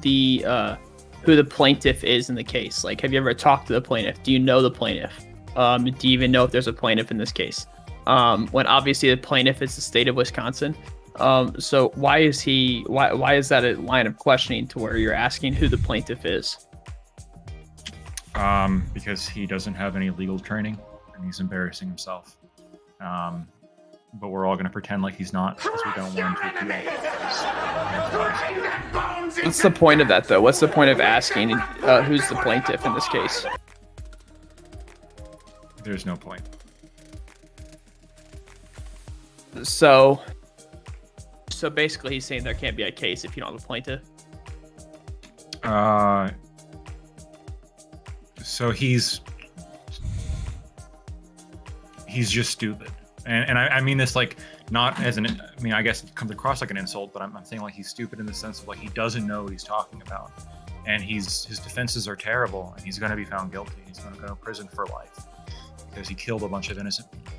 the plaintiff is in the case. Like, have you ever talked to the plaintiff? Do you know the plaintiff? Do you even know if there's a plaintiff in this case? When obviously the plaintiff is the state of Wisconsin. So why is that a line of questioning to where you're asking who the plaintiff is? Because he doesn't have any legal training and he's embarrassing himself. But we're all going to pretend like he's not because we don't want him to appeal. What's the point of that, though? What's the point of asking who's the plaintiff in this case? There's no point. So basically he's saying there can't be a case if you don't have a plaintiff? So he's just stupid. And I mean this like not as an, I mean, I guess it comes across like an insult, but I'm saying like he's stupid in the sense of like he doesn't know what he's talking about. And his defenses are terrible and he's going to be found guilty. He's going to go to prison for life because he killed a bunch of innocent people.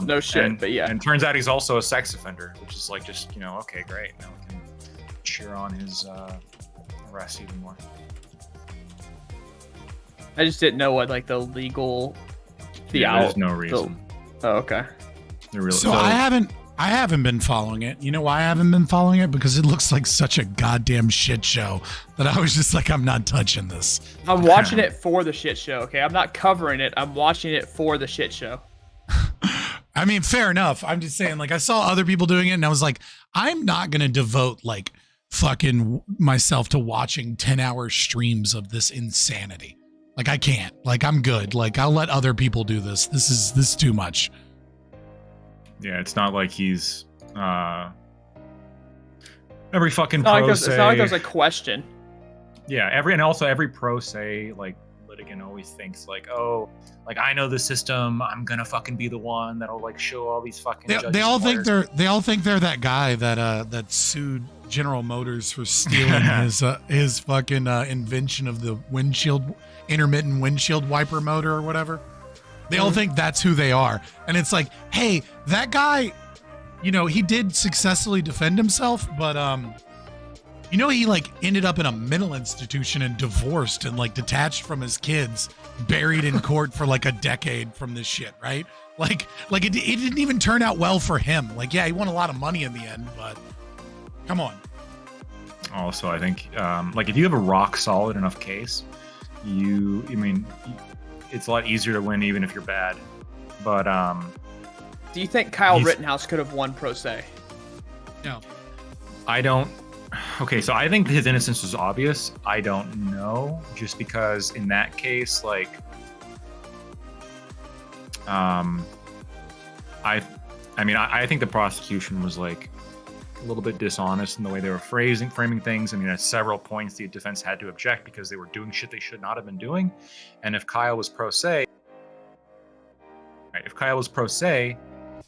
No shit, but yeah. And turns out he's also a sex offender, which is like just, okay, great. Now we can cheer on his arrest even more. I just didn't know what like the legal there's no reason. Oh, okay. So I haven't been following it. You know why I haven't been following it? Because it looks like such a goddamn shit show that I was just like, I'm not touching this. I'm watching it for the shit show. Okay, I'm not covering it. I'm watching it for the shit show. I mean, fair enough. I'm just saying, like, I saw other people doing it and I was like, I'm not going to devote like fucking myself to watching 10-hour streams of this insanity. Like, I can't. Like, I'm good. Like, I'll let other people do this. This is too much. Yeah, it's not like he's every fucking pro se. It's not like there's a question. Yeah, every pro se like litigant always thinks like, oh, like I know the system. I'm gonna fucking be the one that'll like show all these fucking. They all think they're that guy that sued General Motors for stealing his fucking invention of the intermittent windshield wiper motor or whatever. They all think that's who they are. And it's like, hey, that guy, he did successfully defend himself, but he like ended up in a mental institution and divorced and like detached from his kids, buried in court for like a decade from this shit, right? Like it didn't even turn out well for him. Like, yeah, he won a lot of money in the end, but come on. Also, I think like if you have a rock solid enough case, it's a lot easier to win even if you're bad. But do you think Kyle Rittenhouse could have won pro se? No. I don't. Okay, so I think his innocence was obvious. I don't know, just because in that case, like, I think the prosecution was like a little bit dishonest in the way they were framing things. I mean, at several points, the defense had to object because they were doing shit they should not have been doing. And if Kyle was pro se,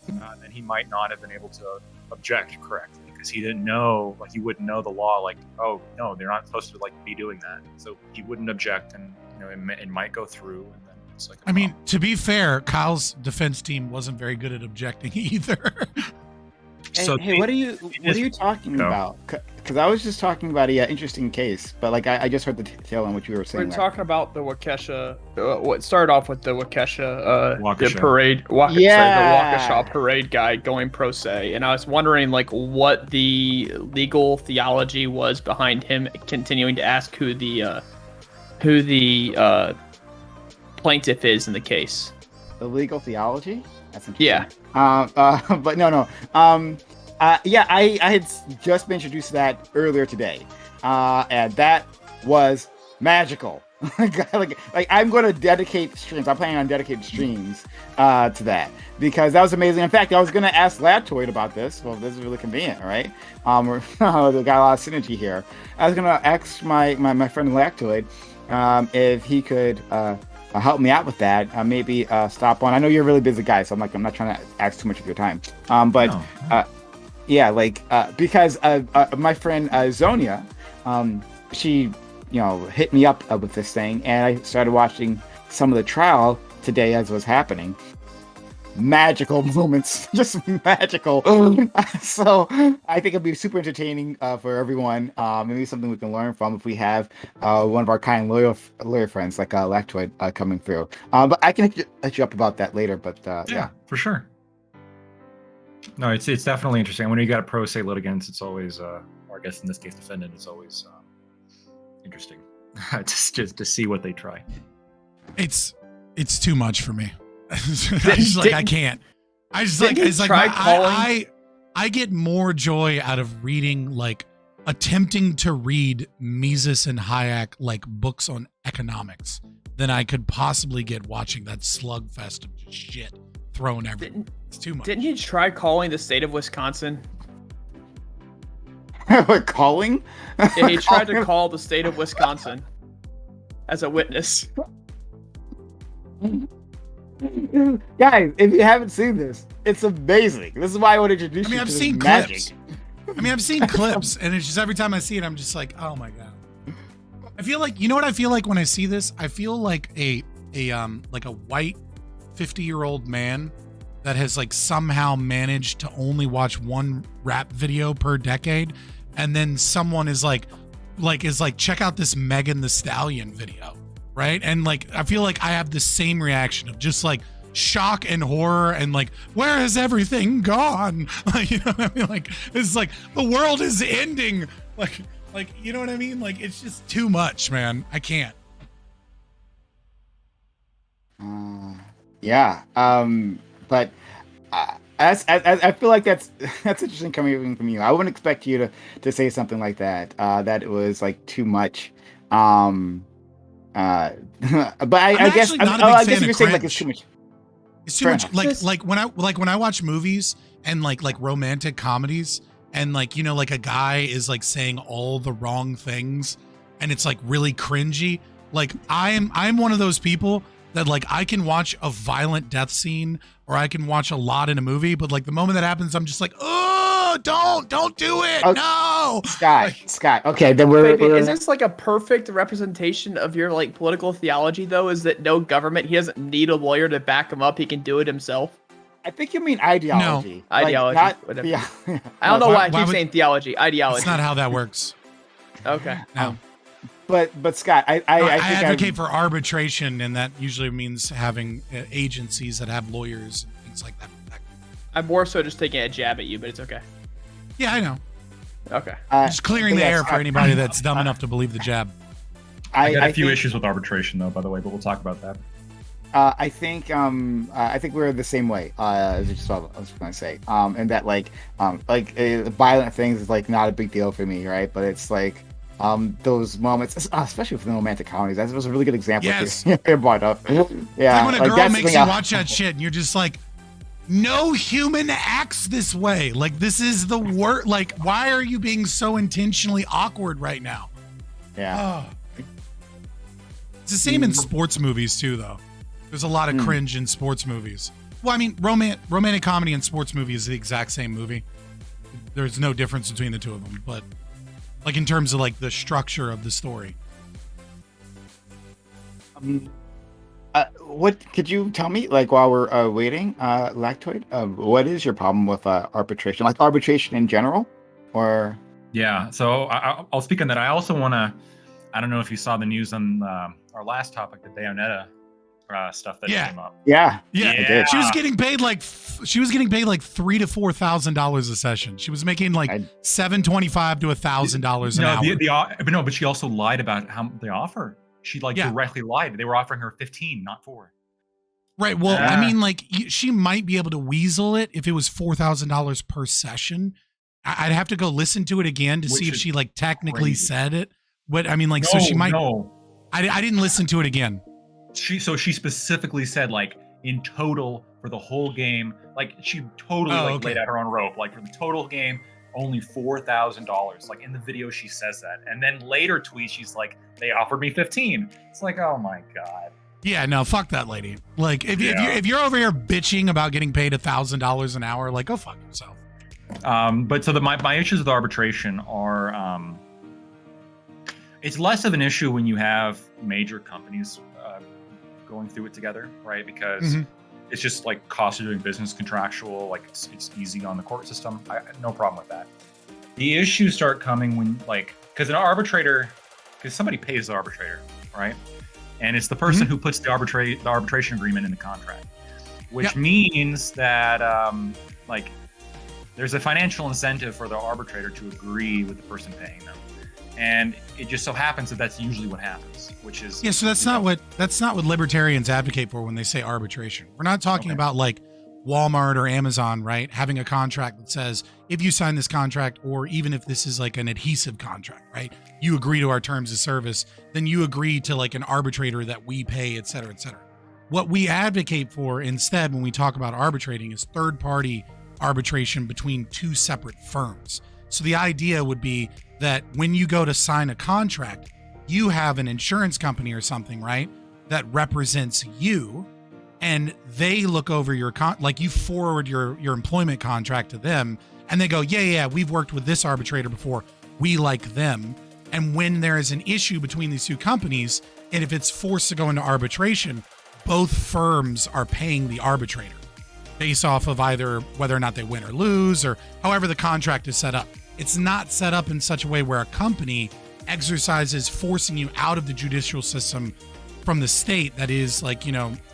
then he might not have been able to object correctly because he didn't know, like, he wouldn't know the law, like, oh no, they're not supposed to like be doing that. So he wouldn't object, and it might go through. And then it's like, I mean, to be fair, Kyle's defense team wasn't very good at objecting either. So hey, what are you talking about? Because I was just talking about an interesting case, but like I just heard the tail on what you were saying. We're talking about the Waukesha. What started off with the Waukesha, Waukesha. the parade. The Waukesha parade guy going pro se, and I was wondering like what the legal theology was behind him continuing to ask who the plaintiff is in the case. The legal theology? That's interesting. Yeah. But no. I had just been introduced to that earlier today, and that was magical. like I'm going to dedicate streams. I'm planning on dedicating streams to that because that was amazing. In fact, I was going to ask Lactoid about this. Well, this is really convenient, all right? We got a lot of synergy here. I was going to ask my friend Lactoid if he could help me out with that. Maybe stop on. I know you're a really busy guy, so I'm not trying to ask too much of your time. Because my friend Zonia, she hit me up with this thing, and I started watching some of the trial today as it was happening. magical moments, just magical. So I think it'll be super entertaining for everyone. Maybe something we can learn from if we have one of our kind loyal friends like Lactoid coming through. But I can hit you up about that later. But yeah, for sure. No, it's definitely interesting. When you got pro se litigants, it's always, or I guess in this case, defendant, it's always interesting just to see what they try. It's too much for me. I can't. I just like it's like I get more joy out of reading, like attempting to read Mises and Hayek like books on economics than I could possibly get watching that slugfest of just shit thrown everywhere. It's too much. Didn't he try calling the state of Wisconsin? Calling? Yeah, he tried to call the state of Wisconsin as a witness. Guys, if you haven't seen this, it's amazing. This is why I want to introduce you to I've seen magic. clips. I've seen clips, and it's just every time I see it, I'm just like, oh my god. I feel like, you know what I feel like when I see this? I feel like a white 50-year-old man that has like somehow managed to only watch one rap video per decade, and then someone is like check out this Megan Thee Stallion video, right? And like I feel like I have the same reaction of just like shock and horror and like, where has everything gone? Like, you know what I mean? Like it's like the world is ending. Like you know what I mean? Like it's just too much, man. I can't. Yeah. But I feel like that's interesting coming from you. I wouldn't expect you to say something like that. That it was like too much. But I guess if you're saying like it's too much. It's too much. Like when I watch movies and like romantic comedies and like, you know, like a guy is like saying all the wrong things and it's like really cringy. Like I'm one of those people that like I can watch a violent death scene or I can watch a lot in a movie, but like the moment that happens, I'm just like, oh, don't do it. Okay. No. Scott. Okay, then is this like a perfect representation of your like political theology though? Is that no government, he doesn't need a lawyer to back him up, he can do it himself? I think you mean ideology. No. Ideology. Whatever. Yeah. I don't know why I keep saying theology. Ideology. That's not how that works. Okay. No. But Scott, I advocate for arbitration, and that usually means having agencies that have lawyers and things like that. I'm more so just taking a jab at you, but it's okay. Yeah, I know. Okay. Just clearing the air for anybody that's dumb enough to believe the jab. I got a few issues with arbitration, though, by the way, but we'll talk about that. I think we're the same way. As just what I was going to say. And that violent things is like not a big deal for me, right? But it's like. Those moments, especially with the romantic comedies, that was a really good example. Yes. You brought up. Yeah. Like when a girl makes you watch that shit and you're just like, no human acts this way. Like, this is the worst. Like, why are you being so intentionally awkward right now? Yeah. Oh. It's the same in sports movies too, though. There's a lot of cringe in sports movies. Well, I mean, romantic comedy and sports movie is the exact same movie. There's no difference between the two of them, but like in terms of like the structure of the story. What could you tell me, like while we're waiting, Lactoid? What is your problem with arbitration? Like arbitration in general, or? Yeah, so I'll speak on that. I also want to. I don't know if you saw the news on our last topic, the Bayonetta stuff that came up. Yeah. I did. She was getting paid like $3,000 to $4,000 a session. She was making like $725 to $1,000 an hour. But she also lied about how the offer. She directly lied. They were offering her 15, not 4. Right. Well, I mean, like she might be able to weasel it if it was $4,000 per session. I'd have to go listen to it again to see if she like technically said it. But I mean, like, so she might. No. I didn't listen to it again. She specifically said like in total for the whole game, like she totally laid out her own rope, like for the total game, only $4,000. Like in the video, she says that, and then later tweets, she's like, they offered me 15. It's like, oh my god. Yeah, no, fuck that lady. Like if you're over here bitching about getting paid $1,000 an hour, like go fuck yourself. But so my issues with arbitration are, it's less of an issue when you have major companies going through it together, right? Because It's just like cost of doing business, contractual, like it's easy on the court system. No problem with that. The issues start coming when because an arbitrator, because somebody pays the arbitrator, right? And it's the person who puts the arbitration agreement in the contract, which means that there's a financial incentive for the arbitrator to agree with the person paying them. And it just so happens that that's usually what happens, which is so that's not what libertarians advocate for when they say arbitration. We're not talking about like Walmart or Amazon, right? Having a contract that says if you sign this contract, or even if this is like an adhesive contract, right? You agree to our terms of service, then you agree to like an arbitrator that we pay, et cetera, et cetera. What we advocate for instead when we talk about arbitrating is third-party arbitration between two separate firms. So the idea would be that when you go to sign a contract, you have an insurance company or something, right, that represents you, and they look over your you forward your employment contract to them, and they go, yeah, we've worked with this arbitrator before, we like them. And when there is an issue between these two companies, and if it's forced to go into arbitration, both firms are paying the arbitrator based off of either whether or not they win or lose, or however the contract is set up. It's not set up in such a way where a company exercises forcing you out of the judicial system from the state that is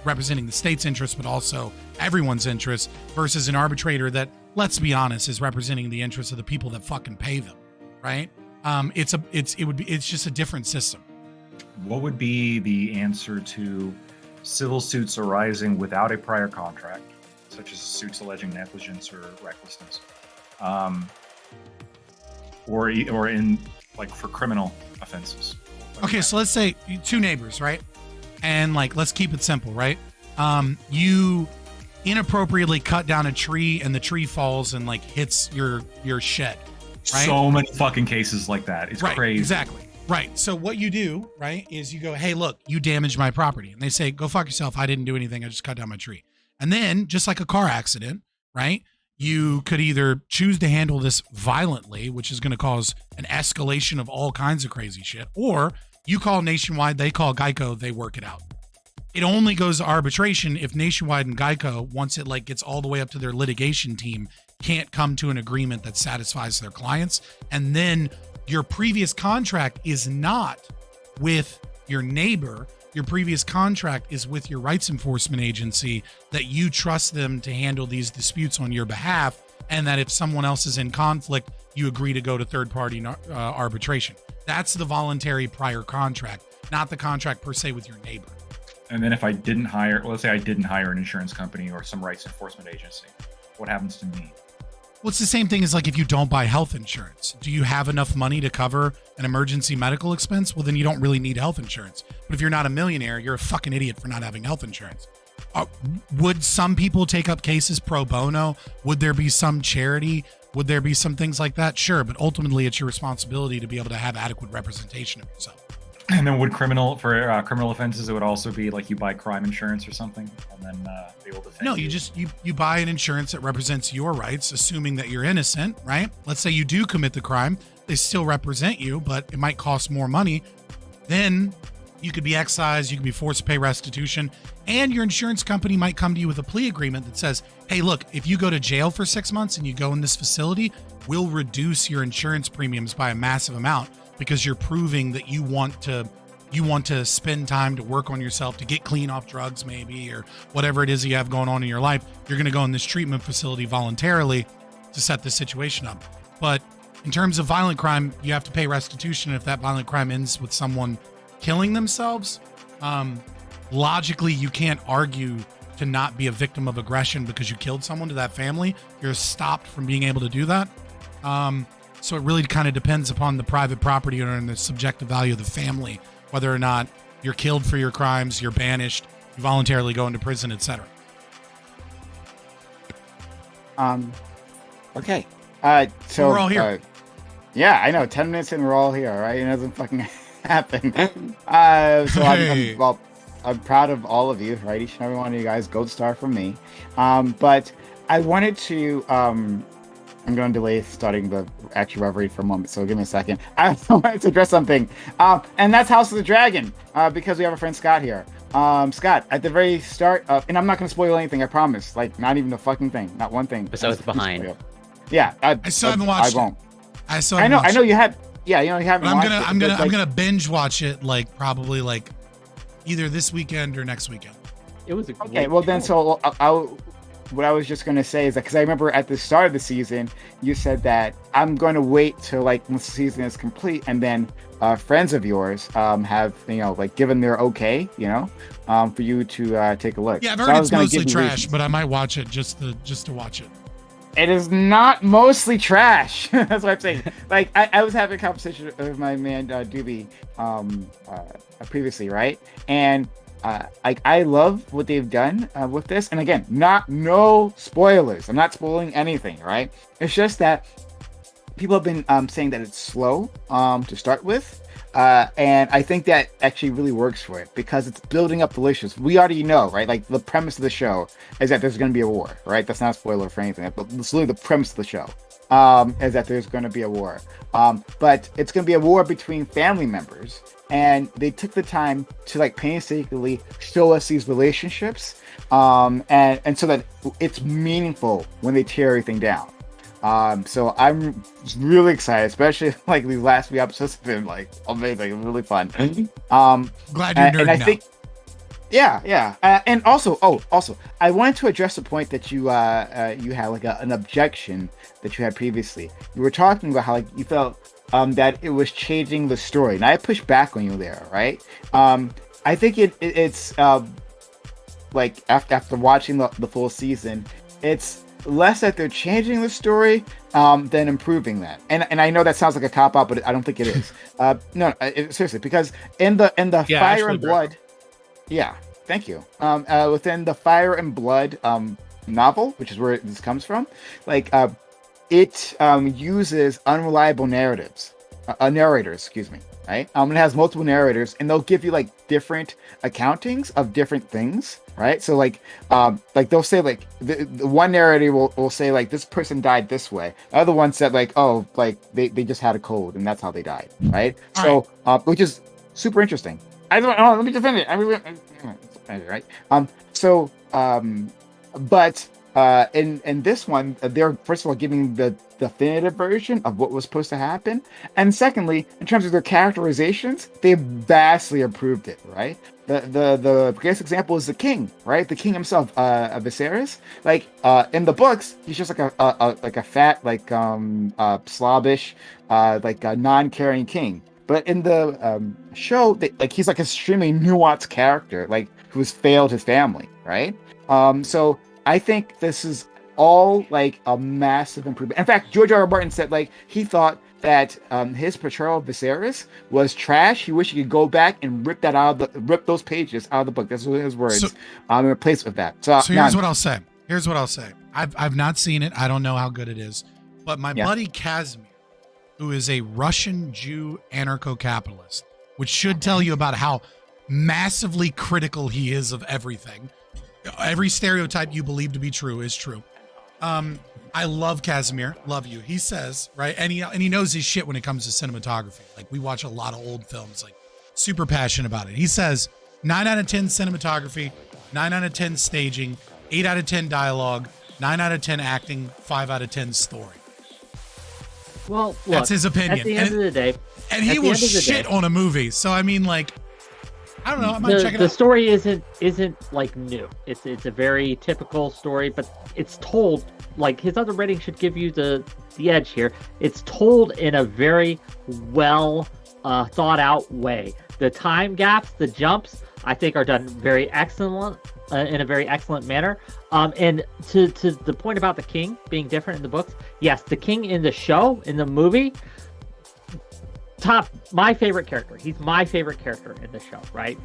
representing the state's interest, but also everyone's interest, versus an arbitrator that, let's be honest, is representing the interests of the people that fucking pay them, right? It's just a different system. What would be the answer to civil suits arising without a prior contract, such as suits alleging negligence or recklessness? Or in for criminal offenses. Okay, so let's say two neighbors, right? And let's keep it simple, right? You inappropriately cut down a tree and the tree falls and hits your shed, right? So many fucking cases like that. It's crazy. Exactly. Right. So what you do, right, is you go, hey, look, you damaged my property. And they say, go fuck yourself. I didn't do anything. I just cut down my tree. And then, just like a car accident, right, you could either choose to handle this violently, which is going to cause an escalation of all kinds of crazy shit, or you call Nationwide, they call Geico, they work it out. It only goes to arbitration if Nationwide and Geico, once it gets all the way up to their litigation team, can't come to an agreement that satisfies their clients. And then your previous contract is not with your neighbor. Your previous contract is with your rights enforcement agency, that you trust them to handle these disputes on your behalf, and that if someone else is in conflict, you agree to go to third-party arbitration. That's the voluntary prior contract, not the contract per se with your neighbor. And then if I didn't hire, let's say I didn't hire an insurance company or some rights enforcement agency, what happens to me? Well, it's the same thing as if you don't buy health insurance. Do you have enough money to cover an emergency medical expense? Well, then you don't really need health insurance. But if you're not a millionaire, you're a fucking idiot for not having health insurance. Would some people take up cases pro bono? Would there be some charity? Would there be some things like that? Sure, but ultimately it's your responsibility to be able to have adequate representation of yourself. And then criminal offenses, it would also be you buy crime insurance or something, and then they will defend you. No, you buy an insurance that represents your rights, assuming that you're innocent, right? Let's say you do commit the crime, they still represent you, but it might cost more money. Then you could be excised, you could be forced to pay restitution, and your insurance company might come to you with a plea agreement that says, hey, look, if you go to jail for 6 months and you go in this facility, we'll reduce your insurance premiums by a massive amount, because you're proving that you want to spend time to work on yourself, to get clean off drugs maybe, or whatever it is you have going on in your life. You're going to go in this treatment facility voluntarily to set this situation up. But in terms of violent crime, you have to pay restitution. If that violent crime ends with someone killing themselves, logically you can't argue to not be a victim of aggression because you killed someone to that family. You're stopped from being able to do that. So it really kind of depends upon the private property owner and the subjective value of the family, whether or not you're killed for your crimes, you're banished, you voluntarily go into prison, etc. Okay. So we're all here. Yeah, I know. 10 minutes and we're all here, right? It doesn't fucking happen. I'm proud of all of you, right? Each and every one of you guys. Gold star from me. But I wanted to. I'm going to delay starting the actual Reverie for a moment, so give me a second. I wanted to address something, and that's House of the Dragon, because we have a friend Scott here. Scott, at the very start of, and I'm not gonna spoil anything, I promise. Like, not even a fucking thing, not one thing. Episodes behind. Yeah, I still haven't watched I won't. I still haven't watched I know you have. Yeah, you haven't. But watched it, I'm gonna binge watch it like probably like either this weekend or next weekend. It was a great okay. Well, then, so what I was just gonna say is that because I remember at the start of the season, you said that I'm going to wait till like once the season is complete, and then friends of yours have like given their okay, for you to take a look. Yeah, I've So heard I it's was gonna mostly give you trash, reasons. but I might watch it just to watch it. It is not mostly trash. That's what I'm saying. Like I was having a conversation with my man Doobie previously, right? And I love what they've done with this. And again, no spoilers. I'm not spoiling anything, right? It's just that people have been saying that it's slow to start with. And I think that actually really works for it because it's building up the issues. We already know, right? Like the premise of the show is that there's going to be a war, right? That's not a spoiler for anything, but it's literally the premise of the show is that there's going to be a war. But it's going to be a war between family members. And they took the time to like painstakingly show us these relationships and so that it's meaningful when they tear everything down. So I'm really excited, especially like these last few episodes have been like amazing, really fun. Glad you're nerding and I out. think, yeah. And also, I wanted to address the point that you had like an objection that you had previously. You were talking about how like you felt that it was changing the story, and I pushed back on you there, right? I think it's like after watching the full season, it's less that they're changing the story than improving that. And I know that sounds like a cop out, but I don't think it is. Seriously, because in the Fire and Blood, yeah, thank you. Within the Fire and Blood novel, which is where this comes from, like it uses unreliable narrators, excuse me. Right? It has multiple narrators, and they'll give you like different accountings of different things, right? So like they'll say like the one narrator will say like this person died this way. The other one said like, oh, like they just had a cold and that's how they died, right? So which is super interesting. Let me defend it. Right? But in this one, they're first of all giving the definitive version of what was supposed to happen, and secondly, in terms of their characterizations, they vastly improved it. Right? The greatest example is the king. Right? The king himself, Viserys. Like in the books, he's just like a fat, like slobbish, like a non-caring king. But in the show, like he's like an extremely nuanced character, like who's failed his family. Right? So I think this is all like a massive improvement. In fact, George R. R. Martin said like he thought that his portrayal of Viserys was trash. He wished he could go back and rip those pages out of the book. That's his words. And replace it with that. So here's what I'll say. I've not seen it. I don't know how good it is. But my buddy Casimir, who is a Russian Jew anarcho-capitalist, which should tell you about how massively critical he is of everything. Every stereotype you believe to be true is true. I love Casimir. Love you. He says, right, and he knows his shit when it comes to cinematography. Like we watch a lot of old films, like super passionate about it. He says 9 out of 10 cinematography, 9 out of 10 staging, 8 out of 10 dialogue, 9 out of 10 acting, 5 out of 10n story. Well, look, that's his opinion. At the end of the day, and he will shit on a movie. So I mean, like, I don't know. I might check it out. The story isn't like new. It's a very typical story, but it's told like his other rating should give you the edge here. It's told in a very well thought out way. The time gaps, the jumps, I think are done very excellent in a very excellent manner. And to the point about the king being different in the books, yes, the king in the show, in the movie, my favorite character. He's my favorite character in the show, right?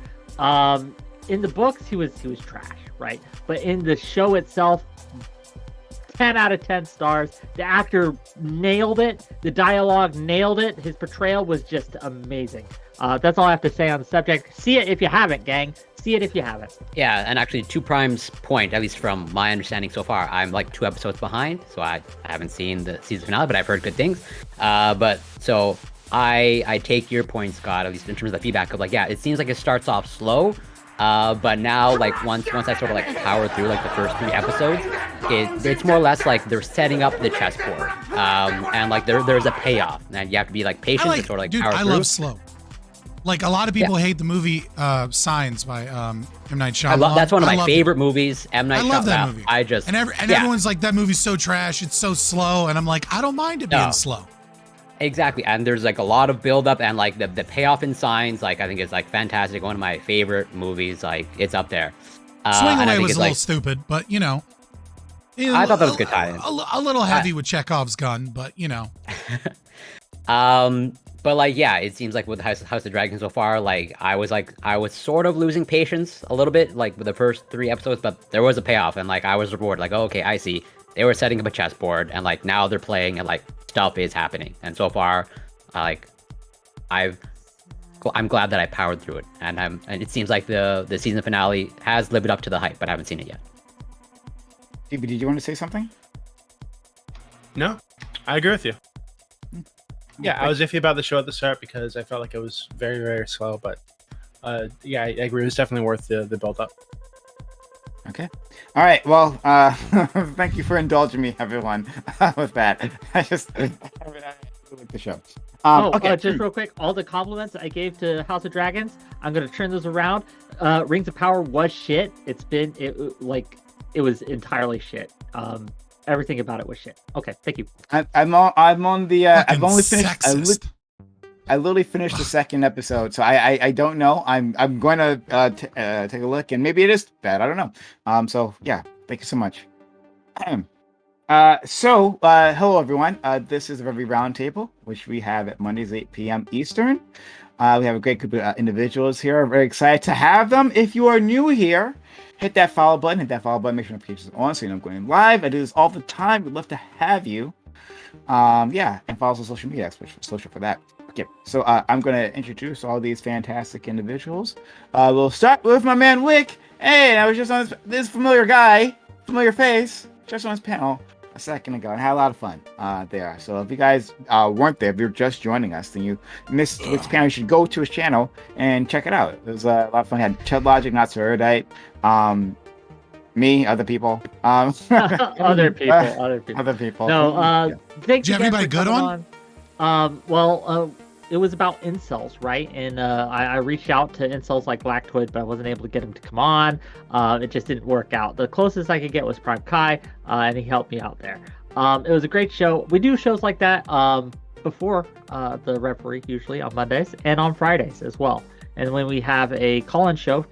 In the books, he was trash, right? But in the show itself, 10 out of 10 stars. The actor nailed it. The dialogue nailed it. His portrayal was just amazing. That's all I have to say on the subject. See it if you haven't, gang. See it if you haven't. Yeah, and actually, to Prime's point, at least from my understanding so far, I'm like 2 episodes behind, so I haven't seen the season finale, but I've heard good things. But so I take your point, Scott, at least in terms of the feedback of like, yeah, it seems like it starts off slow, But now, like once I sort of like power through like the first 3 episodes, it's more or less like they're setting up the chessboard, and like there's a payoff, and you have to be like patient to sort of like dude, power I through. love slow. Like a lot of people hate the movie Signs by M. Night Shyamalan. That's one of my love favorite movies. M. Night I love that Shyamalan. movie. Everyone's like, that movie's so trash, it's so slow, and I'm like, I don't mind it being slow. Exactly, and there's like a lot of build up, and like the payoff in Signs, like I think is like fantastic. One of my favorite movies, like it's up there. Swing Away was a little stupid, but you know. I thought that was a good tie-in. A little heavy with Chekhov's gun, but you know. But like, yeah, it seems like with House of Dragon so far, like I was sort of losing patience a little bit, like with the first 3 episodes, but there was a payoff, and like I was rewarded. Like, oh, okay, I see. They were setting up a chessboard, and like now they're playing, and like stuff is happening. And so far, like I'm glad that I powered through it, and it seems like the season finale has lived up to the hype, but I haven't seen it yet. DB, did you want to say something? No, I agree with you. Yeah, I was iffy about the show at the start because I felt like it was very, very slow. But yeah, I agree. It was definitely worth the build up. Okay. All right. Well, thank you for indulging me, everyone, with that. I like the show. Okay. Just real quick, all the compliments I gave to House of Dragons, I'm gonna turn those around. Rings of Power was shit. It was entirely shit. Everything about it was shit. Okay, thank you. I'm on the. I've only finished. Sexist. I literally finished the second episode, so I don't know. I'm going to take a look, and maybe it is bad. I don't know. So yeah, thank you so much. Hello everyone. This is the Reverie Roundtable, which we have at Mondays 8 p.m. Eastern. We have a great group of individuals here. I'm very excited to have them. If you are new here, hit that follow button. Make sure notifications are on so you know I'm going live. I do this all the time. We'd love to have you. And follow us on social media, especially social for that. Okay, so I'm going to introduce all these fantastic individuals. We'll start with my man Wick. Hey, I was just on this familiar face, just on his panel a second ago, and had a lot of fun there. So if you guys weren't there, if you're just joining us, then you missed Wick's panel, you should go to his channel and check it out. It was a lot of fun. He had Chud Logic, Not So Erudite, me, other people. Other people. No, thanks. Did you have anybody good on? It was about incels, right? And I reached out to incels like Black Twid, but I wasn't able to get him to come on. It just didn't work out. The closest I could get was Prime Kai, and he helped me out there. It was a great show. We do shows like that before the Reverie, usually on Mondays and on Fridays as well. And when we have a call-in show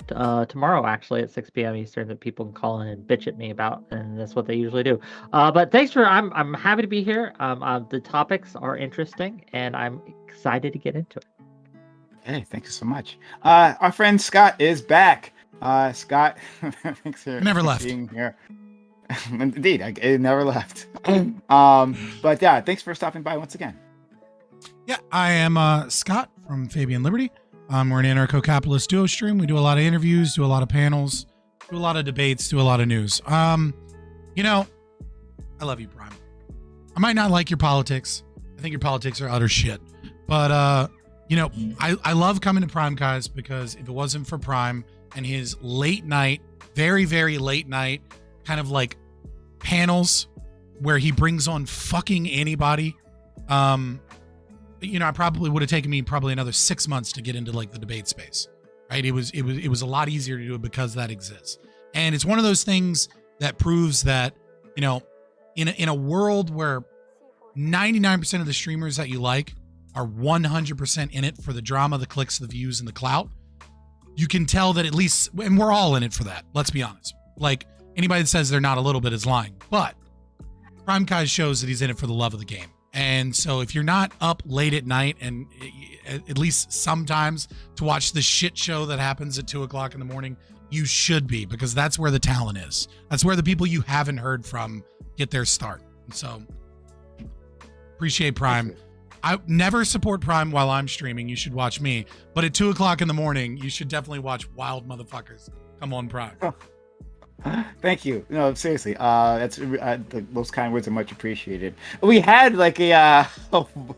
tomorrow, actually at 6 p.m. Eastern, that people can call in and bitch at me about, and that's what they usually do. But thanks I'm happy to be here. The topics are interesting, and I'm excited to get into it. Hey, thank you so much. Our friend Scott is back. Scott, thanks for Never left. being here. Indeed, it never left. But yeah, thanks for stopping by once again. Yeah, I am Scott from Fabian Liberty. We're an anarcho-capitalist duo stream. We do a lot of interviews, do a lot of panels, do a lot of debates, do a lot of news. You know, I love you, Prime. I might not like your politics. I think your politics are utter shit. But, you know, I love coming to Prime, guys, because if it wasn't for Prime and his late night, very, very late night, kind of like panels where he brings on fucking anybody, you know, I probably would have taken me probably another 6 months to get into like the debate space, right? It was a lot easier to do it because that exists. And it's one of those things that proves that, you know, in a world where 99% of the streamers that you like are 100% in it for the drama, the clicks, the views, and the clout, you can tell that at least, and we're all in it for that. Let's be honest. Like anybody that says they're not a little bit is lying, but Prime Kai shows that he's in it for the love of the game. And so if you're not up late at night and at least sometimes to watch the shit show that happens at 2:00 in the morning, you should be, because that's where the talent is. That's where the people you haven't heard from get their start. And so appreciate Prime. I never support Prime while I'm streaming. You should watch me. But at 2:00 in the morning, you should definitely watch Wild Motherfuckers. Come on, Prime. Thank you. No, seriously. That's those kind words are much appreciated. We had like a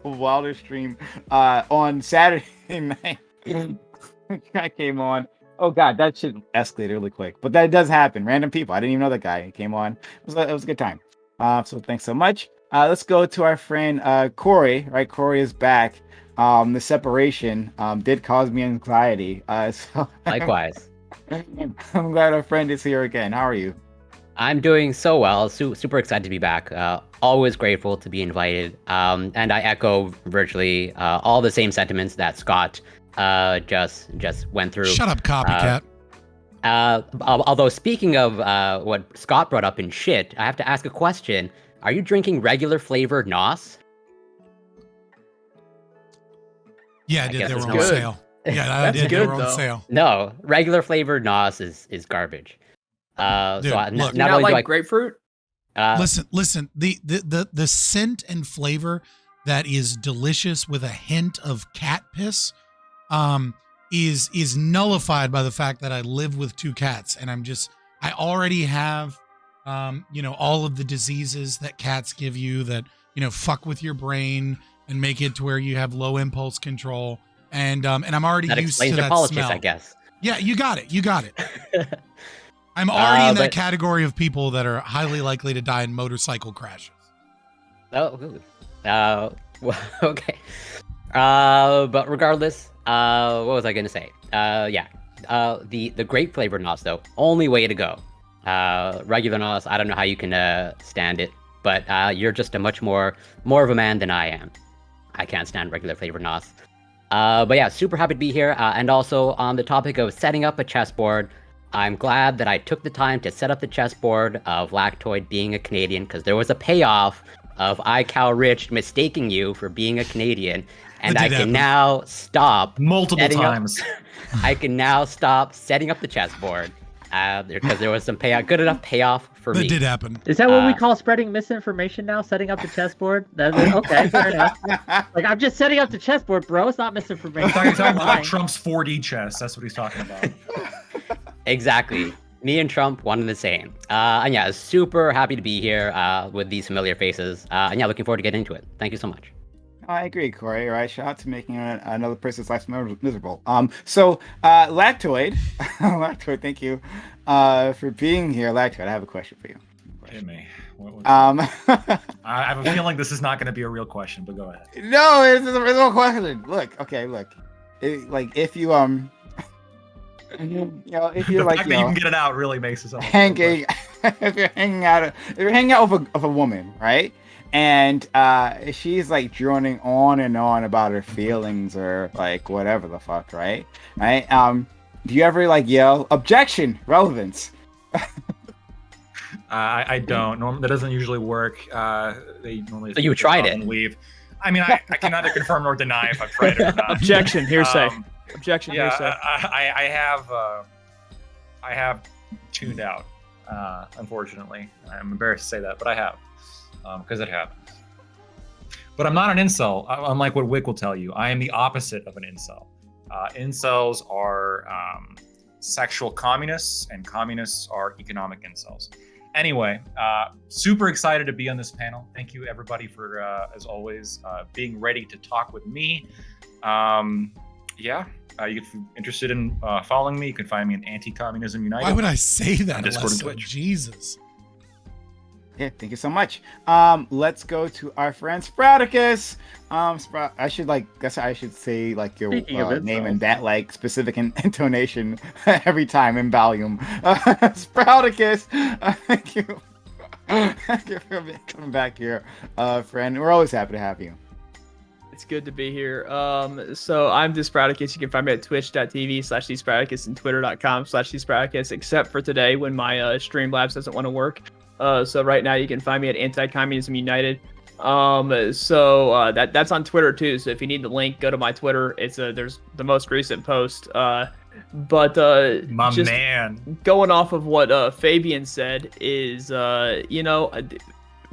Wilder stream on Saturday night. I came on. Oh God, that should escalate really quick. But that does happen. Random people. I didn't even know that guy. He came on. It was a good time. So thanks so much. Let's go to our friend Corey. Right, Corey is back. The separation did cause me anxiety. So Likewise. I'm glad our friend is here again. How are you? I'm doing so well. Super excited to be back. Always grateful to be invited. And I echo virtually all the same sentiments that Scott just went through. Shut up, copycat. Although speaking of what Scott brought up in shit, I have to ask a question. Are you drinking regular flavored NOS? Yeah, I I did. guess They it's were on good. sale. Yeah, I That's did. They good, were on though. sale. No, regular flavored NOS is garbage. Dude, So look. You not not only do like grapefruit? Listen. The scent and flavor that is delicious with a hint of cat piss, is nullified by the fact that I live with 2 cats, and I already have, all of the diseases that cats give you that fuck with your brain and make it to where you have low impulse control, and I'm already that used to explains your that politics, smell. I guess. Yeah, you got it. I'm already in that but- category of people that are highly likely to die in motorcycle crashes. Oh, ooh. Well, okay. But regardless, what was I gonna say? The grape flavored NOS though, only way to go. Regular NOS, I don't know how you can stand it, but you're just a much more of a man than I am. I can't stand regular flavored NOS. But yeah, super happy to be here. And also on the topic of setting up a chessboard, I'm glad that I took the time to set up the chessboard of Lactoid being a Canadian, because there was a payoff of iCal Rich mistaking you for being a Canadian, and That I did can happen. now stop Multiple setting up- times. I can now stop setting up the chessboard because there was some good enough payoff for That me. did happen. Is that what we Uh, call spreading misinformation now? Setting up the chessboard? Okay, fair enough. Like, I'm just setting up the chessboard, bro. It's not misinformation. He's talking about Fine. Trump's 4D chess. That's what he's talking about. Exactly. Me and Trump, one and the same. And yeah, super happy to be here with these familiar faces. And yeah, looking forward to getting into it. Thank you so much. I agree, Corey. All right, shout out to making another person's life miserable. So Lactoid, Lactoid, thank you for being here. Lactoid, I have a question for you. Hit me. I I have a feeling this is not going to be a real question, but go ahead. No, it's a real question. Look, if you if you're The like fact that you can get it out really makes it sound like a real hanging, if you're hanging out of a woman, right? And she's like droning on and on about her feelings or like whatever the fuck, right? Right? Do you ever like yell objection, relevance? I don't. That doesn't usually work. They normally So you tried it. and leave. I mean, I can neither confirm nor deny if I've tried it or not. Objection, hearsay. Objection, Yeah, hearsay. I have tuned out. Unfortunately, I'm embarrassed to say that, but I have, because it happens. But I'm not an incel. Unlike what Wick will tell you, I am the opposite of an incel. Incels are sexual communists, and communists are economic incels. Anyway, super excited to be on this panel. Thank you, everybody, for, as always, being ready to talk with me. If you're interested in following me, you can find me in Anti-Communism United. Why would I say that? On Discord and Alessa? Twitch. Jesus. Yeah, thank you so much. Let's go to our friend Sprouticus. I should say like your Speaking of name incels. in that like specific intonation every time in volume. Sprouticus, thank you. Thank you for coming back here, friend. We're always happy to have you. It's good to be here. So I'm Dispraticus. You can find me at twitch.tv/Dispraticus and twitter.com/Dispraticus, except for today when my Streamlabs doesn't want to work. So right now you can find me at Anti-Communism United. That's on Twitter too. So if you need the link, go to my Twitter. It's there's the most recent post. My just man. going off of what Fabian said is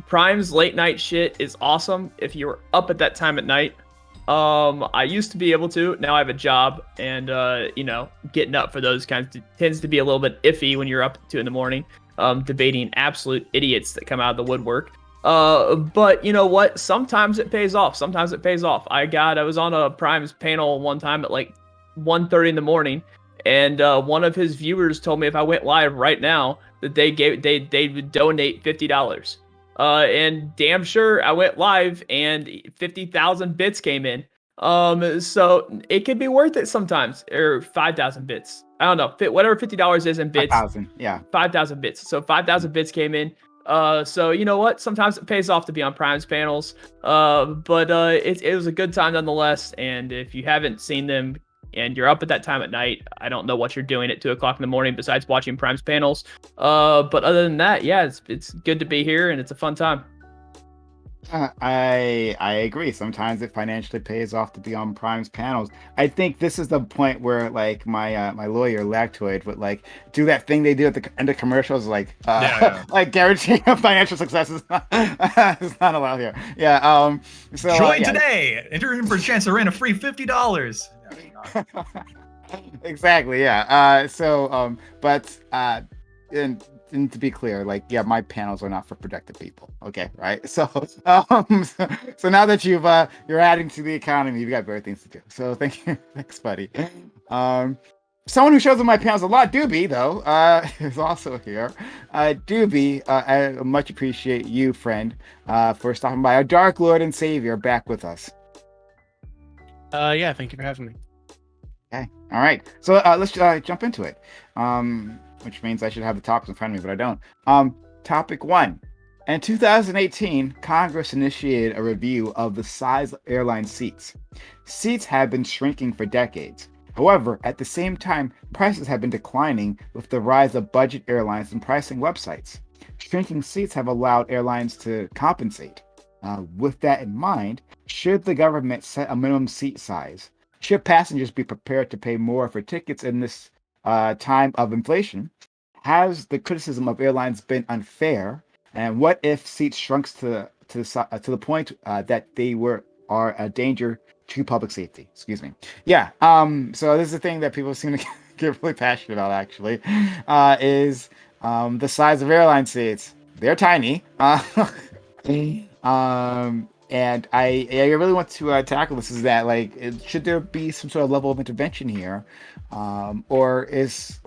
Prime's late night shit is awesome if you're up at that time at night. I used to be able to. Now I have a job, and getting up for those kinds tends to be a little bit iffy when you're up at 2 a.m. Debating absolute idiots that come out of the woodwork. But you know what? Sometimes it pays off. I was on a Prime's panel one time at like 1:30 in the morning, And one of his viewers told me if I went live right now that they would donate $50. And damn sure I went live and 50,000 bits came in. So it could be worth it sometimes, or 5,000 bits. I don't know, whatever $50 is in bits. 5,000, yeah. 5,000 bits. So 5,000 bits came in. So you know what? Sometimes it pays off to be on Prime's panels. But it was a good time nonetheless. And if you haven't seen them and you're up at that time at night, I don't know what you're doing at 2:00 in the morning besides watching Prime's panels. But other than that, yeah, it's good to be here and it's a fun time. I agree. Sometimes it financially pays off to be on Prime's panels. I think this is the point where like my lawyer Lactoid would like do that thing they do at the end of commercials, like like guaranteeing financial success is not, is not allowed here. Yeah. So join today. Enter in for a chance to win a free $50. Exactly. Yeah. And to be clear, like, yeah, my panels are not for productive people. Okay, right? So now that you're adding to the economy, you've got better things to do. So thank you, thanks, buddy. Someone who shows up my panels a lot, Doobie, though, is also here. Doobie, I much appreciate you, friend, for stopping by. Our Dark Lord and Savior back with us. Yeah, thank you for having me. Okay, all right. So let's jump into it. Which means I should have the topics in front of me, but I don't. Topic 1. In 2018, Congress initiated a review of the size of airline seats. Seats have been shrinking for decades. However, at the same time, prices have been declining with the rise of budget airlines and pricing websites. Shrinking seats have allowed airlines to compensate. With that in mind, should the government set a minimum seat size? Should passengers be prepared to pay more for tickets in this time of inflation? Has the criticism of airlines been unfair? And what if seats shrunk to the point that they are a danger to public safety? Excuse me. Yeah. So this is the thing that people seem to get really passionate about. Actually, is the size of airline seats. They're tiny. And I really want to tackle this. Is that like, should there be some sort of level of intervention here, or is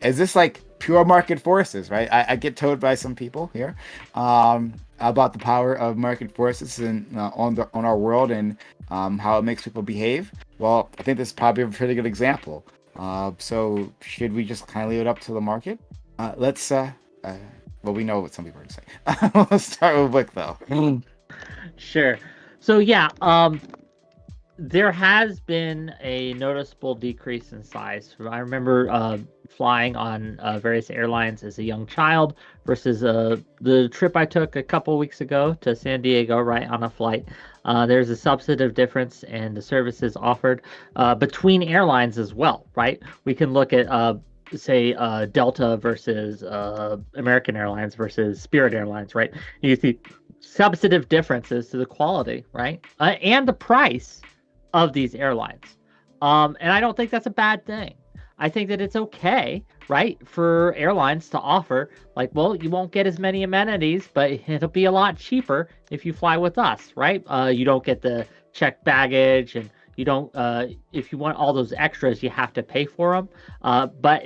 this like pure market forces? Right? I get told by some people here about the power of market forces and on our world and how it makes people behave. Well, I think this is probably a pretty good example. So should we just kind of leave it up to the market? Let's. Well, we know what some people are going to say. Let's start with Wick, though. Sure. So yeah, there has been a noticeable decrease in size. I remember flying on various airlines as a young child versus the trip I took a couple weeks ago to San Diego, right on a flight. There's a substantive difference in the services offered between airlines as well, right? We can look at say Delta versus American Airlines versus Spirit Airlines, right? You see substantive differences to the quality, right? And the price of these airlines. And I don't think that's a bad thing. I think that it's okay, right, for airlines to offer, like, well, you won't get as many amenities, but it'll be a lot cheaper if you fly with us, right? You don't get the checked baggage, and you don't, if you want all those extras, you have to pay for them. But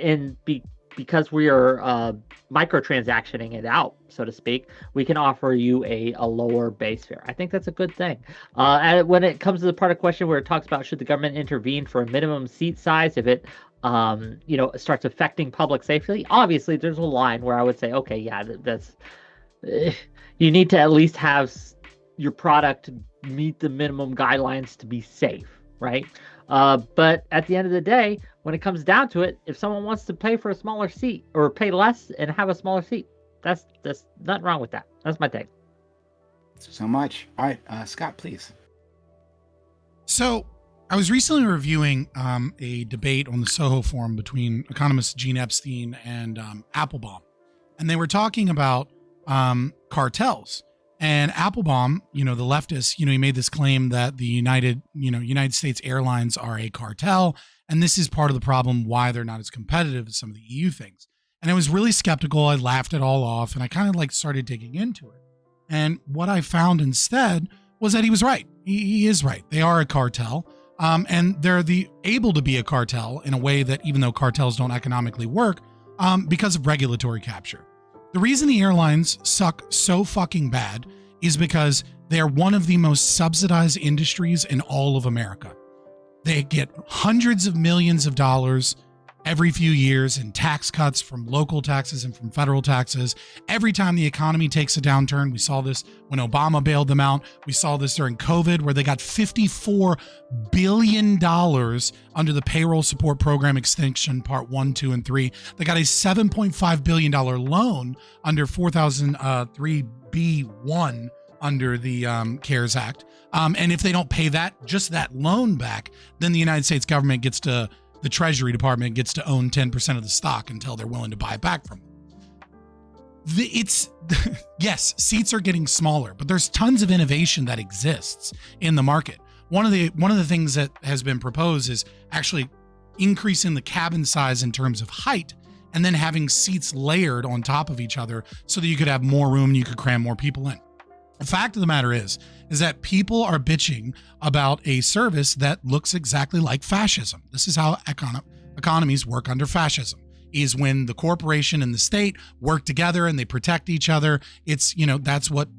because we are microtransactioning it out, so to speak, we can offer you a lower base fare. I think that's a good thing. And when it comes to the part of the question where it talks about should the government intervene for a minimum seat size if it starts affecting public safety, obviously there's a line where I would say, okay, yeah, that's you need to at least have your product meet the minimum guidelines to be safe, right? But at the end of the day, when it comes down to it, if someone wants to pay for a smaller seat or pay less and have a smaller seat, that's nothing wrong with that. That's my take. So much. All right, Scott, please. So I was recently reviewing a debate on the Soho forum between economist Gene Epstein and Applebaum, and they were talking about cartels. And Applebaum, the leftist, he made this claim that the United States Airlines are a cartel, and this is part of the problem why they're not as competitive as some of the EU things. And I was really skeptical. I laughed it all off, and I kind of started digging into it. And what I found instead was that he was right. He is right. They are a cartel. And they're able to be a cartel in a way that, even though cartels don't economically work, because of regulatory capture. The reason the airlines suck so fucking bad is because they are one of the most subsidized industries in all of America. They get hundreds of millions of dollars every few years in tax cuts from local taxes and from federal taxes. Every time the economy takes a downturn, we saw this when Obama bailed them out. We saw this during COVID, where they got $54 billion under the Payroll Support Program Extension Part 1, 2, and 3. They got a $7.5 billion loan under 4003B1 under the CARES Act. And if they don't pay just that loan back, then the United States government the Treasury Department gets to own 10% of the stock until they're willing to buy it back from them. Yes, seats are getting smaller, but there's tons of innovation that exists in the market. One of the things that has been proposed is actually increasing the cabin size in terms of height, and then having seats layered on top of each other so that you could have more room and you could cram more people in. The fact of the matter is that people are bitching about a service that looks exactly like fascism. This is how economies work under fascism, is when the corporation and the state work together and they protect each other. It's, that's what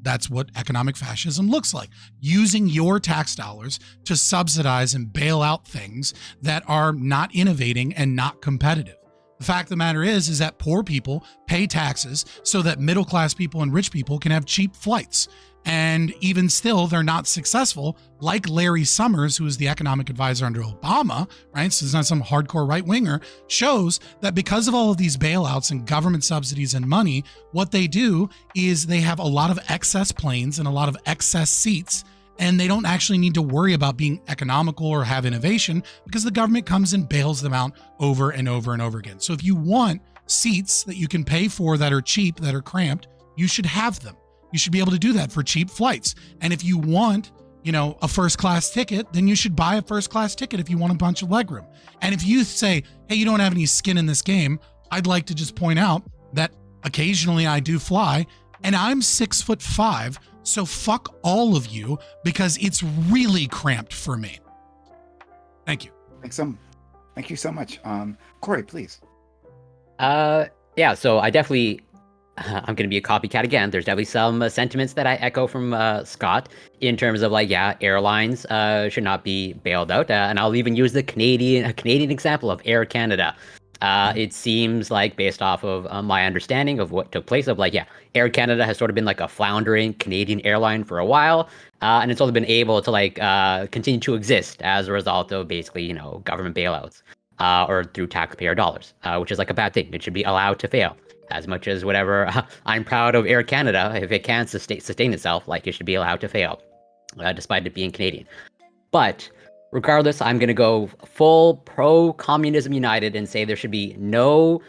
economic fascism looks like. Using your tax dollars to subsidize and bail out things that are not innovating and not competitive. The fact of the matter is that poor people pay taxes so that middle-class people and rich people can have cheap flights. And even still, they're not successful, like Larry Summers, who is the economic advisor under Obama, right? So it's not some hardcore right-winger, shows that because of all of these bailouts and government subsidies and money, what they do is they have a lot of excess planes and a lot of excess seats, and they don't actually need to worry about being economical or have innovation because the government comes and bails them out over and over and over again. So if you want seats that you can pay for that are cheap, that are cramped, you should have them. You should be able to do that for cheap flights. And if you want, a first class ticket, then you should buy a first class ticket if you want a bunch of legroom. And if you say, hey, you don't have any skin in this game, I'd like to just point out that occasionally I do fly and I'm 6'5". So fuck all of you because it's really cramped for me. Thank you. Thank you so much. Corey, please. Yeah, so I'm going to be a copycat again. There's definitely some sentiments that I echo from Scott in terms of airlines should not be bailed out. And I'll even use the Canadian example of Air Canada. It seems like, based off of my understanding of what took place, Air Canada has sort of been like a floundering Canadian airline for a while, and it's only been able to continue to exist as a result of basically government bailouts or through taxpayer dollars, which is like a bad thing. It should be allowed to fail. As much as whatever I'm proud of Air Canada, if it can sustain itself, it should be allowed to fail, despite it being Canadian. But regardless, I'm going to go full pro-communism united and say there should be no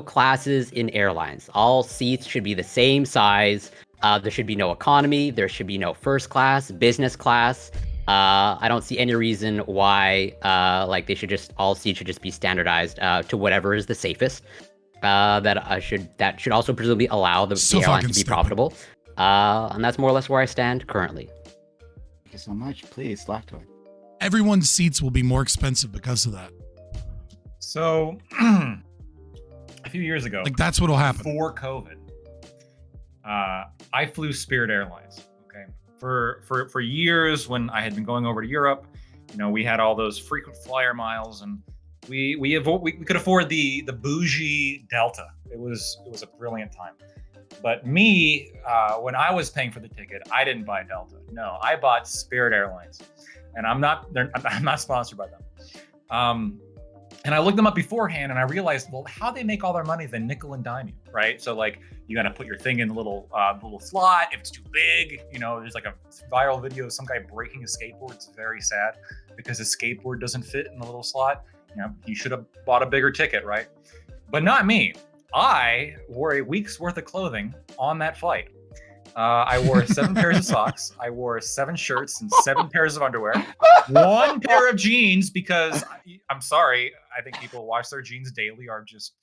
classes in airlines. All seats should be the same size. There should be no economy. There should be no first class, business class. I don't see any reason why all seats should just be standardized to whatever is the safest. That should also presumably allow the airline to be profitable. And that's more or less where I stand currently. Thank you so much. Please, Lactoid. Everyone's seats will be more expensive because of that. So, a few years ago, that's what'll happen. Before COVID, I flew Spirit Airlines. Okay, for years when I had been going over to Europe, we had all those frequent flyer miles, and we could afford the bougie Delta. It was a brilliant time. But me, when I was paying for the ticket, I didn't buy Delta. No, I bought Spirit Airlines, and I'm not sponsored by them. And I looked them up beforehand, and I realized, well, how they make all their money is they nickel and dime you, right? So you got to put your thing in the little slot. If it's too big, there's a viral video of some guy breaking a skateboard. It's very sad because his skateboard doesn't fit in the little slot. He should have bought a bigger ticket, right? But not me. I wore a week's worth of clothing on that flight. I wore 7 pairs of socks. I wore 7 shirts and 7 pairs of underwear. 1 pair of jeans because I'm sorry. I think people who wash their jeans daily are just,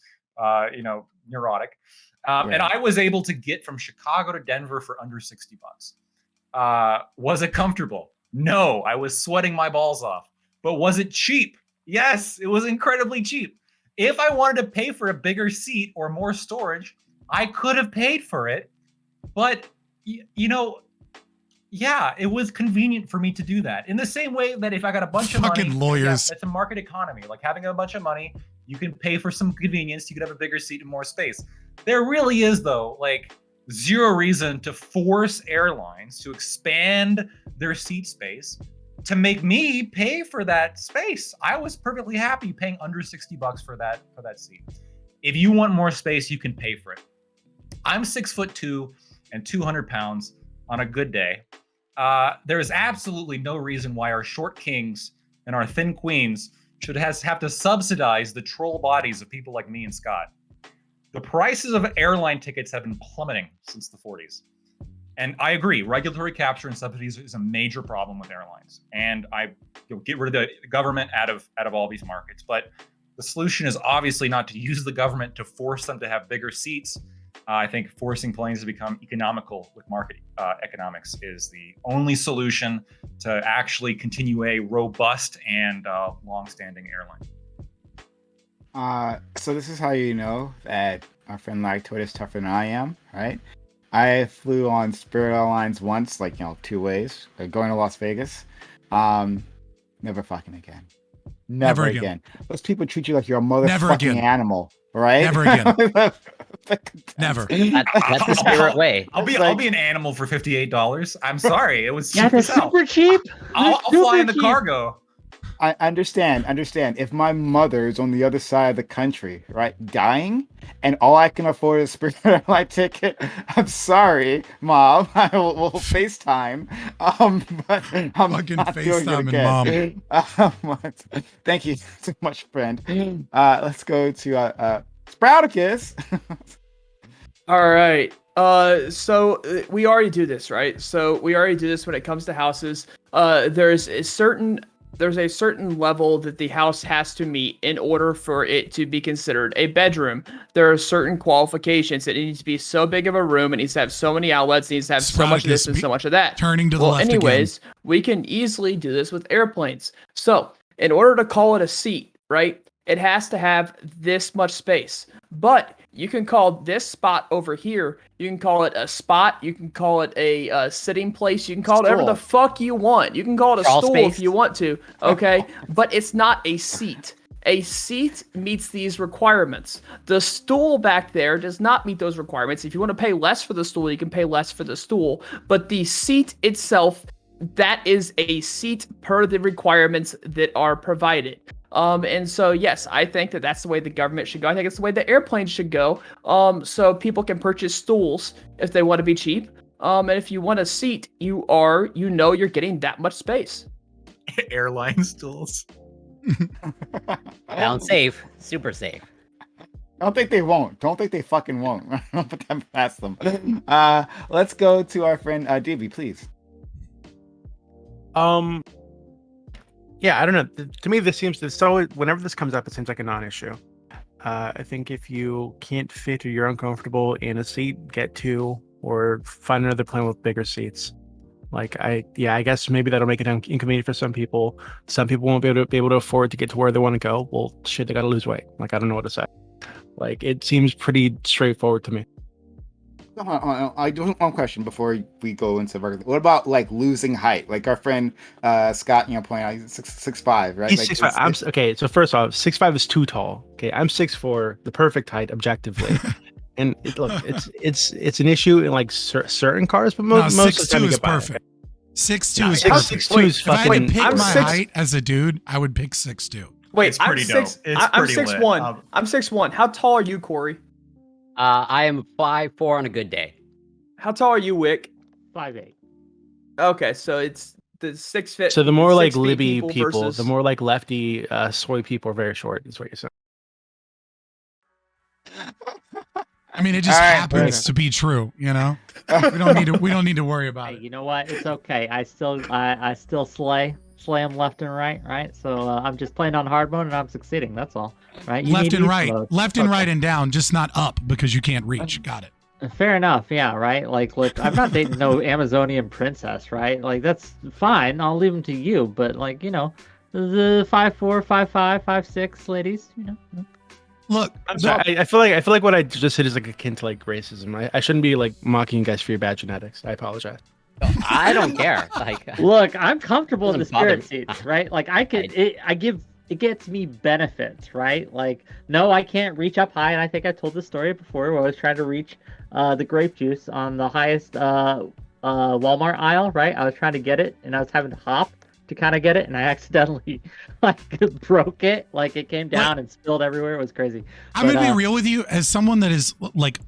neurotic. And I was able to get from Chicago to Denver for under $60. Was it comfortable? No, I was sweating my balls off. But was it cheap? Yes, it was incredibly cheap. If I wanted to pay for a bigger seat or more storage, I could have paid for it. But, yeah, it was convenient for me to do that. In the same way that if I got a bunch of money, Fucking lawyers. that's a market economy. Like having a bunch of money, you can pay for some convenience. You could have a bigger seat and more space. There really is, though, like zero reason to force airlines to expand their seat space to make me pay for that space. I was perfectly happy paying under $60 for that seat. If you want more space, you can pay for it. I'm 6'2" and 200 pounds on a good day. There is absolutely no reason why our short kings and our thin queens should have to subsidize the troll bodies of people like me and Scott. The prices of airline tickets have been plummeting since the 40s. And I agree, regulatory capture and subsidies is a major problem with airlines. And get rid of the government out of all these markets. But the solution is obviously not to use the government to force them to have bigger seats. I think forcing planes to become economical with market economics is the only solution to actually continue a robust and long-standing airline. So this is how you know that our friend Lactoid is tougher than I am, right? I flew on Spirit Airlines once, 2 ways, going to Las Vegas. Never fucking again. Never again. Those people treat you like you're a motherfucking animal, right? Never again. Never. That's the Spirit way. I'll be an animal for $58. I'm sorry, it was cheap Yeah, they're as hell. super cheap. I'll fly in the cargo. I understand. If my mother's on the other side of the country, right, dying, and all I can afford is a Spirit Airline ticket, I'm sorry, Mom. I will FaceTime. But I'm Fucking not doing it FaceTime again. Mom. Thank you so much, friend. Let's go to Sprouticus. All right. So we already do this, right? So we already do this when it comes to houses. There's a certain level that the house has to meet in order for it to be considered a bedroom. There are certain qualifications. It needs to be so big of a room. It needs to have so many outlets. It needs to have so much of this and so much of that. Turning to the left anyways, we can easily do this with airplanes. So in order to call it a seat, right, it has to have this much space. But you can call this spot over here, you can call it a spot, you can call it a sitting place, you can call it whatever the fuck you want. You can call it a stool if you want to, okay? But it's not a seat. A seat meets these requirements. The stool back there does not meet those requirements. If you want to pay less for the stool, you can pay less for the stool. But the seat itself, that is a seat per the requirements that are provided. And so, yes, I think that that's the way the government should go. I think it's the way the airplanes should go. So people can purchase stools if they want to be cheap. And if you want a seat, you're getting that much space. Airline stools. Sounds safe. Super safe. I don't think they won't. Don't think they fucking won't. Don't put them past them. Let's go to our friend DB, please. Yeah, I don't know. To me, whenever this comes up, it seems like a non-issue. I think if you can't fit or you're uncomfortable in a seat, get two or find another plane with bigger seats. I guess maybe that'll make it inconvenient for some people. Some people won't be able to afford to get to where they want to go. Well, shit, they got to lose weight. I don't know what to say. It seems pretty straightforward to me. I do one question before we go into what about losing height? Like our friend Scott, pointing out he's 6'5", right? He's 6'5". Okay, so first off, 6'5" is too tall. Okay, I'm 6'4", the perfect height objectively. And it's an issue in certain cars, but most of the time you get by. 6'2" is perfect. 6'2" is if I had to pick I'm my 6'. height as a dude, I would pick 6'2". Wait, It's pretty dope. I'm 6'1". I'm 6'1". How tall are you, Corey? I am 5'4" on a good day. How tall are you, Wick? 5'8". Okay, so it's the 6 feet. So the more 6 feet Libby people, versus... the more lefty soy people are very short, is what you're saying. I mean, it just happens to be true, We don't need to worry about it. You know what? It's okay. I still slay them left and right? So I'm just playing on hard mode and I'm succeeding. That's all, right? Left and right and down, just not up because you can't reach. Got it. Fair enough, yeah, right? Like, look, I'm not dating no Amazonian princess, right? Like, that's fine. I'll leave them to you, but like, the 5'4", 5'5", 5'6" ladies, Look, I'm sorry. I feel like what I just said is like akin to like racism. I shouldn't be like mocking you guys for your bad genetics. I apologize. I don't care. Like, Look, I'm comfortable in the Doesn't bother spirit me. seats, right? Like, it gets me benefits, right? Like, no, I can't reach up high, and I think I told this story before where I was trying to reach the grape juice on the highest Walmart aisle, right? I was trying to get it, and I was having to hop to kind of get it, and I accidentally like broke it. Like, it came down and spilled everywhere. It was crazy. I'm But, gonna be real with you. As someone that is like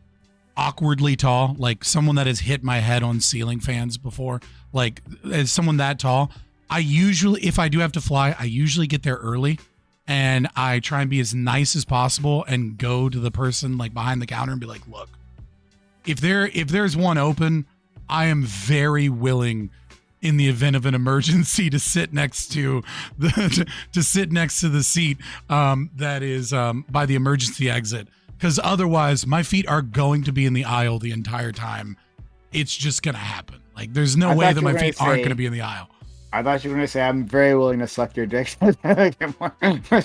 awkwardly tall, like someone that has hit my head on ceiling fans before, like as someone that tall, I usually, if I do have to fly, I usually get there early and I try and be as nice as possible and go to the person like behind the counter and be like, look, if there's one open, I am very willing in the event of an emergency to sit next to the seat that is by the emergency exit, because otherwise my feet are going to be in the aisle the entire time. It's just gonna happen. Like, there's no way that my feet aren't gonna be in the aisle. I thought you were going to say, I'm very willing to suck your dick. Get more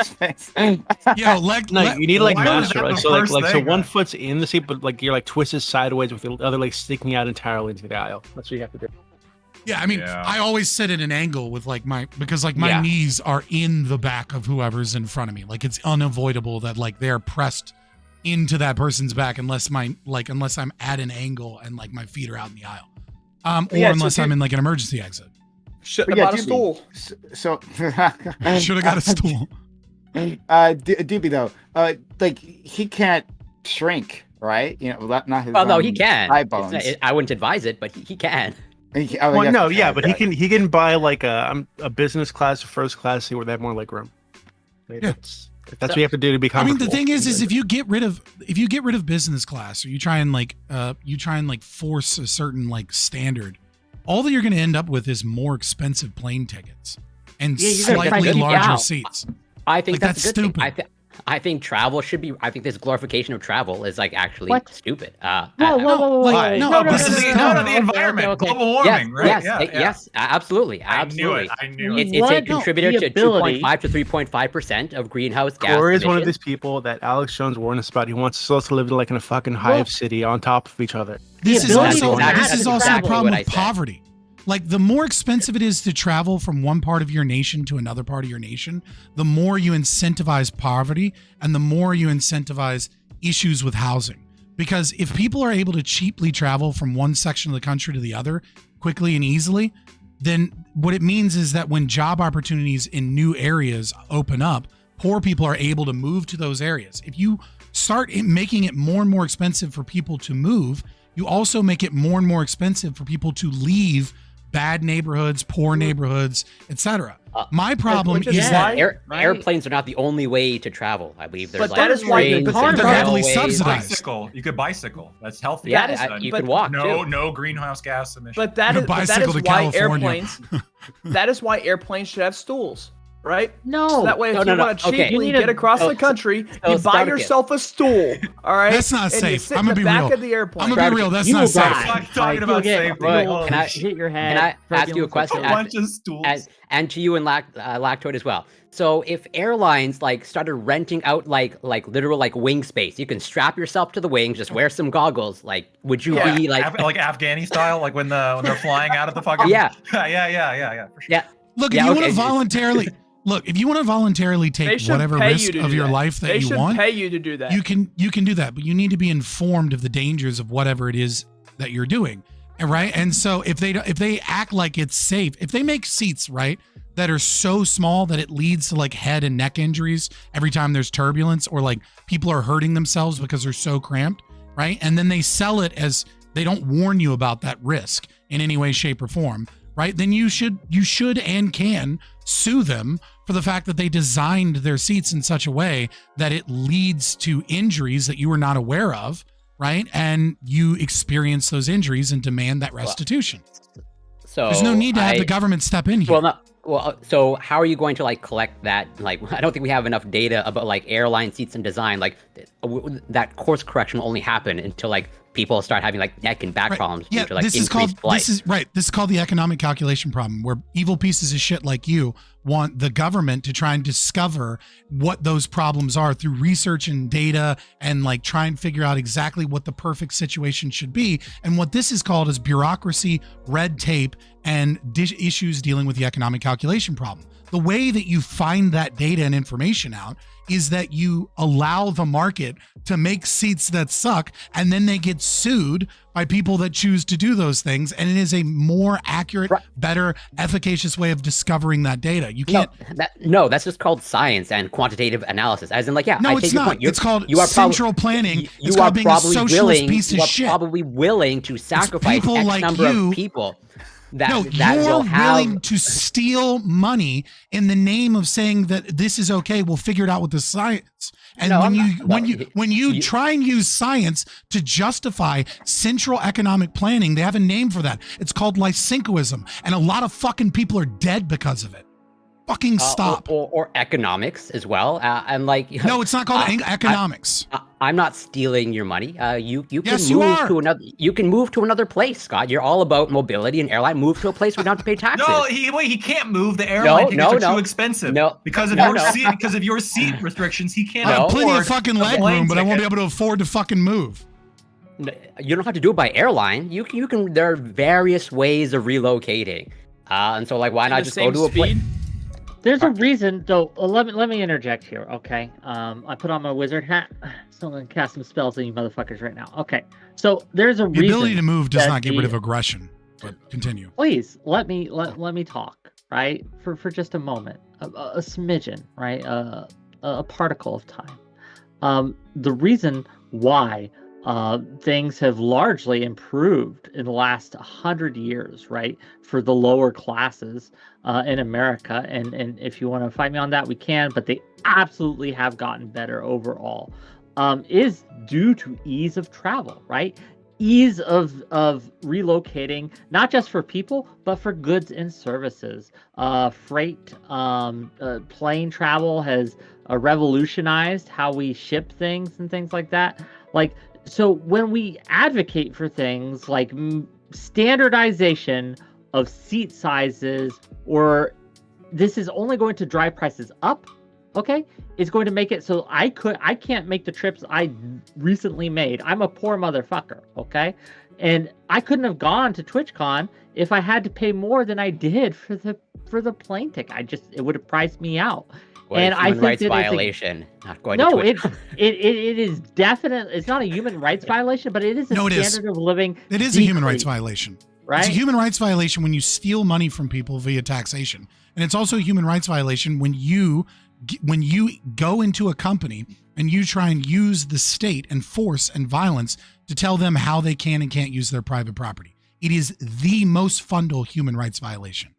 space. Yo, You need like Why was master, that right? the So like first so thing? one foot's in the seat, but like you're like twisted sideways with the other leg sticking out entirely into the aisle. That's what you have to do. Yeah, I mean, Yeah. I always sit at an angle with like my Yeah. knees are in the back of whoever's in front of me. Like, it's unavoidable that like they're pressed into that person's back unless I'm at an angle and like my feet are out in the aisle. Or Yeah, so unless I'm in like an emergency exit. Should But have yeah, bought a Doobie, stool. So, I should have got a stool. Doobie though, like he can't shrink, right? Not his. well, no, he can. Thigh It's bones. not- I wouldn't advise it, but he can. Well, yes, no, for yeah, sure. but he can buy like a business class or first class seat where they have more leg room. If that's what you have to do to be I mean, comfortable. the thing is if you get rid of business class, or you try and like force a certain like standard, all that you're going to end up with is more expensive plane tickets and Yeah, you're gonna try slightly to keep larger out. seats. I think Like, that's that's a good stupid. thing. I think travel should be. I think this glorification of travel is like actually What? stupid. Whoa, like, no, No, this because is the, dumb. no, the environment, Okay. global warming, right? Yes, yeah, yeah. yes, absolutely, I absolutely. knew it. It's a What? contributor The to ability- 2.5 to 3.5% of greenhouse gas Corey is one of emissions. these people that Alex Jones warned us about. He wants us to live like in a fucking hive city on top of each other. This is ability also to act this is is also exactly a problem what I with said. poverty. Like, the more expensive it is to travel from one part of your nation to another part of your nation, the more you incentivize poverty and the more you incentivize issues with housing. Because if people are able to cheaply travel from one section of the country to the other quickly and easily, then what it means is that when job opportunities in new areas open up, poor people are able to move to those areas. If you start making it more and more expensive for people to move, you also make it more and more expensive for people to leave bad neighborhoods, poor neighborhoods, etc. My problem which is is why- that right? Airplanes are not the only way to travel. I believe there's But like that is why trains they're and heavily railways. subsidized. Bicycle. You could bicycle. That's healthy. Yeah, That is- you but can walk No, too. no greenhouse gas emissions. But that A is bicycle to why California. airplanes. That is why airplanes should have stools, right? No. So that way, if No, you no, no. want to Okay. cheaply You need get a- across so- the country, so you buy Spartacus. yourself a stool. All right. That's not and safe. You sit I'm in gonna the be back real. of the airplane. I'm gonna be real. That's You not will safe. die. Fuck, talking about You'll get safety. right, Holy Can I- shit. hit your head. Can I ask you a turbulence, question? A etc. bunch of stools. and to you and Lactoid as well. So if airlines like started renting out like literal like wing space, you can strap yourself to the wing, just wear some goggles. Like, would you be like? like Afghani style, like when they're flying out of the fucking Yeah. yeah, for sure. Yeah, Look, if Yeah, you okay. want to voluntarily They take should whatever pay risk you to of do your that. life that They you should want, pay you to do that. you can do that, but you need to be informed of the dangers of whatever it is that you're doing. And right? And so if they act like it's safe, if they make seats, right, that are so small that it leads to like head and neck injuries every time there's turbulence, or like people are hurting themselves because they're so cramped, right? And then they sell it as, they don't warn you about that risk in any way, shape, or form, right? Then you should and can sue them for the fact that they designed their seats in such a way that it leads to injuries that you were not aware of, right? And you experience those injuries and demand that restitution. so There's no need to have I- the government step in here. Well, no. Well, so how are you going to like collect that? Like, I don't think we have enough data about like airline seats and design. Like, that course correction will only happen until like people start having like neck and back problems due to like increased flight. This is called the economic calculation problem, where evil pieces of shit like you want the government to try and discover what those problems are through research and data, and like try and figure out exactly what the perfect situation should be. And what this is called is bureaucracy, red tape, and issues dealing with the economic calculation problem. The way that you find that data and information out is that you allow the market to make seats that suck, and then they get sued by people that choose to do those things. And it is a more accurate, better, efficacious way of discovering that data. You can't. No, that's just called science and quantitative analysis. As in, like, yeah, no, I it's take your not. point. It's called central planning. You are probably willing. Piece of shit. Probably willing to sacrifice X like number of people. You're willing to steal money in the name of saying that this is okay. We'll figure it out with the science. And when you try and use science to justify central economic planning, they have a name for that. It's called lysinkoism, and a lot of fucking people are dead because of it. Fucking stop. Or economics as well. And like, no, it's not called economics. I'm not stealing your money. You can yes, move to another. You can move to another place, Scott. You're all about mobility and airline. Move to a place where you don't have to pay taxes. No, he can't move. The airline tickets are too expensive. No, because of your seat restrictions, he can't. I have plenty of fucking leg room, but I won't be able to afford to fucking move. You don't have to do it by airline. You can. There are various ways of relocating, and so like, why not just go to a place? There's a reason, though. Let me interject here, okay? I put on my wizard hat, so I'm gonna cast some spells on you motherfuckers right now. Okay, so there's a reason. The ability to move does not get rid of aggression. But continue. Please let me talk, right? For just a moment, a smidgen, right? A particle of time. The reason why things have largely improved in the last 100 years, right, for the lower classes in America. And if you want to fight me on that, we can, but they absolutely have gotten better overall, is due to ease of travel, right? Ease of relocating, not just for people, but for goods and services. Freight, plane travel has revolutionized how we ship things and things like that. Like, so when we advocate for things like standardization of seat sizes, or this is only going to drive prices up, okay, it's going to make it so I can't make the trips I recently made. I'm a poor motherfucker, okay? And I couldn't have gone to TwitchCon if I had to pay more than I did for the plane ticket. It would have priced me out. Well, and I think rights violation. Not going no, to Twitch. it is definitely. It's not a human rights violation, but it is a standard of living. It is a human rights violation. Right? It's a human rights violation when you steal money from people via taxation, and it's also a human rights violation when you go into a company and you try and use the state and force and violence to tell them how they can and can't use their private property. It is the most fundamental human rights violation.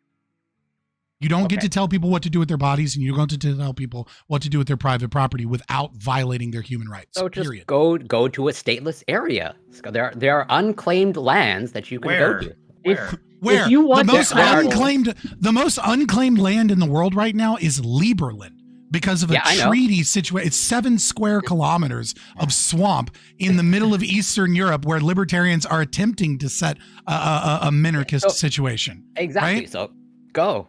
You don't get to tell people what to do with their bodies, and you don't get to tell people what to do with their private property without violating their human rights. So just go to a stateless area. There are unclaimed lands that you can go to. Where? If you want the most unclaimed land in the world right now is Lieberland because of a treaty situation. It's 7 square kilometers of swamp in the middle of Eastern Europe where libertarians are attempting to set a minarchist situation. Exactly. Right? So go.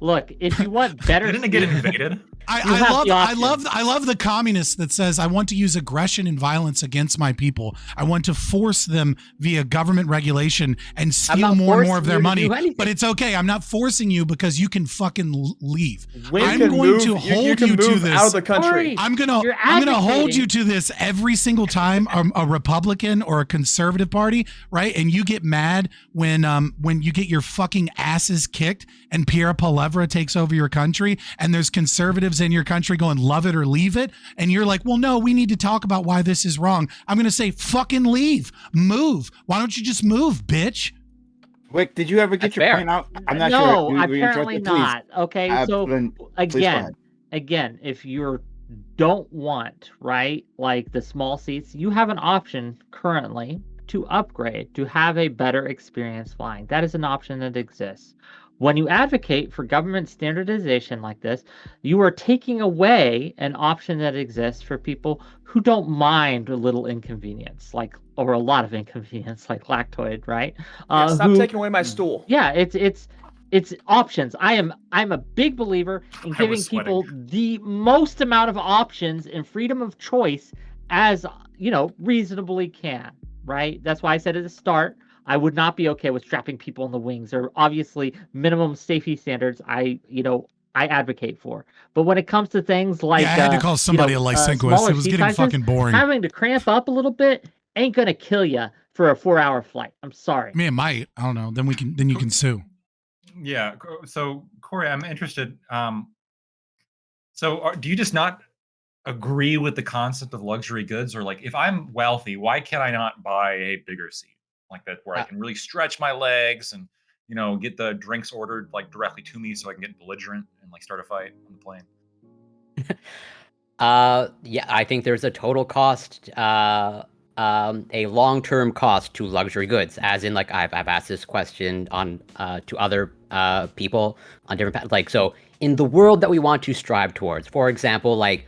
Look, if you want better, didn't it get invaded? I love the communist that says I want to use aggression and violence against my people. I want to force them via government regulation and steal more and more of their money. But it's okay. I'm not forcing you because you can fucking leave. I'm going to hold you to this out of the country. I'm gonna hold you to this every single time a Republican or a conservative party, right? And you get mad when you get your fucking asses kicked and Pierre Palevra takes over your country and there's conservatives in your country going love it or leave it, and you're like, well, no, we need to talk about why this is wrong. I'm gonna say fucking leave, move. Why don't you just move, bitch? Wick, did you ever get your point out? I'm not sure. No, apparently not. Okay, so again, if you don't want, right, like the small seats, you have an option currently, to upgrade to have a better experience flying. That is an option that exists. When you advocate for government standardization like this, you are taking away an option that exists for people who don't mind a little inconvenience, or a lot of inconvenience, like Lactoid, right? Stop taking away my stool. Yeah, it's options. I'm a big believer in giving people the most amount of options and freedom of choice as reasonably can, right? That's why I said at the start, I would not be okay with strapping people in the wings, or obviously minimum safety standards I advocate for. But when it comes to things like I had to call somebody a Lysenkoist. It was getting fucking boring. Having to cramp up a little bit ain't gonna kill you for a 4-hour flight. I'm sorry. I mean, it might. I don't know. Then you can sue. Yeah. So Corey, I'm interested. Do you just not agree with the concept of luxury goods, or like, if I'm wealthy, why can I not buy a bigger seat like that, where I can really stretch my legs and get the drinks ordered like directly to me, so I can get belligerent and like start a fight on the plane? Yeah, I think there's a total cost, a long-term cost to luxury goods. As in, like, I've asked this question on to other people on different so in the world that we want to strive towards, for example, like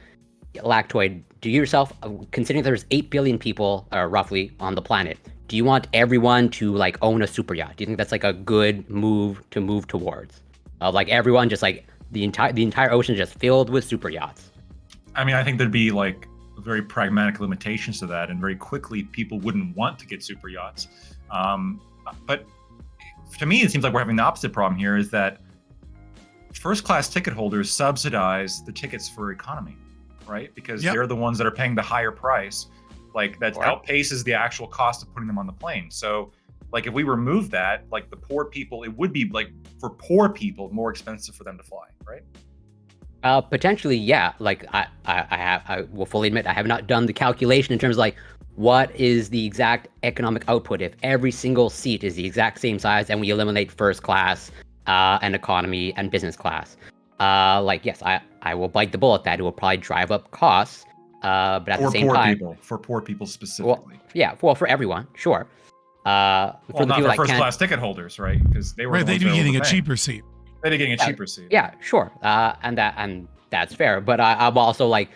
Lactoid, do you yourself, considering there's 8 billion people roughly on the planet, do you want everyone to like own a super yacht? Do you think that's like a good move towards? Like everyone just like the entire ocean just filled with super yachts? I mean, I think there'd be like very pragmatic limitations to that, and very quickly people wouldn't want to get super yachts. But to me, it seems like we're having the opposite problem here, is that first class ticket holders subsidize the tickets for economy, right? Because they're the ones that are paying the higher price, like that outpaces the actual cost of putting them on the plane. So like, if we remove that, like the poor people, it would be like, for poor people, more expensive for them to fly, right? Potentially, yeah. Like I will fully admit I have not done the calculation in terms of like what is the exact economic output if every single seat is the exact same size and we eliminate first class and economy and business class. Like, yes, I will bite the bullet that it will probably drive up costs. But at the same time, for poor people specifically. For everyone, sure. For first class ticket holders, right? Because they were they'd be getting a cheaper seat. They'd be getting a cheaper seat. Yeah, sure. And that's fair. But I'm also like,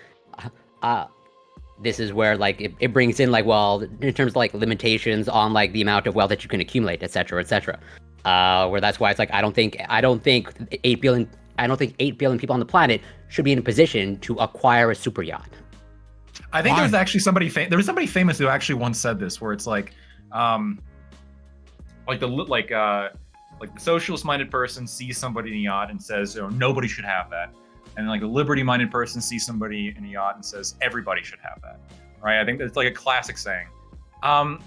this is where like it brings in like, well, in terms of like limitations on like the amount of wealth that you can accumulate, et cetera, et cetera. Where that's why it's like I don't think 8 billion people on the planet should be in a position to acquire a super yacht. I think there was actually somebody famous who actually once said this, where it's like the socialist-minded person sees somebody in a yacht and says, nobody should have that, and like the liberty-minded person sees somebody in a yacht and says everybody should have that, right? I think that's like a classic saying. I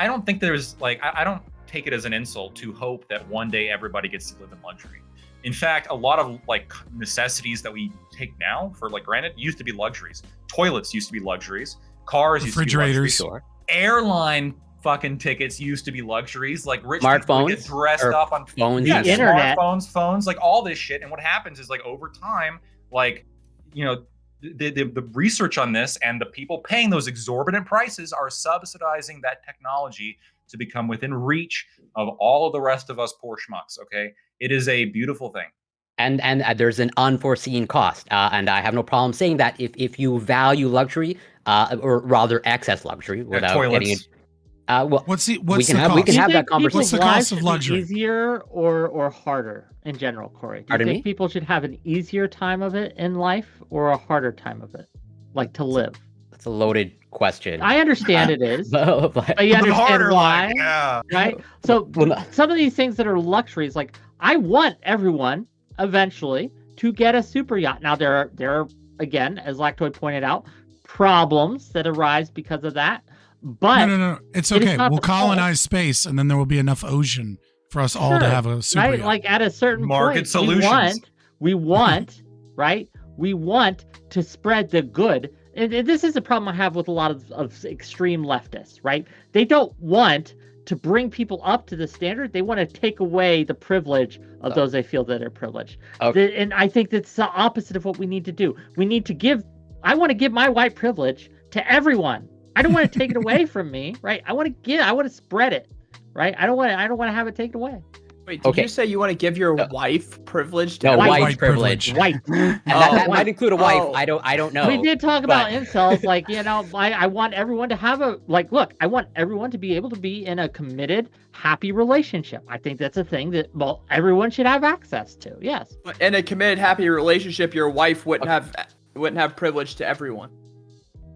don't think there's like I don't take it as an insult to hope that one day everybody gets to live in luxury. In fact, a lot of like necessities that we take now for like granted used to be luxuries. Toilets used to be luxuries. Cars used to be luxuries. Airline fucking tickets used to be luxuries. Like rich people would get dressed up on phones, internet, phones, like all this shit. And what happens is like over time, like the research on this and the people paying those exorbitant prices are subsidizing that technology to become within reach of all of the rest of us poor schmucks. Okay. It is a beautiful thing. And there's an unforeseen cost. And I have no problem saying that if you value luxury, or rather excess luxury, without getting it. What's the we can have that conversation. What's the cost of luxury? Easier or harder in general, Corey? Do you think people should have an easier time of it in life or a harder time of it, like to live? That's a loaded question. I understand it is, but you understand why, right? So some of these things that are luxuries, like I want everyone eventually to get a super yacht. Now there are again, as Lactoid pointed out, problems that arise because of that. But no, it's okay. We'll colonize space, and then there will be enough ocean for us all to have a super yacht. Like at a certain market solutions. We want, right? We want to spread the good. And this is a problem I have with a lot of extreme leftists, right? They don't want to bring people up to the standard. They want to take away the privilege of those they feel that are privileged. Okay. And I think that's the opposite of what we need to do. I want to give my white privilege to everyone. I don't want to take it away from me, right? I want to spread it, right? I don't want to have it taken away. Wait, did you say you want to give your wife privilege to No, everyone? wife privilege. White. And that might include a wife. Oh. I don't know. We did talk about but- incels, like, I want everyone to have look, I want everyone to be able to be in a committed, happy relationship. I think that's a thing that, everyone should have access to. Yes. But in a committed, happy relationship, your wife wouldn't have privilege to everyone.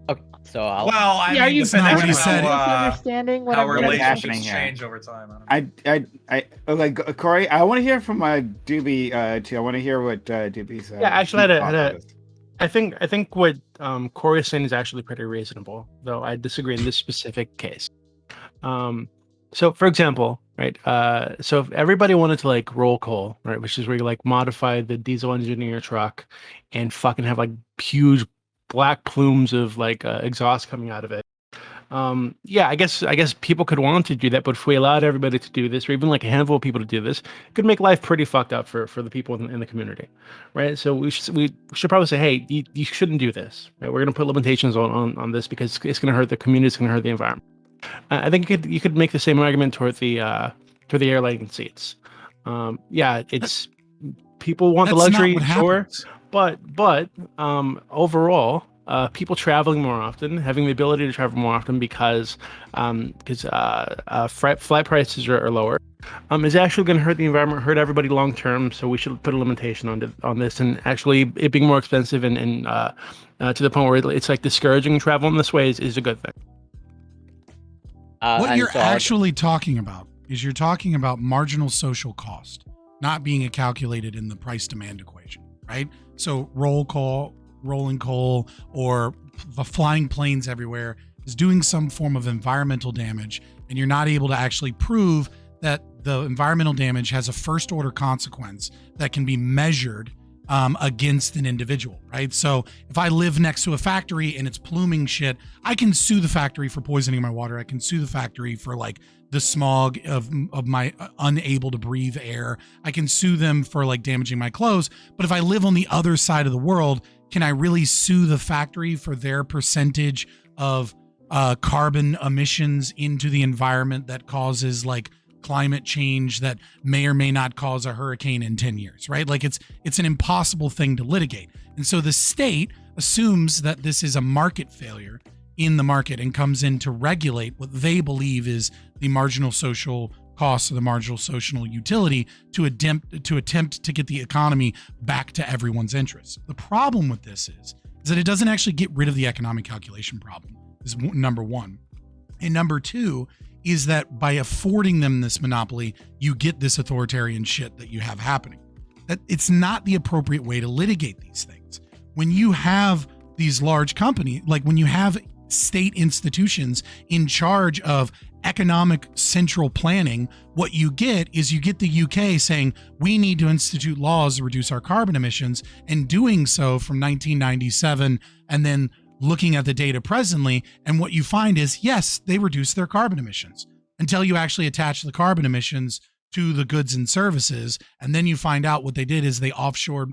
Okay, so I'll. Well, I Yeah, are mean, you not what he said. misunderstanding what how I'm really relationships happening here? change over time. I don't know. I like Corey. I want to hear from Doobie too. I want to hear what Doobie's. Yeah, actually, I had a- thought was. I think what Corey is saying is actually pretty reasonable, though I disagree in this specific case. So for example, right? So if everybody wanted to like roll coal, right, which is where you like modify the diesel engine in your truck and fucking have like huge black plumes of like exhaust coming out of it. Yeah, I guess people could want to do that, but if we allowed everybody to do this, or even like a handful of people to do this, it could make life pretty fucked up for the people in the community, right? So we should probably say, hey, you shouldn't do this, right? We're gonna put limitations on this because it's gonna hurt the community, it's gonna hurt the environment. I think you could make the same argument toward the airline seats. Yeah, it's people want the That's not luxury, what sure, happens. but overall. People traveling more often, having the ability to travel more often because flight prices are lower, is actually going to hurt the environment, hurt everybody long term. So we should put a limitation on this, and actually it being more expensive and to the point where it's like discouraging travel in this way is a good thing. What and you're so actually talking about is you're talking about marginal social cost not being calculated in the price demand equation, right? So rolling coal or flying planes everywhere is doing some form of environmental damage, and you're not able to actually prove that the environmental damage has a first order consequence that can be measured against an individual, right? So if I live next to a factory and it's pluming shit, I can sue the factory for poisoning my water. I can sue the factory for like the smog of my unable to breathe air. I can sue them for like damaging my clothes. But if I live on the other side of the world, can I really sue the factory for their percentage of carbon emissions into the environment that causes like climate change that may or may not cause a hurricane in 10 years, right? Like it's an impossible thing to litigate. And so the state assumes that this is a market failure in the market and comes in to regulate what they believe is the marginal social cost of the marginal social utility to attempt to get the economy back to everyone's interests. The problem with this is that it doesn't actually get rid of the economic calculation problem, is number one. And number two is that by affording them this monopoly, you get this authoritarian shit that you have happening. That it's not the appropriate way to litigate these things. When you have these large companies, like when you have state institutions in charge of economic central planning, what you get is you get the UK saying we need to institute laws to reduce our carbon emissions, and doing so from 1997, and then looking at the data presently, and what you find is, yes, they reduce their carbon emissions until you actually attach the carbon emissions to the goods and services. And then you find out what they did is they offshored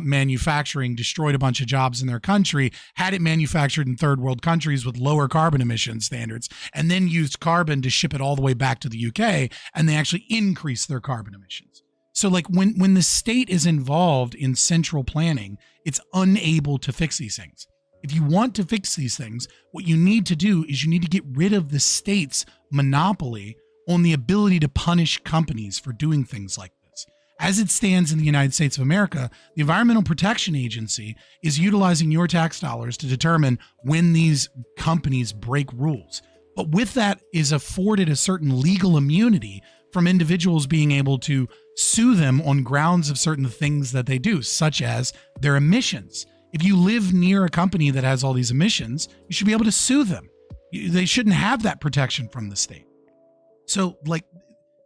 manufacturing, destroyed a bunch of jobs in their country, had it manufactured in third world countries with lower carbon emission standards, and then used carbon to ship it all the way back to the UK, and they actually increased their carbon emissions. So like when the state is involved in central planning, it's unable to fix these things. If you want to fix these things, what you need to do is you need to get rid of the state's monopoly on the ability to punish companies for doing things like this. As it stands in the United States of America, the Environmental Protection Agency is utilizing your tax dollars to determine when these companies break rules. But with that is afforded a certain legal immunity from individuals being able to sue them on grounds of certain things that they do, such as their emissions. If you live near a company that has all these emissions, you should be able to sue them. They shouldn't have that protection from the state. So like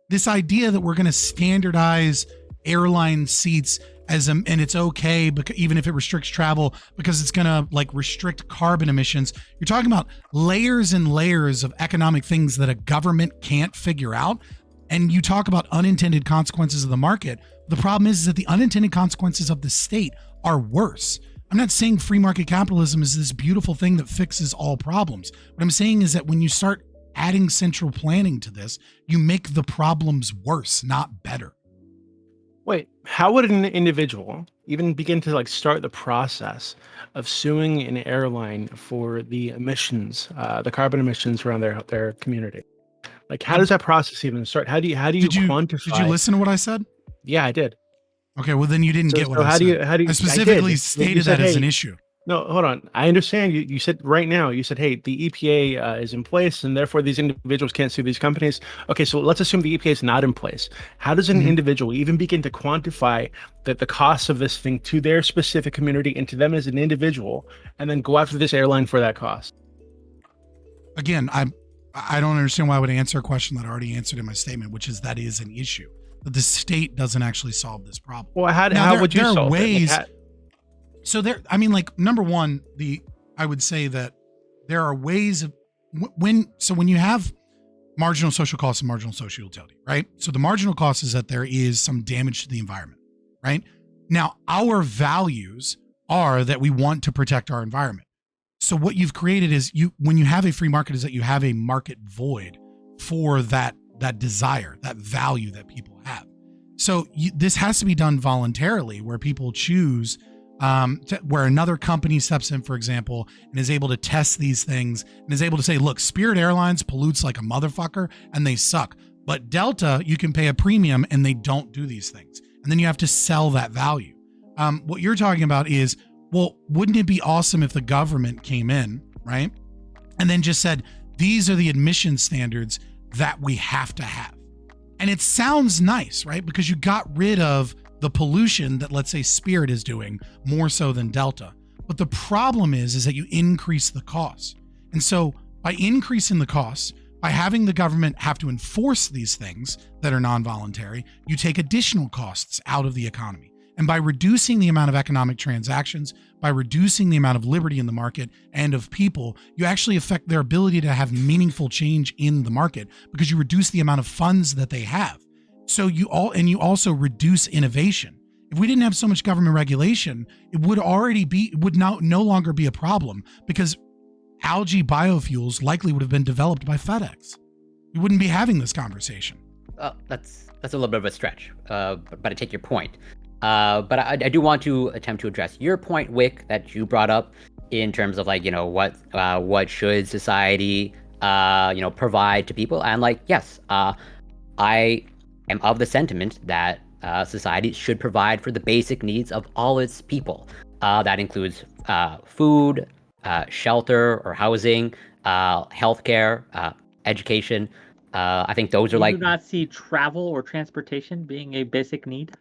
this idea that we're going to standardize airline seats and it's okay because even if it restricts travel because it's going to like restrict carbon emissions, you're talking about layers and layers of economic things that a government can't figure out. And you talk about unintended consequences of the market. The problem is that the unintended consequences of the state are worse. I'm not saying free market capitalism is this beautiful thing that fixes all problems. What I'm saying is that when you start adding central planning to this, you make the problems worse, not better. Wait, how would an individual even begin to like start the process of suing an airline for the emissions, the carbon emissions around their community? Like, how does that process even start? How do you quantify? Did you listen to what I said? Yeah, I did. Okay, well then you didn't get what I how said. do you I specifically did. stated You said, that as hey, an issue. No, hold on. I understand you said right now, you said, hey, the EPA is in place and therefore these individuals can't sue these companies. Okay, so let's assume the EPA is not in place. How does an individual even begin to quantify the costs of this thing to their specific community and to them as an individual, and then go after this airline for that cost? Again, I don't understand why I would answer a question that I already answered in my statement, which is that is an issue. That the state doesn't actually solve this problem. Well, how would you solve ways, it? So there, I mean, like, number one, I would say that there are ways of when you have marginal social costs and marginal social utility, right? So the marginal cost is that there is some damage to the environment, right? Now, our values are that we want to protect our environment. So what you've created is when you have a free market is that you have a market void for that desire, that value that people have. So this has to be done voluntarily, where people choose, where another company steps in, for example, and is able to test these things and is able to say, look, Spirit Airlines pollutes like a motherfucker and they suck. But Delta, you can pay a premium and they don't do these things. And then you have to sell that value. What you're talking about is, well, wouldn't it be awesome if the government came in, right? And then just said, these are the admission standards that we have to have. And it sounds nice, right? Because you got rid of the pollution that, let's say, Spirit is doing more so than Delta. But the problem is that you increase the costs. And so by increasing the costs, by having the government have to enforce these things that are non-voluntary, you take additional costs out of the economy. And by reducing the amount of economic transactions, by reducing the amount of liberty in the market and of people, you actually affect their ability to have meaningful change in the market because you reduce the amount of funds that they have. So you also reduce innovation. If we didn't have so much government regulation, it would no longer be a problem because algae biofuels likely would have been developed by FedEx. We wouldn't be having this conversation. That's a little bit of a stretch, but I take your point. But I do want to attempt to address your point, Wick, that you brought up in terms of like, what should society, provide to people. And like, yes, I am of the sentiment that society should provide for the basic needs of all its people. That includes food, shelter or housing, healthcare, education. I think those are like. Do you not see travel or transportation being a basic need?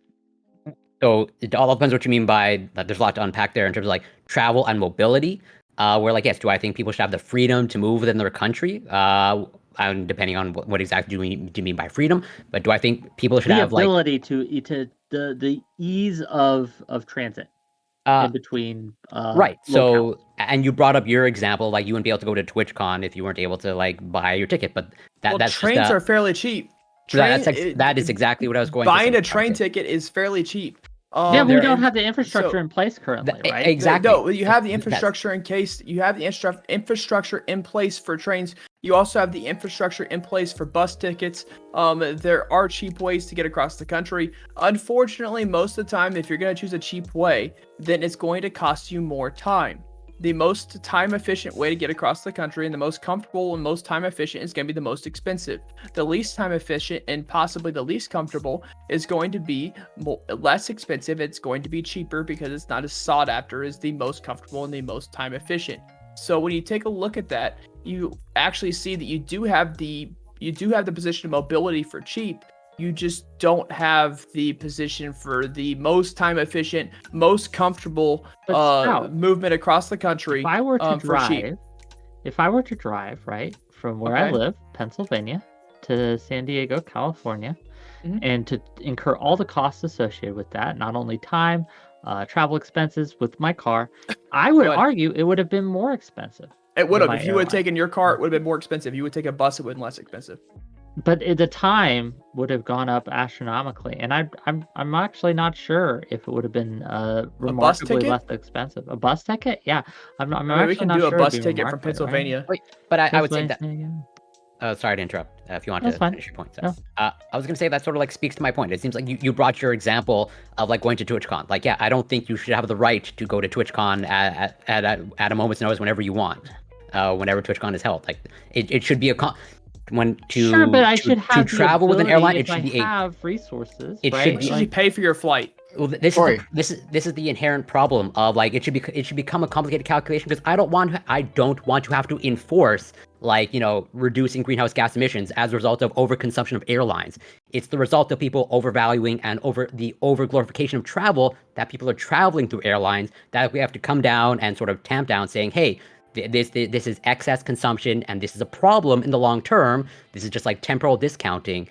So it all depends what you mean by that. There's a lot to unpack there in terms of like travel and mobility. Where like, yes, do I think people should have the freedom to move within their country? And depending on what exactly do you mean by freedom? But do I think people should have the ability to the ease of transit in between? Right. So, and you brought up your example, like you wouldn't be able to go to TwitchCon if you weren't able to like buy your ticket. But that's trains just, are fairly cheap. That is exactly what I was going. Buying to a train ticket is fairly cheap. Yeah, we don't have the infrastructure in place currently, right? Exactly. No, you have the infrastructure in case you have the infrastructure in place for trains. You also have the infrastructure in place for bus tickets. There are cheap ways to get across the country. Unfortunately, most of the time, if you're going to choose a cheap way, then it's going to cost you more time. The most time efficient way to get across the country and the most comfortable and most time efficient is going to be the most expensive. The least time efficient and possibly the least comfortable is going to be less expensive. It's going to be cheaper because it's not as sought after as the most comfortable and the most time efficient. So when you take a look at that, you actually see that you do have the position of mobility for cheap. You just don't have the position for the most time efficient, most comfortable movement across the country. If I were to drive, right, from where I live, Pennsylvania, to San Diego, California, and to incur all the costs associated with that, not only time, travel expenses with my car, I would argue it would have been more expensive. It would have. If you would have taken your car, it would have been more expensive. You would take a bus, it would have been less expensive. but the time would have gone up astronomically, and I'm actually not sure if it would have been remarkably ticket? less expensive. A bus ticket? Yeah, I'm I mean, actually we can not do a sure bus it'd be ticket from remarkably, right? Pennsylvania. Wait, but I would say that. Pennsylvania, Sorry to interrupt. If you want That's to fine. finish your point, No. I was gonna say that sort of like speaks to my point. It seems like you brought your example of like going to TwitchCon. Like, yeah, I don't think you should have the right to go to TwitchCon at a moment's notice whenever you want, whenever TwitchCon is held. Like, it should be Sure, but I should have to travel with an airline. It if should be I have resources. it right? should be- Should you pay for your flight? Well, this Corey. is the inherent problem of like it should become a complicated calculation because I don't want to have to enforce like reducing greenhouse gas emissions as a result of overconsumption of airlines. It's the result of people overvaluing and over glorification of travel that people are traveling through airlines that we have to come down and sort of tamp down, saying, hey, this is excess consumption and this is a problem in the long term. This is just like temporal discounting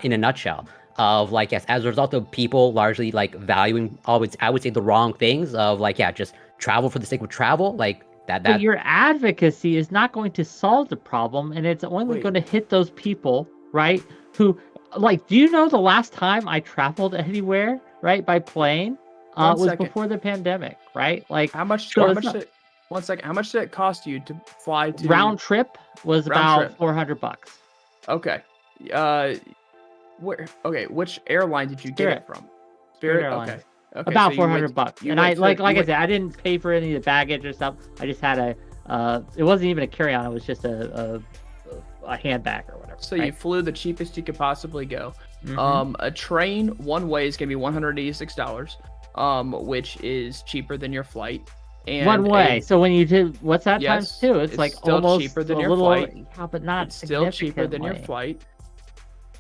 in a nutshell. Of like, yes, as a result of people largely like valuing always, I would say, the wrong things of like, yeah, just travel for the sake of travel, like that. But your advocacy is not going to solve the problem, and it's only going to hit those people, right? Who, like, do you know the last time I traveled anywhere, right, by plane, was before the pandemic, right? Like, How much? So how it's much? not- Did, 1 second. How much did it cost you to fly to round trip was Round about trip. $400. Okay. Where? Okay. Which airline did you get Spirit. it from? Spirit Airlines. Okay. Okay. About so you went- $400. you And I went to- like you I went- said, I didn't pay for any of the baggage or stuff. I just had it wasn't even a carry-on. It was just a handbag or whatever. So you right? flew the cheapest you could possibly go. Mhm. A train one way is gonna be $186, which is cheaper than your flight. And One way. So when you did, what's that Yes, times two? It's it's like still almost cheaper than a your little, flight. Yeah, but not it's still cheaper than your significantly. flight,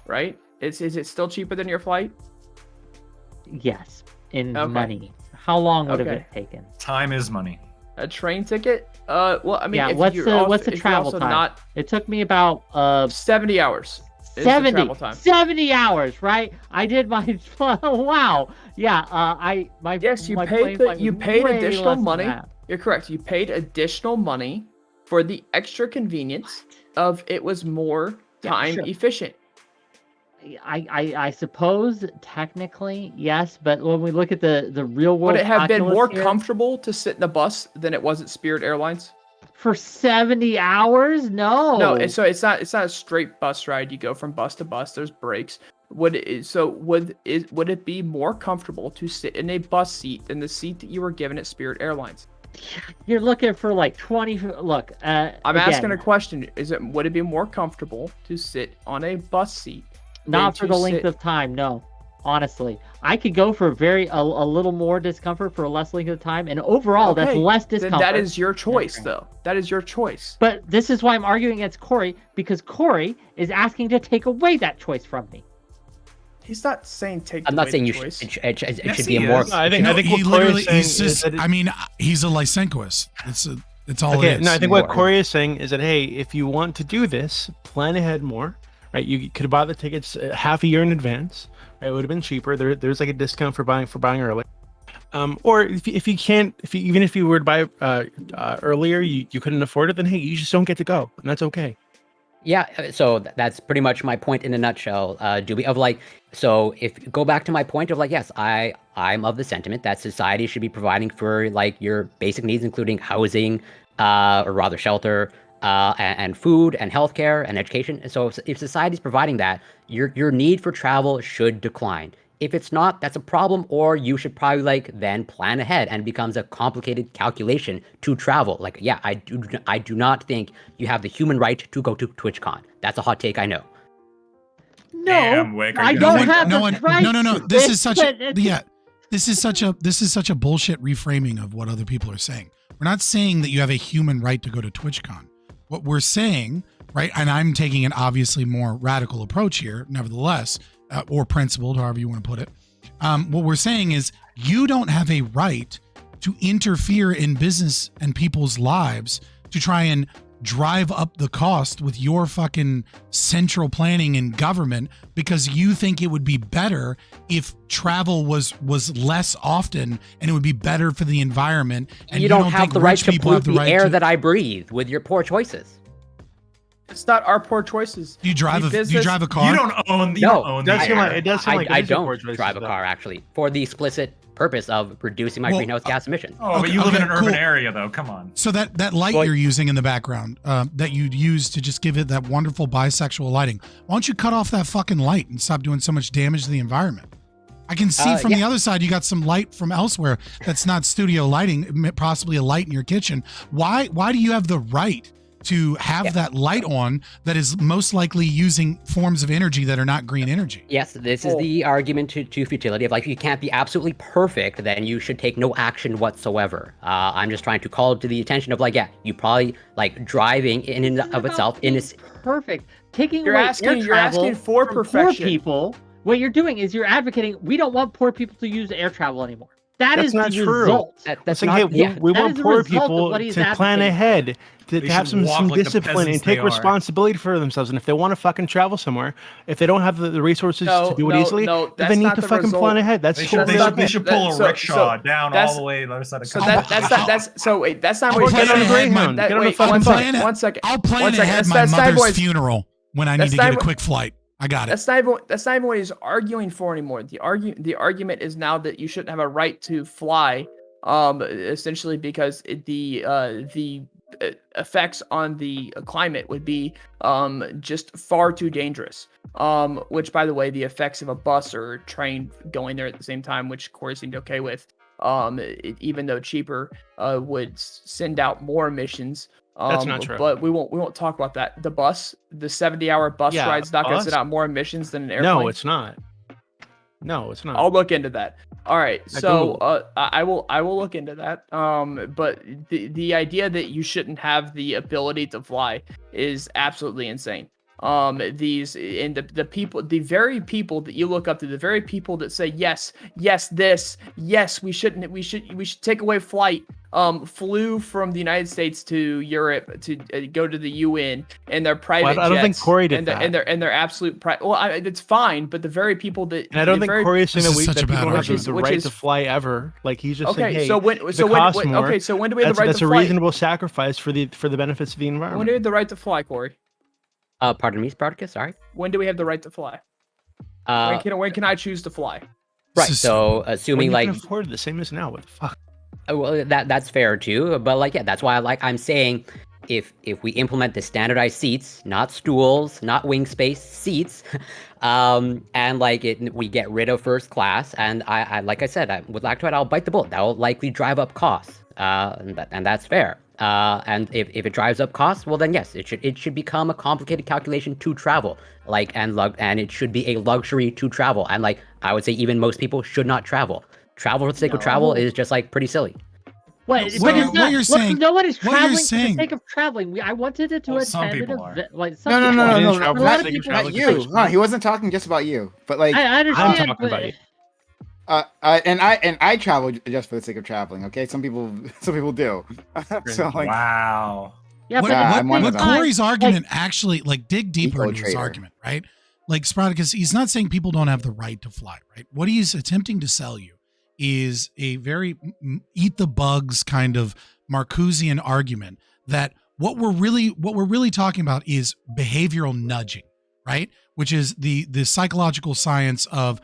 right? Is it still cheaper than your flight? Yes, in Okay. money. How long would have Okay. it taken? Time is money. A train ticket? Well, I mean, Yeah, if what's you're the- also, what's the if you're travel also time? Not It took me about 70 hours. Is the 70 travel time. 70 hours, right? I did my wow. Yeah, my Yes, you my paid plane the flight you was paid way additional less than money. that. You're correct. You paid additional money for the extra convenience of it was more Yeah, time sure. efficient. I suppose technically yes, but when we look at the real world, Would it have been populace more here, comfortable to sit in a bus than it was at Spirit Airlines? for 70 hours? No. No, so it's not a straight bus ride. You go from bus to bus. There's breaks. Would it be more comfortable to sit in a bus seat than the seat that you were given at Spirit Airlines? You're looking for like 20. Look, I'm again, asking a question. Would it be more comfortable to sit on a bus seat? not than for to the length sit- of time. No, honestly, I could go for a little more discomfort for a less length of time, and overall, that's Okay, less Then discomfort. that is your choice, Okay. though. That is your choice. But this is why I'm arguing against Corey, because Corey is asking to take away that choice from me. He's not saying take. I'm not away saying the you choice. should. It Yes, should be he a more. is. No, I think No, I think he what Corey literally, is saying he's is just, that I mean, he's a Lysenkoist. It's all okay, it is. no, I think what More. Corey is saying is that hey, if you want to do this, plan ahead more, right? You could have bought the tickets half a year in advance. Right? It would have been cheaper. There's like a discount for buying early. Or if you can't, even if you were to buy earlier, you couldn't afford it, then hey, you just don't get to go, and that's okay. Yeah, so that's pretty much my point in a nutshell. So if go back to my point of like, yes, I'm of the sentiment that society should be providing for like your basic needs, including housing, or rather shelter, and food and healthcare and education. So if society's providing that, your need for travel should decline. If it's not, that's a problem, or you should probably like then plan ahead and it becomes a complicated calculation to travel. Like, yeah, I do not think you have the human right to go to TwitchCon. That's a hot take, I know. No, Damn, Wick, are I you don't gonna- have no the one, right. no. to This is such a it. yeah. This is such a bullshit reframing of what other people are saying. We're not saying that you have a human right to go to TwitchCon. What we're saying, right, and I'm taking an obviously more radical approach here, nevertheless, or principled, however you want to put it. What we're saying is you don't have a right to interfere in business and people's lives to try and drive up the cost with your fucking central planning and government because you think it would be better if travel was less often and it would be better for the environment. And You don't have think the right rich to people have pollute the right air to- that I breathe with your poor choices. It's not our poor choices. Do you drive We a business- car? You don't own. You No, don't own it does the seem like- air. it does seem like I it is a poor don't choice drive a though. car actually for the explicit purpose of reducing my Well, greenhouse gas emissions. Oh, but Okay, you live in okay, an urban cool. area, though. Come on. So that light Well- you're using in the background, that you'd use to just give it that wonderful bisexual lighting, why don't you cut off that fucking light and stop doing so much damage to the environment? I can see from the other side you got some light from elsewhere that's not studio lighting, possibly a light in your kitchen. Why do you have the right to have that light on that is most likely using forms of energy that are not green energy? Yes, this is the argument to futility of like, if you can't be absolutely perfect, then you should take no action whatsoever. I'm just trying to call to the attention of like, yeah, you probably like driving in and of itself in this. Perfect. Taking You're away asking- air you're asking travel for from perfection. Poor people. What you're doing is you're advocating. We don't want poor people to use air travel anymore. That's That's not the true. result. That's Like, not, hey, yeah. we That want is the poor result of people what he's to plan advocating. ahead, They to have should walk some like the discipline and peasants they take are. responsibility for themselves. And if they want to fucking travel somewhere, if they don't have the resources to do it easily, then that's they need not to the fucking result. plan ahead. That's They totally should, That's they not- should pull a so- rickshaw so down all that's- the way to the other side of So Colorado. that's not I'll what plan you're ahead, man. that, Get on the wait, fucking one plane. second. One second. I'll plan One second. ahead That's- my that's not mother's what- funeral when I need that's to not get a what- quick flight. I got it. That's not even what he's arguing for anymore. The argument is now that you shouldn't have a right to fly, essentially because the effects on the climate would be just far too dangerous. Which, by the way, the effects of a bus or train going there at the same time, which Corey seemed okay with, even though cheaper, would send out more emissions. That's not true. But we won't talk about that. The 70-hour bus Yeah, ride's not going to bus? send out more emissions than an airplane. No, it's not. No, it's not. I'll look into that. All right, I so Googled. I will look into that. But the idea that you shouldn't have the ability to fly is absolutely insane. These and the people, the very people that you look up to, the very people that say yes, we should take away flight. Flew from the United States to Europe to go to the UN and their private jets. I don't think Corey did that. And their absolute it's fine, but the very people that And I don't the think very, Corey is saying This that is such a people bad don't have argument. the Which right is- to fly ever. Like he's just saying, okay. hey, So when if it costs more, okay, so when do we have that's, the right that's to a fly? reasonable sacrifice for the benefits of the When do we environment. have the right to fly, Corey? Pardon me, Spartacus. Sorry. When do we have the right to fly? When can I choose to fly? Right. This is- So When assuming you like can afford it the same as now. What the fuck? well, that's fair too. But like, yeah, that's why I'm saying if we implement the standardized seats, not stools, not wing space, seats, and like we get rid of first class, and I like I said, I would like to add, I'll bite the bullet. That will likely drive up costs, and that's fair. And if it drives up costs, well then yes, it should become a complicated calculation to travel, like and it should be a luxury to travel, and like I would say even most people should not travel. Travel for the sake of travel is just like pretty silly. What, So but it's what not, you're look, saying- no one is what you're traveling for the saying- sake of traveling. I wanted it to Well, some attend people an are. event. Like some No, people are. didn't no, travel A lot for of the sake of people- not traveling. you. No, he wasn't talking just about you. But like, I I'm understand. talking about you. and I travel just for the sake of traveling. Okay, some people do. So like, Wow. Yeah, what, but Yeah, what- I'm one what of them. Corey's argument actually, like, dig deeper into his Eco-trader. argument, right? Like, Spartacus, he's not saying people don't have the right to fly, right? What he's attempting to sell you is a very eat the bugs kind of Marcusian argument that what we're really talking about is behavioral nudging, right? Which is the psychological science of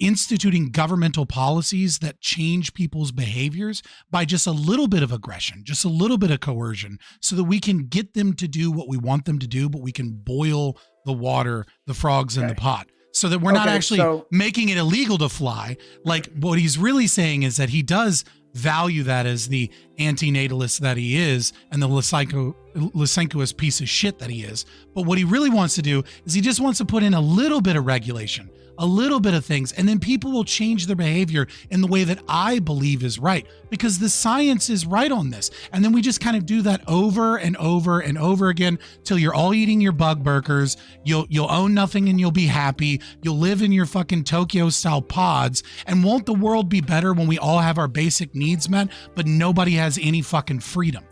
instituting governmental policies that change people's behaviors by just a little bit of aggression, just a little bit of coercion, so that we can get them to do what we want them to do, but we can boil the water, the frogs in the pot, so that we're not Okay, actually so- making it illegal to fly. Like, what he's really saying is that he does value that as the antinatalist that he is and the Lysenkoist piece of shit that he is. But what he really wants to do is he just wants to put in a little bit of regulation, a little bit of things, and then people will change their behavior in the way that I believe is right, because the science is right on this. And then we just kind of do that over and over and over again till you're all eating your bug burgers. You'll own nothing and you'll be happy. You'll live in your fucking Tokyo style pods. And won't the world be better when we all have our basic needs met, but nobody has any fucking freedom?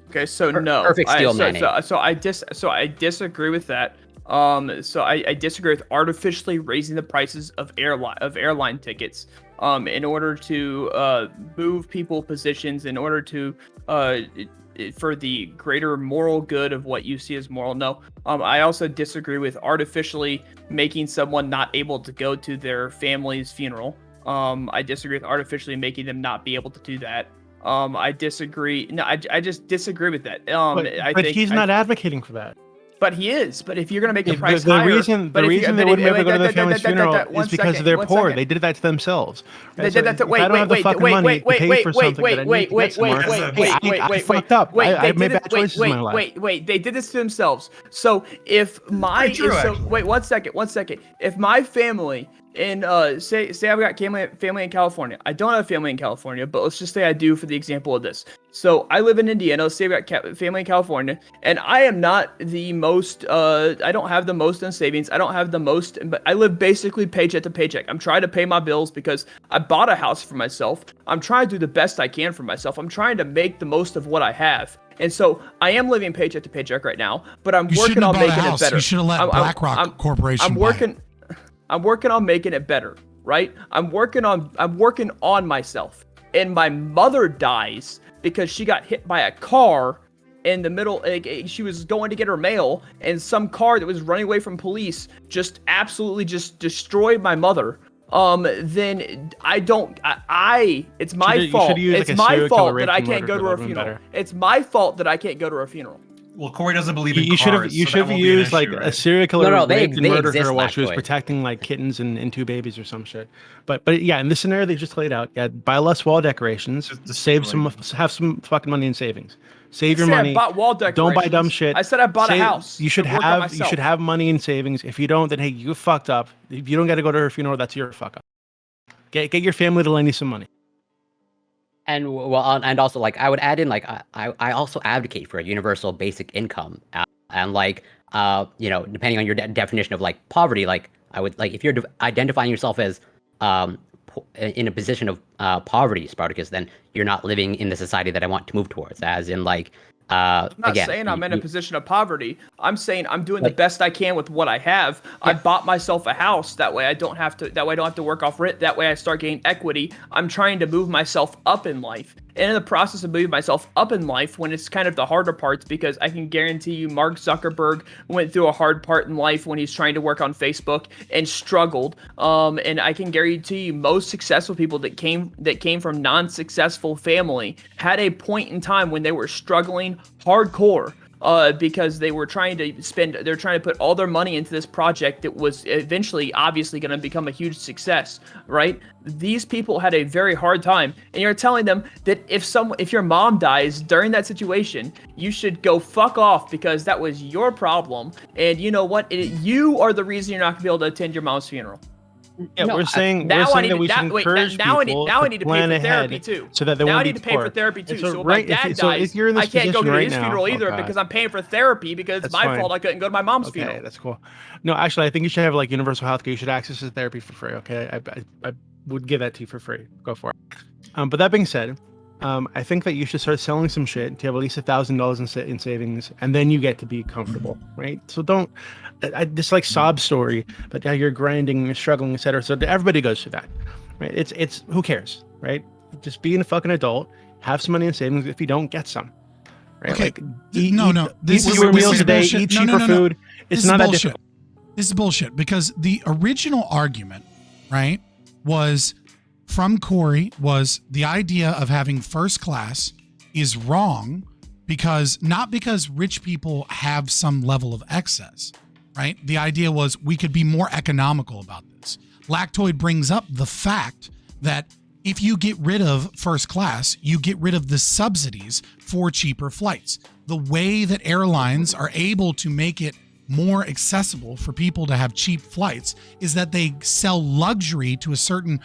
Okay, so no. perfect steel mayonnaise. So I disagree with that. So I disagree with artificially raising the prices of airline tickets in order to move people positions, in order to for the greater moral good of what you see as moral. No. I also disagree with artificially making someone not able to go to their family's funeral. I disagree with artificially making them not be able to do that. I disagree. No, I just disagree with that. But he's not advocating for that. But he is. But if you're going to make the If price the higher, reason but if you- they but wouldn't if- be able to go to their wait, family's funeral one is because second, they're one poor. second. They did that to themselves. Right? They So did that. if I don't have the fucking money to pay for something that I need to get tomorrow, I fucked up. I made bad choices in my life. Wait. They did this to themselves. So if my Pretty true, so, actually. wait 1 second. If my family in say I've got family in California. I don't have family in California, but let's just say I do for the example of this. So I live in Indiana. Let's say I've got family in California, and I am not the most. I don't have the most in savings. I don't have the most, but I live basically paycheck to paycheck. I'm trying to pay my bills because I bought a house for myself. I'm trying to do the best I can for myself. I'm trying to make the most of what I have. And so I am living paycheck to paycheck right now, but I'm working on making it better. You should have let BlackRock Corporation. I'm working on making it better, right? I'm working on myself. And my mother dies because she got hit by a car in the middle. She was going to get her mail, and some car that was running away from police just absolutely just destroyed my mother. Then I don't. It's my fault. It's my fault that I can't go to her funeral. It's my fault that I can't go to her funeral. Well, Corey doesn't believe in You should have used like a serial killer raped and murdered her while she was protecting like kittens and two babies or some shit. But yeah, in this scenario they just laid out, yeah, buy less wall decorations, have some fucking money in savings. Save your money. I bought wall decorations. Don't buy dumb shit. I said I bought a house. You should have money in savings. If you don't, then hey, you fucked up. If you don't get to go to her funeral, that's your fuck up. Get your family to lend you some money. And also like I would add in like I also advocate for a universal basic income and like depending on your definition of like poverty, like I would like if you're identifying yourself as in a position of poverty, Spartacus, then you're not living in the society that I want to move towards. As in like I'm not saying I'm in a position of poverty. I'm saying I'm doing the best I can with what I have. Yeah. I bought myself a house. That way I don't have to work off rent. That way I start getting equity. I'm trying to move myself up in life. And in the process of moving myself up in life, when it's kind of the harder parts, because I can guarantee you Mark Zuckerberg went through a hard part in life when he's trying to work on Facebook and struggled. And I can guarantee you most successful people that came from non-successful family had a point in time when they were struggling hardcore. Because they were trying to put all their money into this project that was eventually obviously going to become a huge success, right? These people had a very hard time, and you're telling them that if your mom dies during that situation, you should go fuck off because that was your problem, and you know what? You are the reason you're not going to be able to attend your mom's funeral. Yeah, we're saying that we should encourage people to plan ahead so that they won't be poor. Now I need to pay for therapy too. So when my dad dies, I can't go to his funeral either because I'm paying for therapy because it's my fault I couldn't go to my mom's funeral. Okay, that's cool. No, actually, I think you should have like universal health care. You should access to therapy for free. Okay, I would give that to you for free. Go for it. But that being said, I think that you should start selling some shit to have at least $1,000 in savings, and then you get to be comfortable, right? So don't. This like sob story, but now you're grinding, you're struggling, etc. So everybody goes through that, right? It's who cares, right? Just being a fucking adult, have some money in savings. If you don't, get some, right? Okay, like, eat fewer meals a day, eat cheaper food. It's not that difficult. This is bullshit because the original argument, right, was from Corey was the idea of having first class is wrong not because rich people have some level of excess. Right? The idea was we could be more economical about this. Lactoid brings up the fact that if you get rid of first class, you get rid of the subsidies for cheaper flights. The way that airlines are able to make it more accessible for people to have cheap flights is that they sell luxury to a certain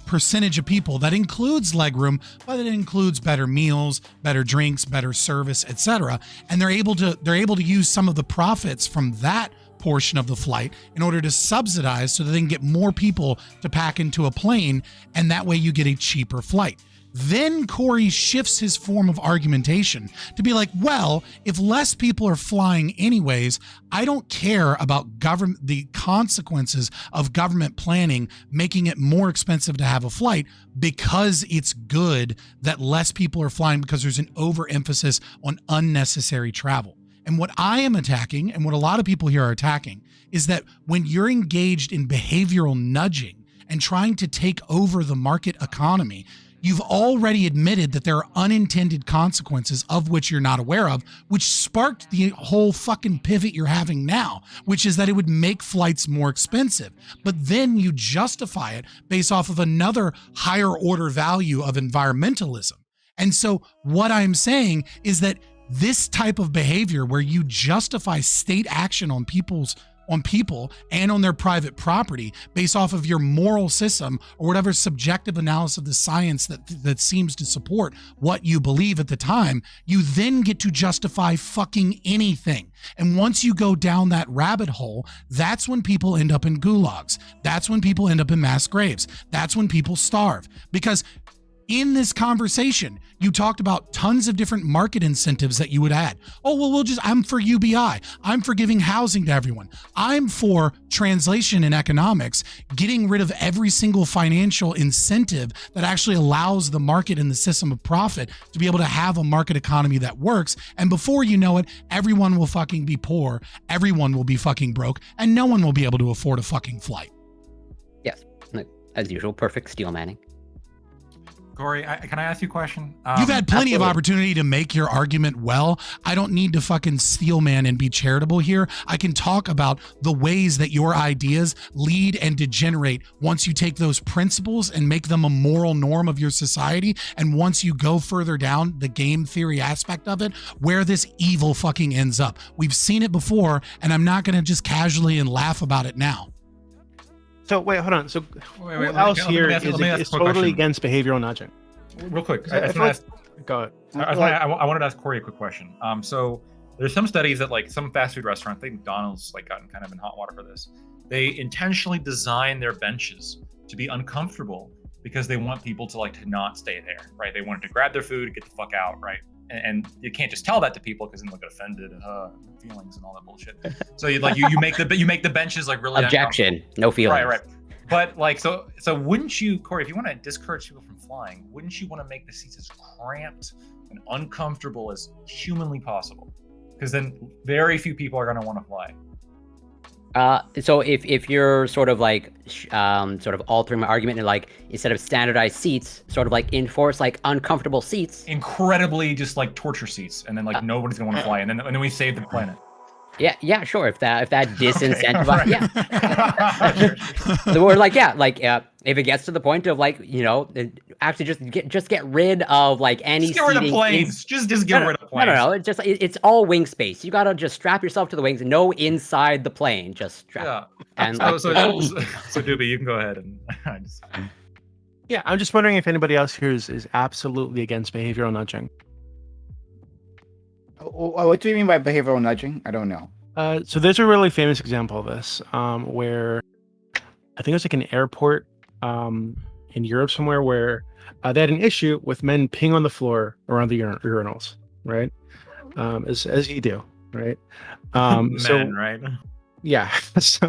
percentage of people. That includes legroom, but it includes better meals, better drinks, better service, etc. And they're able to use some of the profits from that portion of the flight in order to subsidize so that they can get more people to pack into a plane, and that way you get a cheaper flight. Then Corey shifts his form of argumentation to be like, well, if less people are flying anyways, I don't care about the consequences of government planning making it more expensive to have a flight, because it's good that less people are flying because there's an overemphasis on unnecessary travel. And what I am attacking, and what a lot of people here are attacking, is that when you're engaged in behavioral nudging and trying to take over the market economy, you've already admitted that there are unintended consequences of which you're not aware of, which sparked the whole fucking pivot you're having now, which is that it would make flights more expensive. But then you justify it based off of another higher order value of environmentalism. And so what I'm saying is that this type of behavior where you justify state action on people and on their private property based off of your moral system or whatever subjective analysis of the science that seems to support what you believe at the time, you then get to justify fucking anything. And once you go down that rabbit hole, that's when people end up in gulags. That's when people end up in mass graves. That's when people starve. Because in this conversation, you talked about tons of different market incentives that you would add. Oh, well, I'm for UBI. I'm for giving housing to everyone. I'm for translation in economics, getting rid of every single financial incentive that actually allows the market and the system of profit to be able to have a market economy that works. And before you know it, everyone will fucking be poor. Everyone will be fucking broke, and no one will be able to afford a fucking flight. Yes, as usual, perfect steel manning. Corey, can I ask you a question? You've had plenty of absolutely. opportunity to make your argument well. I don't need to fucking steel man and be charitable here. I can talk about the ways that your ideas lead and degenerate once you take those principles and make them a moral norm of your society. And once you go further down the game theory aspect of it, where this evil fucking ends up. We've seen it before, and I'm not going to just casually and laugh about it now. So wait, hold on. So Wait, who let else me here ask is a quick totally question. against behavioral nudging? Real quick, So I feel like- Go ahead. I wanted to ask Corey a quick question. So there's some studies that like some fast food restaurants, I think McDonald's like gotten kind of in hot water for this. They intentionally design their benches to be uncomfortable because they want people to like to not stay there, right? They want to grab their food, get the fuck out, right? And you can't just tell that to people because then they'll get offended, feelings and all that bullshit. So you make the benches like really Objection, no feelings. right. But like so wouldn't you, Corey, if you want to discourage people from flying, wouldn't you want to make the seats as cramped and uncomfortable as humanly possible? Because then very few people are going to want to fly. So if you're sort of like sort of altering my argument and like instead of standardized seats, sort of like enforce like uncomfortable seats, Incredibly just like torture seats, and then like nobody's gonna want to fly, and then we save the planet. yeah, sure. If that disincentivizes, right. yeah. So we're like, if it gets to the point of like, actually just get rid of like any Just get rid of seating planes. Just get rid of planes. No. It's all wing space. You gotta just strap yourself to the wings. No inside the plane. Just strap. Yeah. And So Doobie, you can go ahead and Yeah, I'm just wondering if anybody else here is absolutely against behavioral nudging. What do you mean by behavioral nudging? I don't know. So there's a really famous example of this, where I think it was like an airport in Europe somewhere where they had an issue with men peeing on the floor around the urinals, right? As you do, right? right? Yeah. So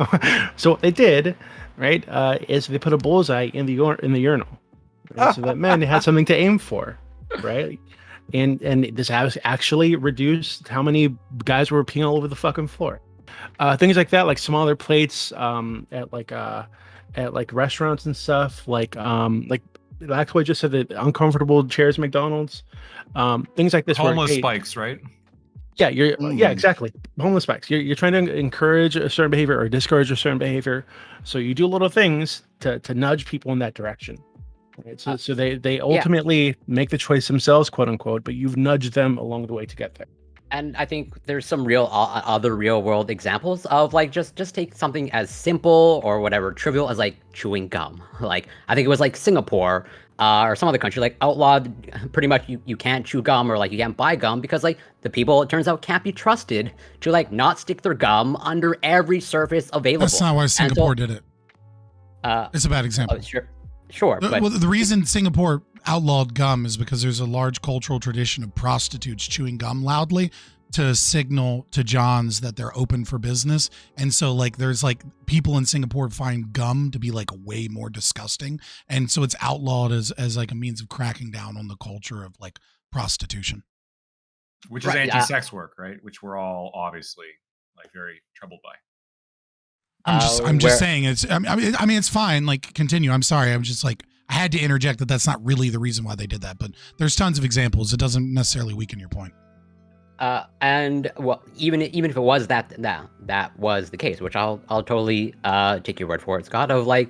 what they did, right, is they put a bullseye in the urinal, right? So that men had something to aim for, right? And this has actually reduced how many guys were peeing all over the fucking floor. Things like that, like smaller plates at restaurants and stuff, like Blackboy just said that uncomfortable chairs at McDonald's, things like this. Homeless spikes, right? Yeah, yeah, exactly. Homeless spikes. You're trying to encourage a certain behavior or discourage a certain behavior, so you do little things to nudge people in that direction. Right? So they ultimately make the choice themselves, quote unquote, but you've nudged them along the way to get there. And I think there's some other real world examples of like just take something as simple or whatever trivial as like chewing gum. Like I think it was like Singapore or some other country like outlawed pretty much you can't chew gum or like you can't buy gum because like the people it turns out can't be trusted to like not stick their gum under every surface available. That's not why Singapore did it. It's a bad example. Sure, But the reason Singapore outlawed gum is because there's a large cultural tradition of prostitutes chewing gum loudly to signal to Johns that they're open for business. And so like there's like people in Singapore find gum to be like way more disgusting. And so it's outlawed as like a means of cracking down on the culture of like prostitution. Which is anti-sex work, right? Which we're all obviously like very troubled by. I'm just saying I mean, it's fine. Like continue. I'm sorry. I'm just like, I had to interject that that's not really the reason why they did that, but there's tons of examples. It doesn't necessarily weaken your point. And well, even if it was that was the case, which I'll totally take your word for it, Scott, of like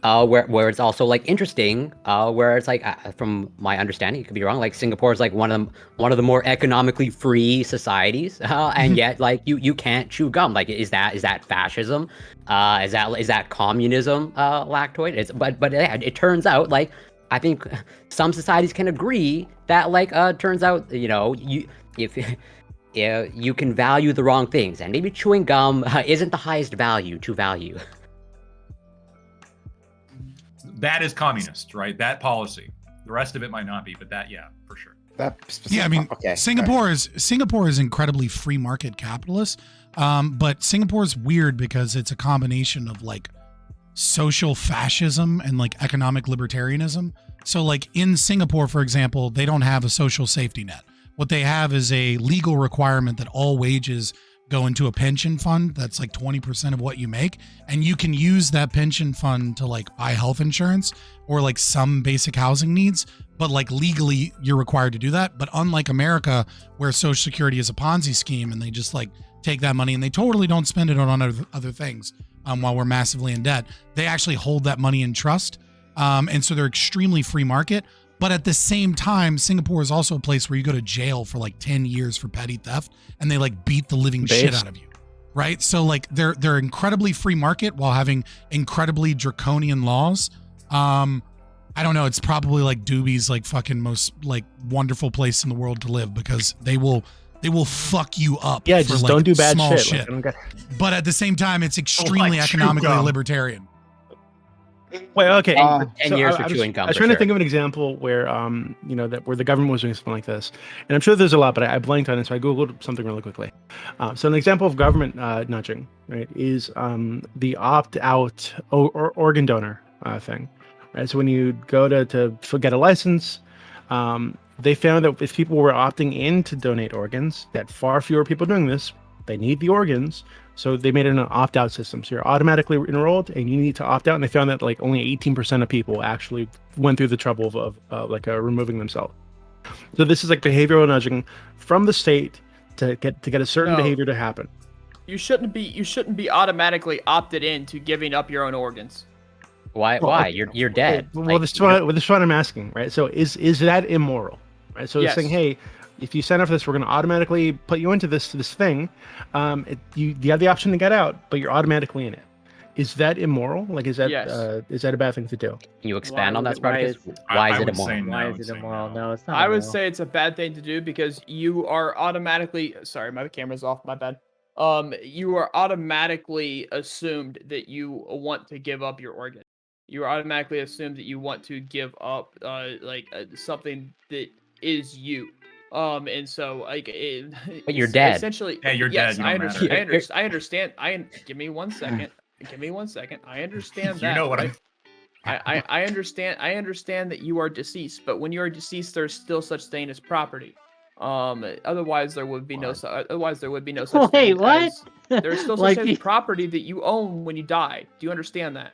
where it's also like interesting, where it's like from my understanding, it could be wrong, like Singapore is like one of the more economically free societies, and yet like you can't chew gum. Like is that fascism? Is that communism? Lactoid? But yeah, it turns out like I think some societies can agree that like turns out if you can value the wrong things, and maybe chewing gum isn't the highest value to value. That is communist, right? That policy. The rest of it might not be, but that, yeah, for sure. Yeah, I mean, okay. Singapore is incredibly free market capitalist, but Singapore is weird because it's a combination of like social fascism and like economic libertarianism. So like in Singapore, for example, they don't have a social safety net. What they have is a legal requirement that all wages go into a pension fund that's like 20% of what you make, and you can use that pension fund to like buy health insurance or like some basic housing needs, but like legally you're required to do that. But unlike America, where Social Security is a Ponzi scheme and they just like take that money and they totally don't spend it on other things, while we're massively in debt, they actually hold that money in trust, and so they're extremely free market. But at the same time, Singapore is also a place where you go to jail for like 10 years for petty theft, and they like beat the living shit out of you, right? So like they're incredibly free market while having incredibly draconian laws. I don't know. It's probably like Doobie's like fucking most like wonderful place in the world to live, because they will fuck you up. Yeah, for, just like, don't do bad small shit. Like, but at the same time, it's extremely economically libertarian. Wait, okay. 10 years for chewing gum. I was trying to think of an example where, where the government was doing something like this, and I'm sure there's a lot, but I blanked on it, so I googled something really quickly. So an example of government nudging, right, is the opt-out organ donor thing, right? So when you go to get a license, they found that if people were opting in to donate organs, that far fewer people doing this. They need the organs. So they made it an opt-out system. So you're automatically enrolled and you need to opt out. And they found that like only 18% of people actually went through the trouble of removing themselves. So this is like behavioral nudging from the state to get a certain behavior to happen. You shouldn't be automatically opted in to giving up your own organs. Why? Why? You're dead. Well, this is what I'm asking, right? So is that immoral? Right? So Yes. it's saying, hey, if you sign up for this, we're going to automatically put you into this thing. You have the option to get out, but you're automatically in it. Is that immoral? Like, is that Yes. Is that a bad thing to do? Can you expand on that, why Spartacus? is- Why is I it would immoral? say no, Why I is would it say immoral? no. No, it's not. I would immoral. say it's a bad thing to do because you are automatically. Sorry, my camera's off. My bad. You are automatically assumed that you want to give up your organ. You are automatically assumed that you want to give up, something that is you. And so like, But you're dead. Essentially, Yeah, you're yes, dead. You I don't understand. matter. I understand. Give me 1 second. Give me 1 second. I understand You that. know what right? I understand. I understand that you are deceased, but when you are deceased, there's still such thing as property. Otherwise there would be no. Otherwise there would be no such Wait, thing. what? As, there's still such Like thing as the- property that you own when you die. Do you understand that?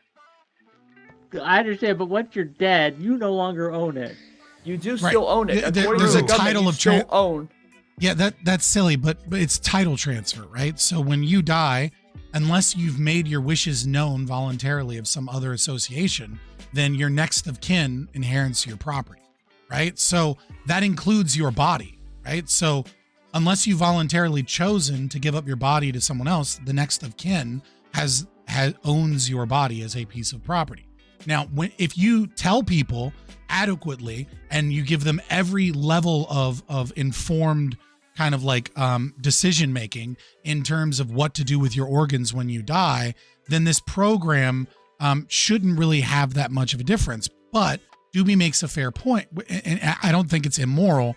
I understand, but once you're dead, you no longer own it. You do Right. still own it. There's According to a the government, title you of still own. Yeah, that's silly, but it's title transfer, right? So when you die, unless you've made your wishes known voluntarily of some other association, then your next of kin inherits your property, right? So that includes your body, right? So unless you voluntarily chosen to give up your body to someone else, the next of kin owns your body as a piece of property. Now, if you tell people adequately and you give them every level of informed kind of like decision making in terms of what to do with your organs when you die, then this program shouldn't really have that much of a difference. But Doobie makes a fair point, and I don't think it's immoral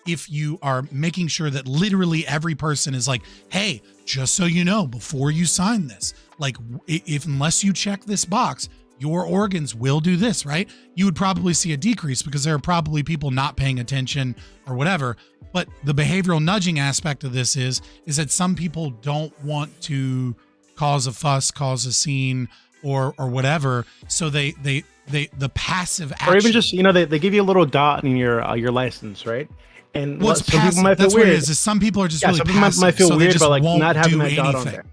if you are making sure that literally every person is like, hey, just so you know, before you sign this, like if unless you check this box, your organs will do this, right? You would probably see a decrease because there are probably people not paying attention or whatever. But the behavioral nudging aspect of this is that some people don't want to cause a fuss, cause a scene, or whatever. So they the passive action, or even just they give you a little dot in your license, right? And well, it's some passive. people might feel That's weird. what it is some people are just really some passive. people might feel so weird they just about like won't not having do that dot on anything there.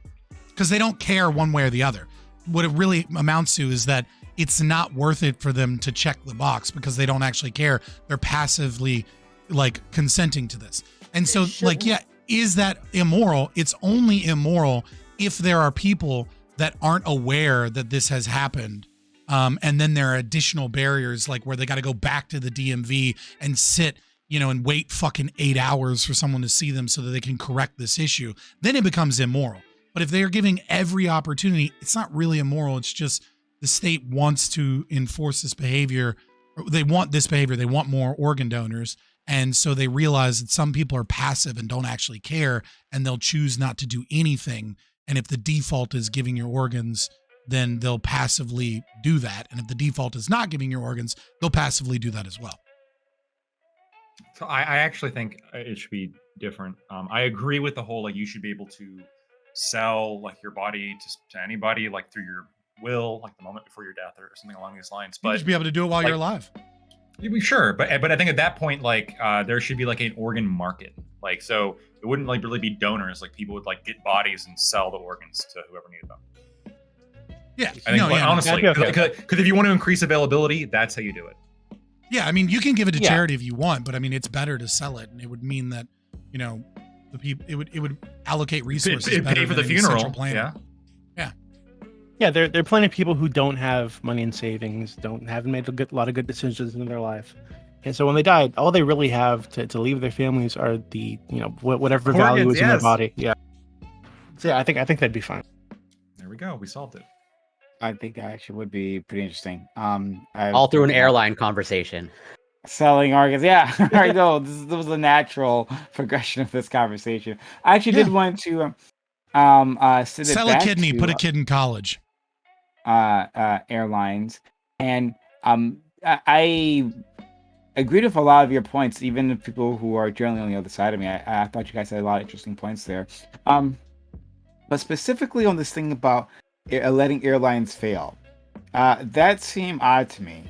because they don't care one way or the other. What it really amounts to is that it's not worth it for them to check the box because they don't actually care. They're passively like consenting to this. And so like, yeah, is that immoral? It's only immoral if there are people that aren't aware that this has happened. And then there are additional barriers like where they got to go back to the DMV and sit, and wait fucking 8 hours for someone to see them so that they can correct this issue. Then it becomes immoral. But if they are giving every opportunity, it's not really immoral. It's just the state wants to enforce this behavior. They want this behavior. They want more organ donors. And so they realize that some people are passive and don't actually care, and they'll choose not to do anything. And if the default is giving your organs, then they'll passively do that. And if the default is not giving your organs, they'll passively do that as well. So I actually think it should be different. I agree with the whole like you should be able to sell like your body to anybody like through your will, like the moment before your death or something along these lines. You But should be able to do it while you're alive. sure, but I think at that point like there should be like an organ market. Like so it wouldn't like really be donors. Like people would like get bodies and sell the organs to whoever needed them. Yeah. I think honestly, okay. because if you want to increase availability, that's how you do it. Yeah, I mean, you can give it to charity if you want, but I mean, it's better to sell it, and it would mean that, the people it would allocate resources. It better pay for the than any central funeral. planning. Yeah, there are plenty of people who don't have money in savings, haven't made a lot of good decisions in their life, and so when they die, all they really have to leave their families are the whatever value is in their body. Yeah. So yeah, I think that'd be fine. There we go. We solved it. I think that actually would be pretty interesting. All through an airline conversation. Selling organs. Yeah, I know. This was the natural progression of this conversation. I actually did want to send it Sell a back kidney, to, put a kid in college. airlines, and I agreed with a lot of your points, even the people who are generally on the other side of me. I thought you guys had a lot of interesting points there. But specifically on this thing about letting airlines fail, that seemed odd to me.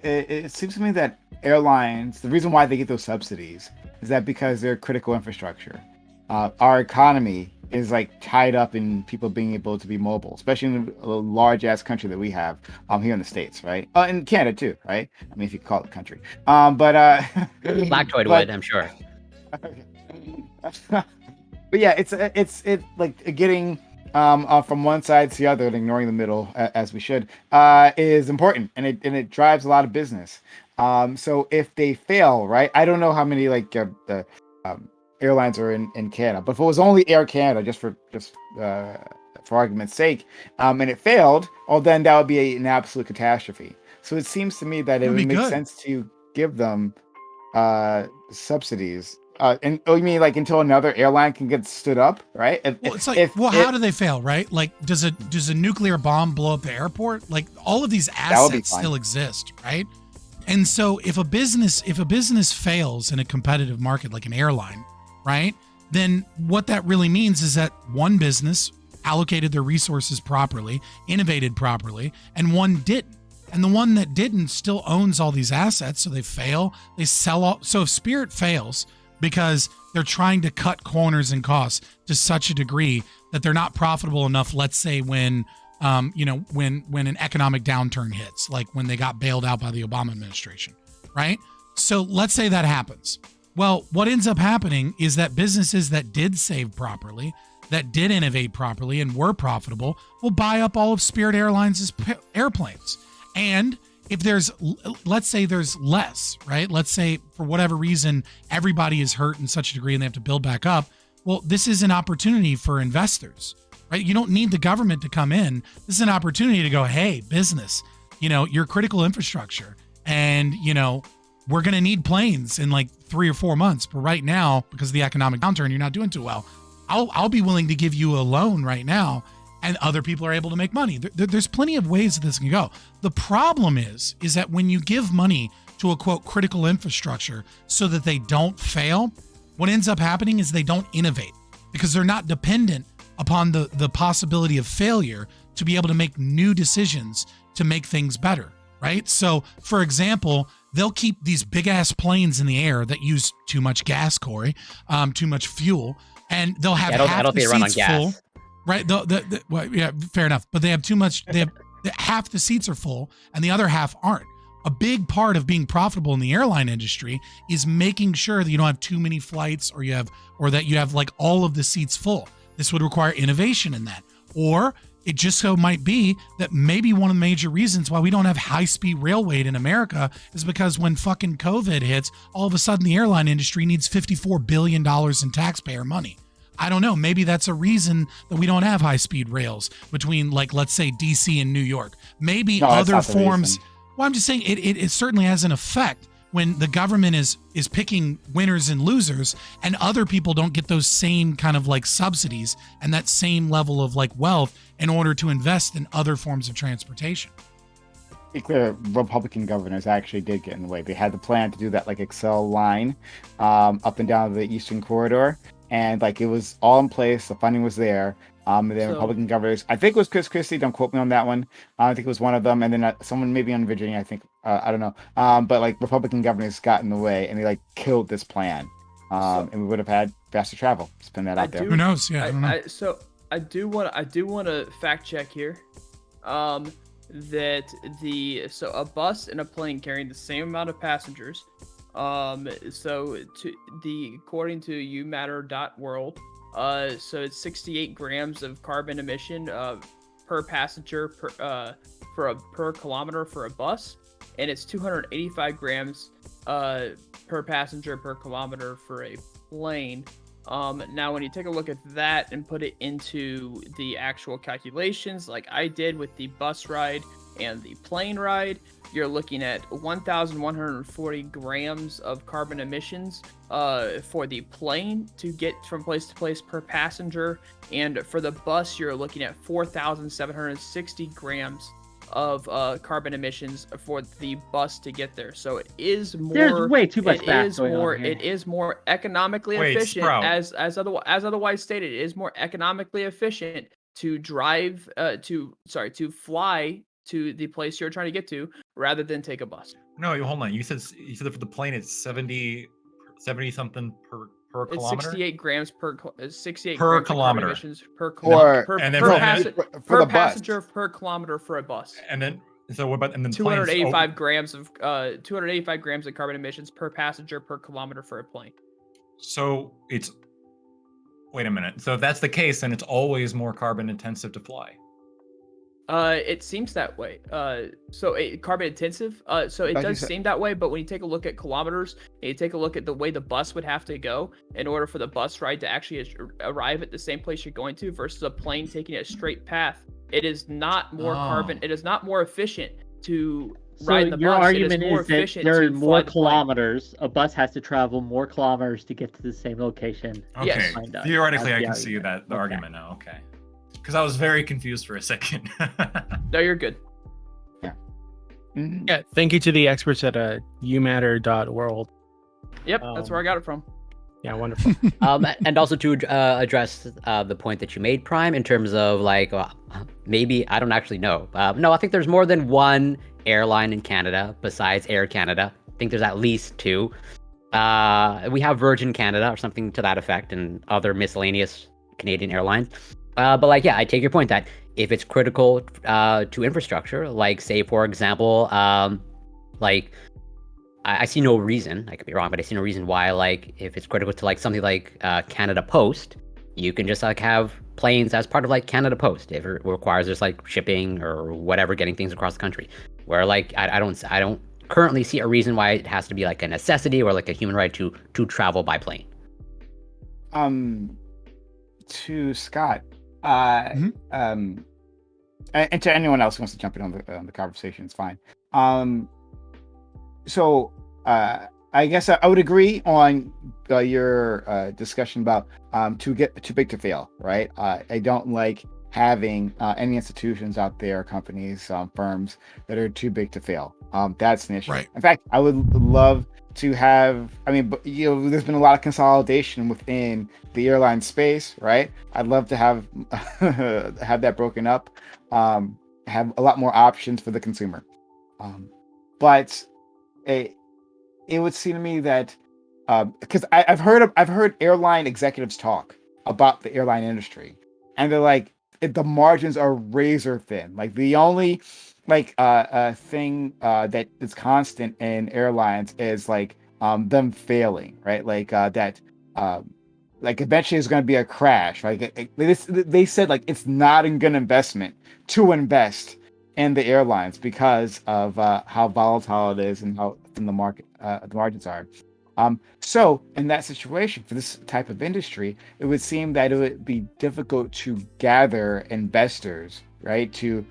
It seems to me that airlines, the reason why they get those subsidies is that because they're critical infrastructure. Our economy is like tied up in people being able to be mobile, especially in a large ass country that we have here in the States, right? In Canada too, right? I mean, if you call it a country. Lactoid would, I'm sure. But yeah, it's like getting from one side to the other and ignoring the middle as we should is important, and it drives a lot of business. So if they fail, right? I don't know how many like the airlines are in Canada, but if it was only Air Canada, just for argument's sake, and it failed, well then that would be an absolute catastrophe. So it seems to me that it would make sense to give them subsidies. And you mean like until another airline can get stood up, right? Well, it's like, how do they fail, right? Like, does a nuclear bomb blow up the airport? Like, all of these assets still exist, right? And so, if a business fails in a competitive market like an airline, right? Then what that really means is that one business allocated their resources properly, innovated properly, and one didn't. And the one that didn't still owns all these assets, so they fail. They sell all. So if Spirit fails because they're trying to cut corners and costs to such a degree that they're not profitable enough, let's say when an economic downturn hits, like when they got bailed out by the Obama administration, right? So let's say that happens. Well, what ends up happening is that businesses that did save properly, that did innovate properly and were profitable, will buy up all of Spirit Airlines' airplanes. And if let's say there's less, right? Let's say for whatever reason, everybody is hurt in such a degree and they have to build back up. Well, this is an opportunity for investors, right? You don't need the government to come in. This is an opportunity to go, hey, business, your critical infrastructure, and we're going to need planes in like 3 or 4 months. But right now, because of the economic downturn, you're not doing too well. I'll be willing to give you a loan right now, and other people are able to make money. There's plenty of ways that this can go. The problem is that when you give money to a quote critical infrastructure so that they don't fail, what ends up happening is they don't innovate because they're not dependent upon the possibility of failure to be able to make new decisions to make things better, right? So, for example, they'll keep these big ass planes in the air that use too much gas, Corey, too much fuel, and they'll have half the seats full. Right. Well, yeah, fair enough. But they have too much. Half the seats are full and the other half aren't. A big part of being profitable in the airline industry is making sure that you don't have too many flights or that you have like all of the seats full. This would require innovation in that. Or it just so might be that maybe one of the major reasons why we don't have high-speed railway in America is because when fucking COVID hits, all of a sudden the airline industry needs $54 billion in taxpayer money. I don't know. Maybe that's a reason that we don't have high-speed rails between, like, let's say DC and New York. Maybe other forms. Well, I'm just saying it certainly has an effect when the government is picking winners and losers, and other people don't get those same kind of like subsidies and that same level of like wealth in order to invest in other forms of transportation. To be clear, Republican governors actually did get in the way. They had the plan to do that like Excel line up and down the Eastern Corridor. And like it was all in place, the funding was there. And then Republican governors, I think it was Chris Christie, don't quote me on that one. I think it was one of them, and then someone maybe on Virginia, I think, I don't know. But like Republican governors got in the way, and they like killed this plan. And we would have had faster travel. Spin that out there. Who knows? Yeah, I don't know. So I do want to fact check here, that a bus and a plane carrying the same amount of passengers. According to umatter.world, so it's 68 grams of carbon emission per passenger per kilometer for a bus, and it's 285 grams per passenger per kilometer for a plane. Now when you take a look at that and put it into the actual calculations like I did with the bus ride and the plane ride, you're looking at 1,140 grams of carbon emissions for the plane to get from place to place per passenger, and for the bus you're looking at 4,760 grams of carbon emissions for the bus to get there. So it is more. There's way too much It is more economically efficient, as otherwise stated. It is more economically efficient to drive to fly to the place you're trying to get to rather than take a bus. No, hold on. You said for the plane it's 70 something per It's kilometer. 68 grams per kilometer emissions per passenger per kilometer for a bus. And then 285 grams of 285 grams of carbon emissions per passenger per kilometer for a plane. So it's wait a minute. So if that's the case, then it's always more carbon intensive to fly. It seems that way. Carbon intensive. So it does seem that way, but when you take a look at kilometers, and you take a look at the way the bus would have to go in order for the bus ride to actually arrive at the same place you're going to versus a plane taking a straight path, it is not more carbon. It is not more efficient to ride in the bus. Your argument is that there are more kilometers. A bus has to travel more kilometers to get to the same location. Okay. Yes. Theoretically, I can see the argument now. Okay. Because I was very confused for a second. No, you're good. Yeah. Mm-hmm. Yeah. Thank you to the experts at umatter.world. Yep, that's where I got it from. Yeah, wonderful. And also to address the point that you made, Prime, in terms of like maybe I don't actually know. No, I think there's more than one airline in Canada besides Air Canada. I think there's at least two. We have Virgin Canada or something to that effect, and other miscellaneous Canadian airlines. But like, yeah, I take your point that if it's critical to infrastructure, like say, for example, like I see no reason, I could be wrong, but I see no reason why, like, if it's critical to like something like Canada Post, you can just like have planes as part of like Canada Post if it requires just like shipping or whatever, getting things across the country. Where like I don't currently see a reason why it has to be like a necessity or like a human right to travel by plane. To Scott, and to anyone else who wants to jump in on the conversation, it's fine. So I guess I would agree on your discussion about too big to fail, right? I don't like having any institutions out there, companies, firms that are too big to fail. That's an issue. Right. In fact, I would love to have. I mean, there's been a lot of consolidation within the airline space, right? I'd love to have have that broken up, have a lot more options for the consumer. But it would seem to me that because I've heard airline executives talk about the airline industry, and they're like, the margins are razor thin. Like the only thing that is constant in airlines is like them failing, right? Like like eventually there's going to be a crash. Like they said, like it's not a good investment to invest in the airlines because of how volatile it is and how thin the margins are. So in that situation, for this type of industry, it would seem that it would be difficult to gather investors, right, to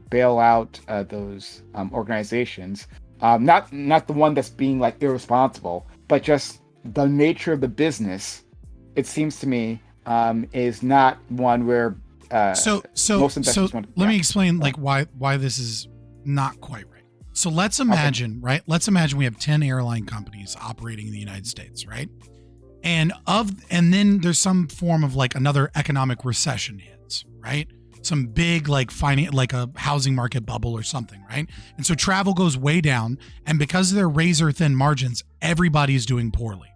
bail out those organizations. Not the one that's being like irresponsible, but just the nature of the business. It seems to me is not one where So most investors want. let me explain like why this is not quite right. So let's imagine, right? Let's imagine we have 10 airline companies operating in the United States, right? And then there's some form of like another economic recession hits, right? Some big like a housing market bubble or something, right? And so travel goes way down, and because of their razor thin margins, everybody's doing poorly.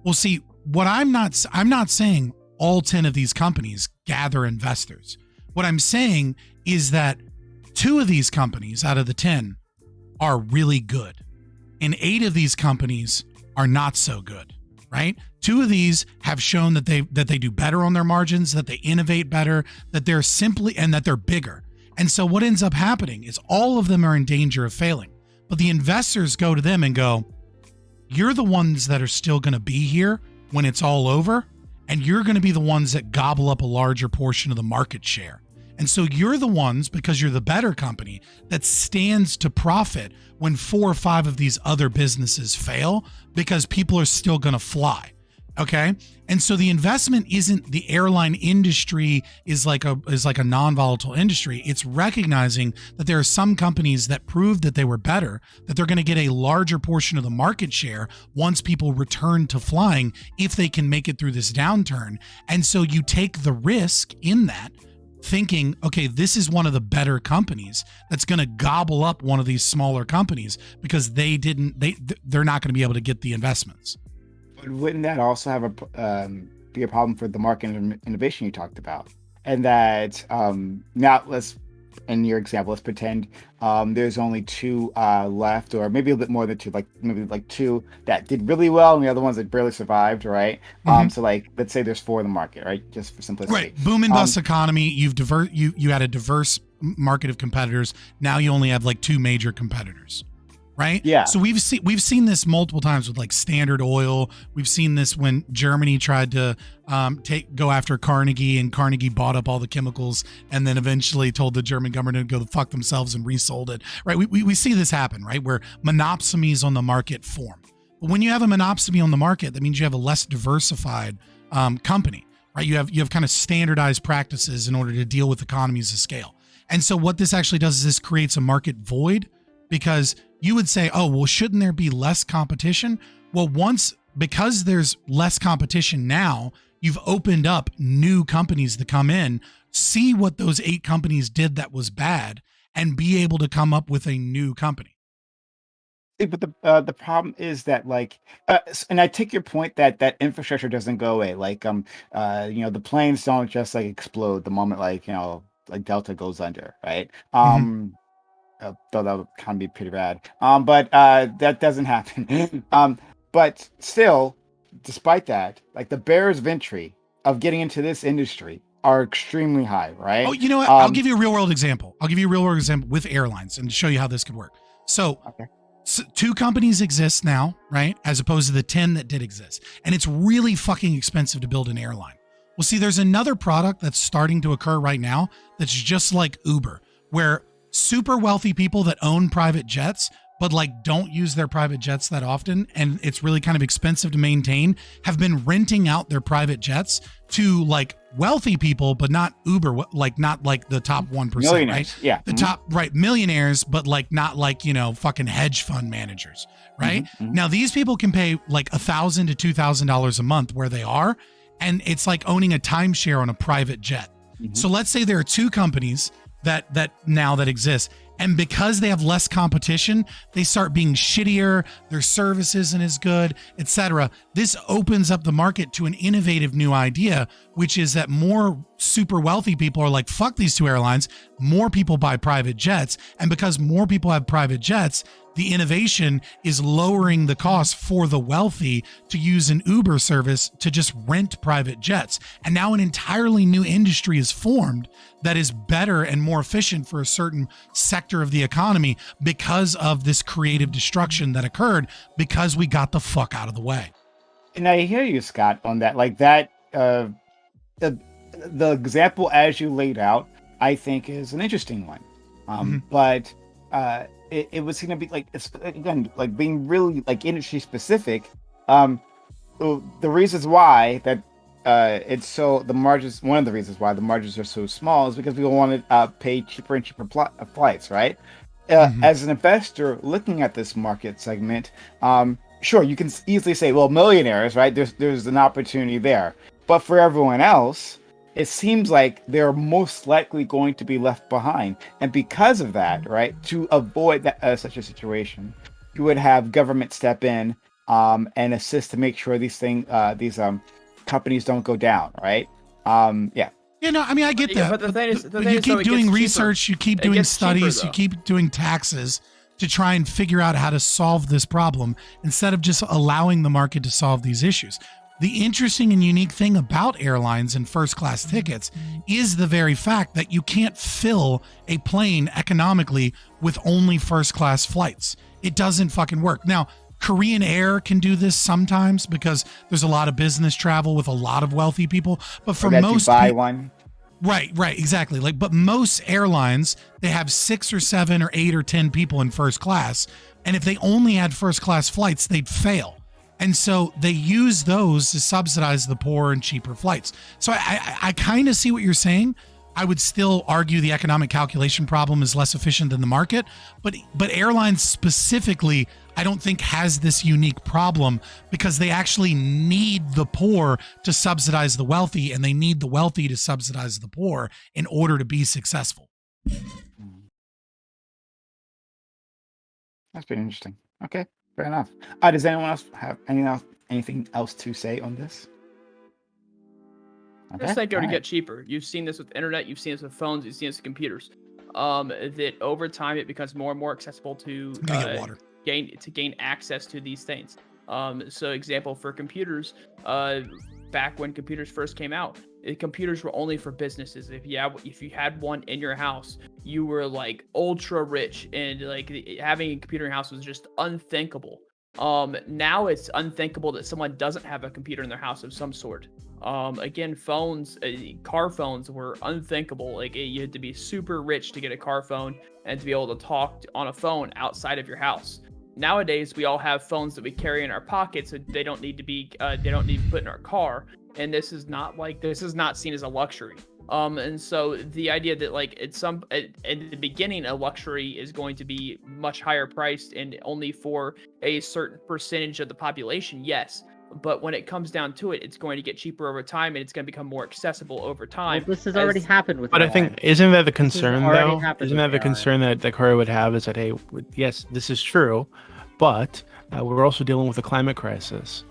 Well, see, what I'm not saying all 10 of these companies gather investors. What I'm saying is that 2 of these companies out of the 10 are really good, and 8 of these companies are not so good, right? 2 of these have shown that they do better on their margins, that they innovate better, that they're simply, and that they're bigger. And so what ends up happening is all of them are in danger of failing, but the investors go to them and go, you're the ones that are still going to be here when it's all over, and you're going to be the ones that gobble up a larger portion of the market share. And so you're the ones, because you're the better company, that stands to profit when 4 or 5 of these other businesses fail, because people are still going to fly. Okay. And so the investment isn't the airline industry is like a non-volatile industry. It's recognizing that there are some companies that proved that they were better, that they're going to get a larger portion of the market share once people return to flying, if they can make it through this downturn. And so you take the risk in that, thinking, okay, this is one of the better companies that's going to gobble up one of these smaller companies because they're not going to be able to get the investments. But wouldn't that also have be a problem for the market innovation you talked about? And that now in your example, let's pretend there's only 2 left, or maybe a bit more than 2, like maybe like 2 that did really well, and the other ones that barely survived, right? Mm-hmm. So like let's say there's 4 in the market, right? Just for simplicity. Right. Boom and bust economy. You had a diverse market of competitors. Now you only have like 2 major competitors. Right. Yeah. So we've seen this multiple times with like Standard Oil. We've seen this when Germany tried to go after Carnegie, and Carnegie bought up all the chemicals, and then eventually told the German government to go fuck themselves and resold it. Right. We see this happen, right, where monopsonies on the market form. But when you have a monopsony on the market, that means you have a less diversified company. Right. You have kind of standardized practices in order to deal with economies of scale. And so what this actually does is this creates a market void, because you would say, oh, well, shouldn't there be less competition? Well, because there's less competition now, you've opened up new companies to come in, see what those 8 companies did that was bad, and be able to come up with a new company. But the problem is that and I take your point that infrastructure doesn't go away. Like the planes don't just like explode the moment like Delta goes under, right? Though that would kind of be pretty bad. But that doesn't happen. But still, despite that, like the barriers of entry of getting into this industry are extremely high, right? Oh, you know what? I'll give you a real world example. With airlines, and to show you how this could work. So, okay. 2 companies exist now, right? As opposed to the 10 that did exist. And it's really fucking expensive to build an airline. Well, see, there's another product that's starting to occur right now that's just like Uber, where super wealthy people that own private jets but like don't use their private jets that often, and it's really kind of expensive to maintain, have been renting out their private jets to like wealthy people, but not Uber, like not like the top 1%, Millionaires, right? yeah. The top, right, millionaires, but like not like, you know, fucking hedge fund managers, right? Now these people can pay like $1,000 to $2,000 a month where they are, and it's like owning a timeshare on a private jet. So let's say there are two companies that exist. And because they have less competition, they start being shittier, their service isn't as good, etc. This opens up the market to an innovative new idea, which is that more super wealthy people are like, fuck these two airlines, more people buy private jets. And because more people have private jets, the innovation is lowering the cost for the wealthy to use an Uber service to just rent private jets. And now an entirely new industry is formed that is better and more efficient for a certain sector of the economy because of this creative destruction that occurred because we got the fuck out of the way. And I hear you, Scott, on that. Like that, the example as you laid out, I think is an interesting one. But it was going to be like, it's, again, like being really like industry specific. The reasons why that it's so the margins, one of the reasons why the margins are so small is because people want to pay cheaper and cheaper flights, right? As an investor looking at this market segment, sure, you can easily say, well, millionaires, right? There's an opportunity there. But for everyone else, it seems like they're most likely going to be left behind. And because of that, right, to avoid that, such a situation, you would have government step in and assist to make sure these companies don't go down, right? Yeah. You know, I mean, I get that. But the thing is, you keep it doing gets research, cheaper. you keep It doing gets cheaper, studies, though. you keep doing taxes to try and figure out how to solve this problem instead of just allowing the market to solve these issues. The interesting and unique thing about airlines and first class tickets is the very fact that you can't fill a plane economically with only first class flights. It doesn't fucking work. Now, Korean Air can do this sometimes because there's a lot of business travel with a lot of wealthy people. But for most one. Right, exactly. Like, but most airlines, they have 6 or 7 or 8 or 10 people in first class. And if they only had first class flights, they'd fail. And so they use those to subsidize the poor and cheaper flights. So I kind of see what you're saying. I would still argue the economic calculation problem is less efficient than the market, but airlines specifically, I don't think has this unique problem because they actually need the poor to subsidize the wealthy, and they need the wealthy to subsidize the poor in order to be successful. That's pretty interesting. Okay, fair enough. Does anyone else have anything else to say on this? Okay, Just think it would alright. get cheaper. You've seen this with internet, you've seen this with phones, you've seen this with computers. That over time it becomes more and more accessible to I'm gonna get water. gain access to these things. So example for computers, back when computers first came out, computers were only for businesses. If you had one in your house, you were like ultra rich, and like having a computer in your house was just unthinkable. Now it's unthinkable that someone doesn't have a computer in their house of some sort. Again, phones, car phones were unthinkable. Like you had to be super rich to get a car phone and to be able to talk on a phone outside of your house. Nowadays, we all have phones that we carry in our pockets, so they don't need to be put in our car. And this is not seen as a luxury. And so the idea that like in the beginning, a luxury is going to be much higher priced and only for a certain percentage of the population, yes. But when it comes down to it, it's going to get cheaper over time, and it's going to become more accessible over time. Well, this has already happened with. But I think, isn't that the concern already though? happened Isn't with that the Airline. concern that Corey would have is that, hey, yes, this is true, but we're also dealing with a climate crisis,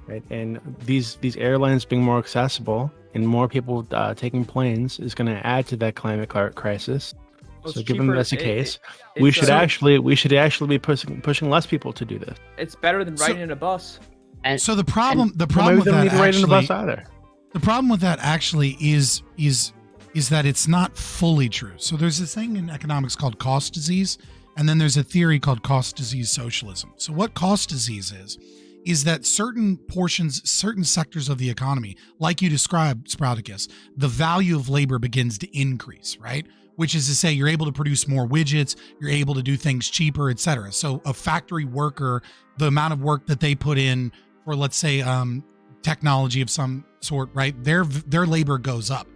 right? And these airlines being more accessible and more people taking planes is going to add to that climate crisis. Well, So it's given cheaper- that's the case, it's, we should uh, actually be pushing less people to do this. It's better than So- riding in a bus. And So the problem Well, with maybe they don't that need to ride in a bus actually, either. the problem with that actually is that it's not fully true. So there's this thing in economics called cost disease, and then there's a theory called cost disease socialism. So what cost disease is that certain portions, certain sectors of the economy, like you described, Sprouticus, the value of labor begins to increase, right? Which is to say you're able to produce more widgets, you're able to do things cheaper, et cetera. So a factory worker, the amount of work that they put in for, let's say, technology of some sort, right? Their labor goes up.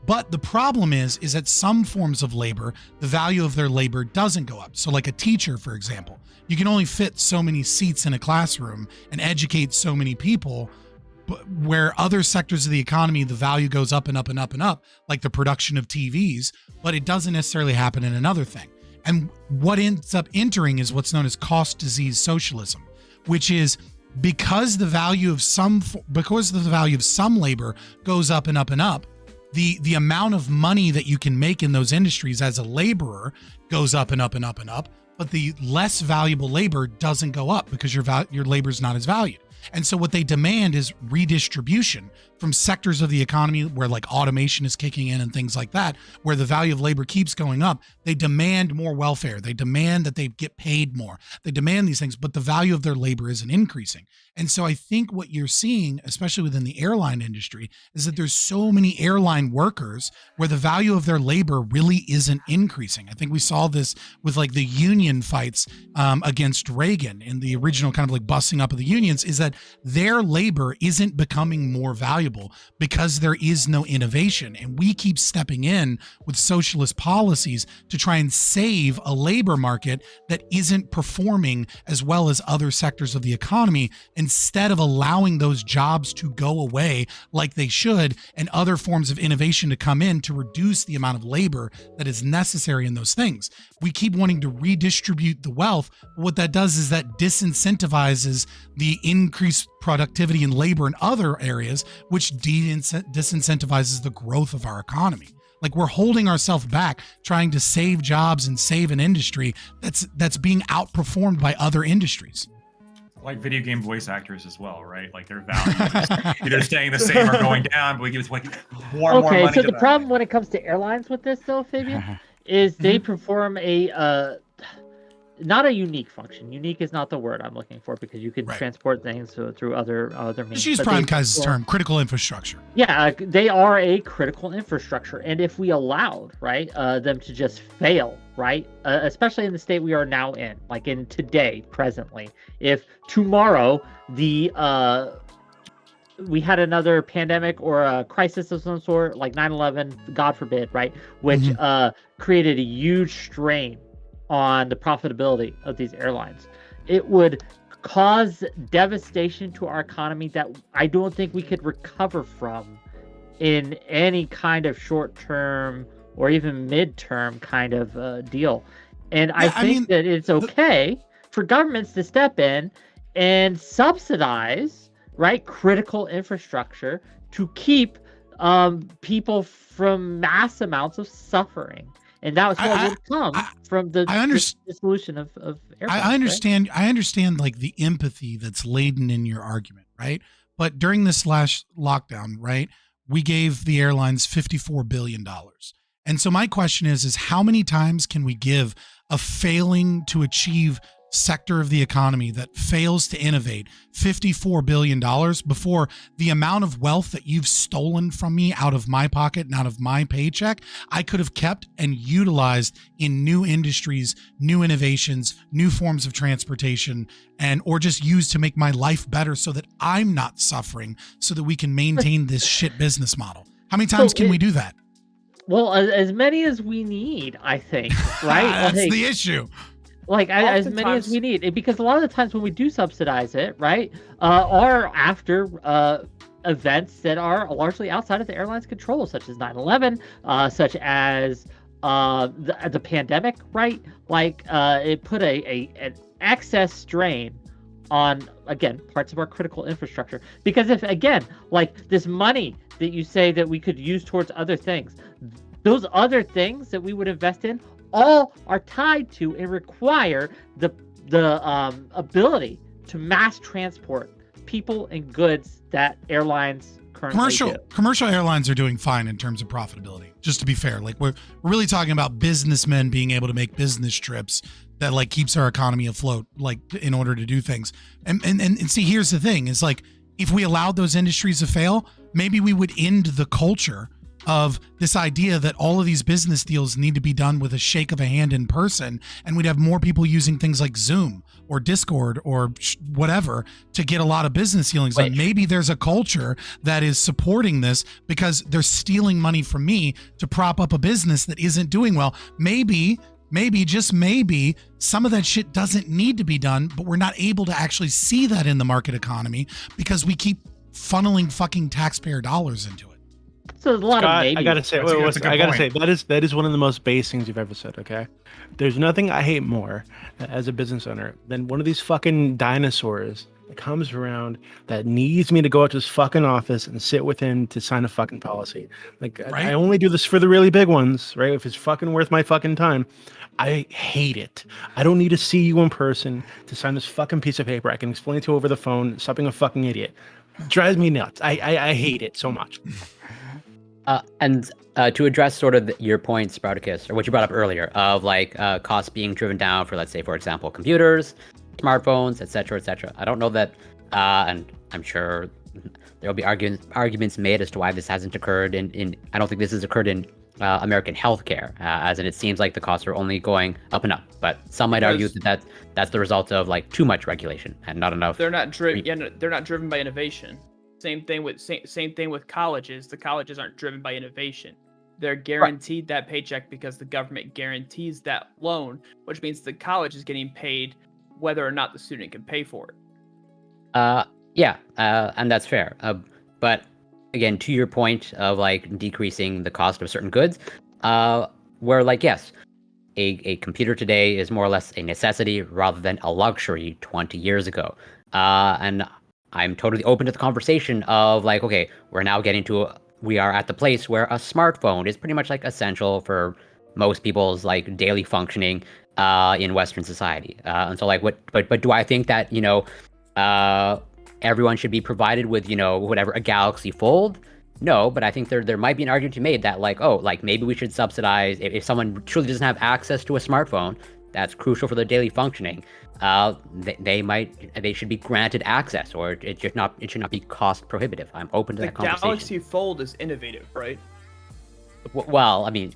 But the problem is that some forms of labor, the value of their labor doesn't go up. So like a teacher, for example, you can only fit so many seats in a classroom and educate so many people, where other sectors of the economy, the value goes up and up and up and up, like the production of TVs, but it doesn't necessarily happen in another thing. And what ends up entering is what's known as cost disease socialism, which is because the value of some labor goes up and up and up, the amount of money that you can make in those industries as a laborer goes up and up and up and up, but the less valuable labor doesn't go up because your labor is not as valued. And so what they demand is redistribution from sectors of the economy where like automation is kicking in and things like that, where the value of labor keeps going up. They demand more welfare. They demand that they get paid more. They demand these things, but the value of their labor isn't increasing. And so I think what you're seeing, especially within the airline industry, is that there's so many airline workers where the value of their labor really isn't increasing. I think we saw this with like the union fights against Reagan in the original kind of like busting up of the unions, is that their labor isn't becoming more valuable because there is no innovation. And we keep stepping in with socialist policies to try and save a labor market that isn't performing as well as other sectors of the economy, instead of allowing those jobs to go away like they should and other forms of innovation to come in to reduce the amount of labor that is necessary in those things. We keep wanting to redistribute the wealth, but what that does is that disincentivizes the increased productivity in labor in other areas, which disincentivizes the growth of our economy. Like we're holding ourselves back, trying to save jobs and save an industry that's being outperformed by other industries. Like video game voice actors as well, right? Like their value is either staying the same or going down, but we give more and more money. Okay, so the problem when it comes to airlines with this, though, Fabian, is they perform a not a unique function. Unique is not the word I'm looking for, because you can transport things through other means. Just use Prime Kai's term, critical infrastructure. Yeah, they are a critical infrastructure, and if we allowed them to just fail, especially in the state we are now in, like in today, presently, if tomorrow we had another pandemic or a crisis of some sort, like 9/11, God forbid, which created a huge strain on the profitability of these airlines, it would cause devastation to our economy that I don't think we could recover from in any kind of short-term or even mid-term kind of deal. And I think that it's okay for governments to step in and subsidize critical infrastructure to keep people from mass amounts of suffering. And that was what would come from the dissolution of airlines. I understand like the empathy that's laden in your argument, right? But during this last lockdown, we gave the airlines $54 billion. And so my question is how many times can we give a failing to achieve sector of the economy that fails to innovate $54 billion before the amount of wealth that you've stolen from me out of my pocket and out of my paycheck, I could have kept and utilized in new industries, new innovations, new forms of transportation, or just used to make my life better so that I'm not suffering, so that we can maintain this shit business model. How many times can we do that? Well, as many as we need, I think, right? That's the issue. As many as we need, because a lot of the times when we do subsidize it, are after events that are largely outside of the airline's control, such as 9/11, such as the pandemic, it put an excess strain on, again, parts of our critical infrastructure. Because if, again, this money that you say that we could use towards other things, those other things that we would invest in all are tied to and require the ability to mass transport people and goods that airlines currently do. Commercial airlines are doing fine in terms of profitability. Just to be fair, like we're really talking about businessmen being able to make business trips that like keeps our economy afloat, like in order to do things. And see, here's the thing: is like if we allowed those industries to fail, maybe we would end the culture of this idea that all of these business deals need to be done with a shake of a hand in person, and we'd have more people using things like Zoom or Discord or whatever to get a lot of business dealings done. Maybe there's a culture that is supporting this because they're stealing money from me to prop up a business that isn't doing well. Maybe, just maybe, some of that shit doesn't need to be done, but we're not able to actually see that in the market economy because we keep funneling fucking taxpayer dollars into it. So there's a lot of maybes. I gotta say, that is one of the most base things you've ever said. Okay, there's nothing I hate more as a business owner than one of these fucking dinosaurs that comes around that needs me to go out to his fucking office and sit with him to sign a fucking policy. Like Right? I only do this for the really big ones, right? If it's fucking worth my fucking time. I hate it. I don't need to see you in person to sign this fucking piece of paper. I can explain it to you over the phone. Stop being a fucking idiot. It drives me nuts. I hate it so much. And to address sort of your point, Spartacus, or what you brought up earlier, of like costs being driven down for, let's say, for example, computers, smartphones, etc., etc. I don't know that, and I'm sure there'll be arguments made as to why this hasn't occurred in I don't think this has occurred in American healthcare, as in it seems like the costs are only going up and up. But some might argue that that's the result of like too much regulation and not enough. They're not driven. They're not driven by innovation. Same thing with colleges. The colleges aren't driven by innovation. They're guaranteed that paycheck because the government guarantees that loan, which means the college is getting paid whether or not the student can pay for it. And that's fair. But again, to your point of like decreasing the cost of certain goods, where like, yes, a computer today is more or less a necessity rather than a luxury 20 years ago. And I'm totally open to the conversation of like, okay, we are at the place where a smartphone is pretty much like essential for most people's like daily functioning in Western society. And so like, but do I think that, everyone should be provided with, whatever, a Galaxy Fold? No, but I think there might be an argument to be made that like, oh, like maybe we should subsidize if someone truly doesn't have access to a smartphone that's crucial for their daily functioning. They should be granted access, or it should not be cost prohibitive. I'm open to that conversation. The Galaxy Fold is innovative, right? Well, I mean,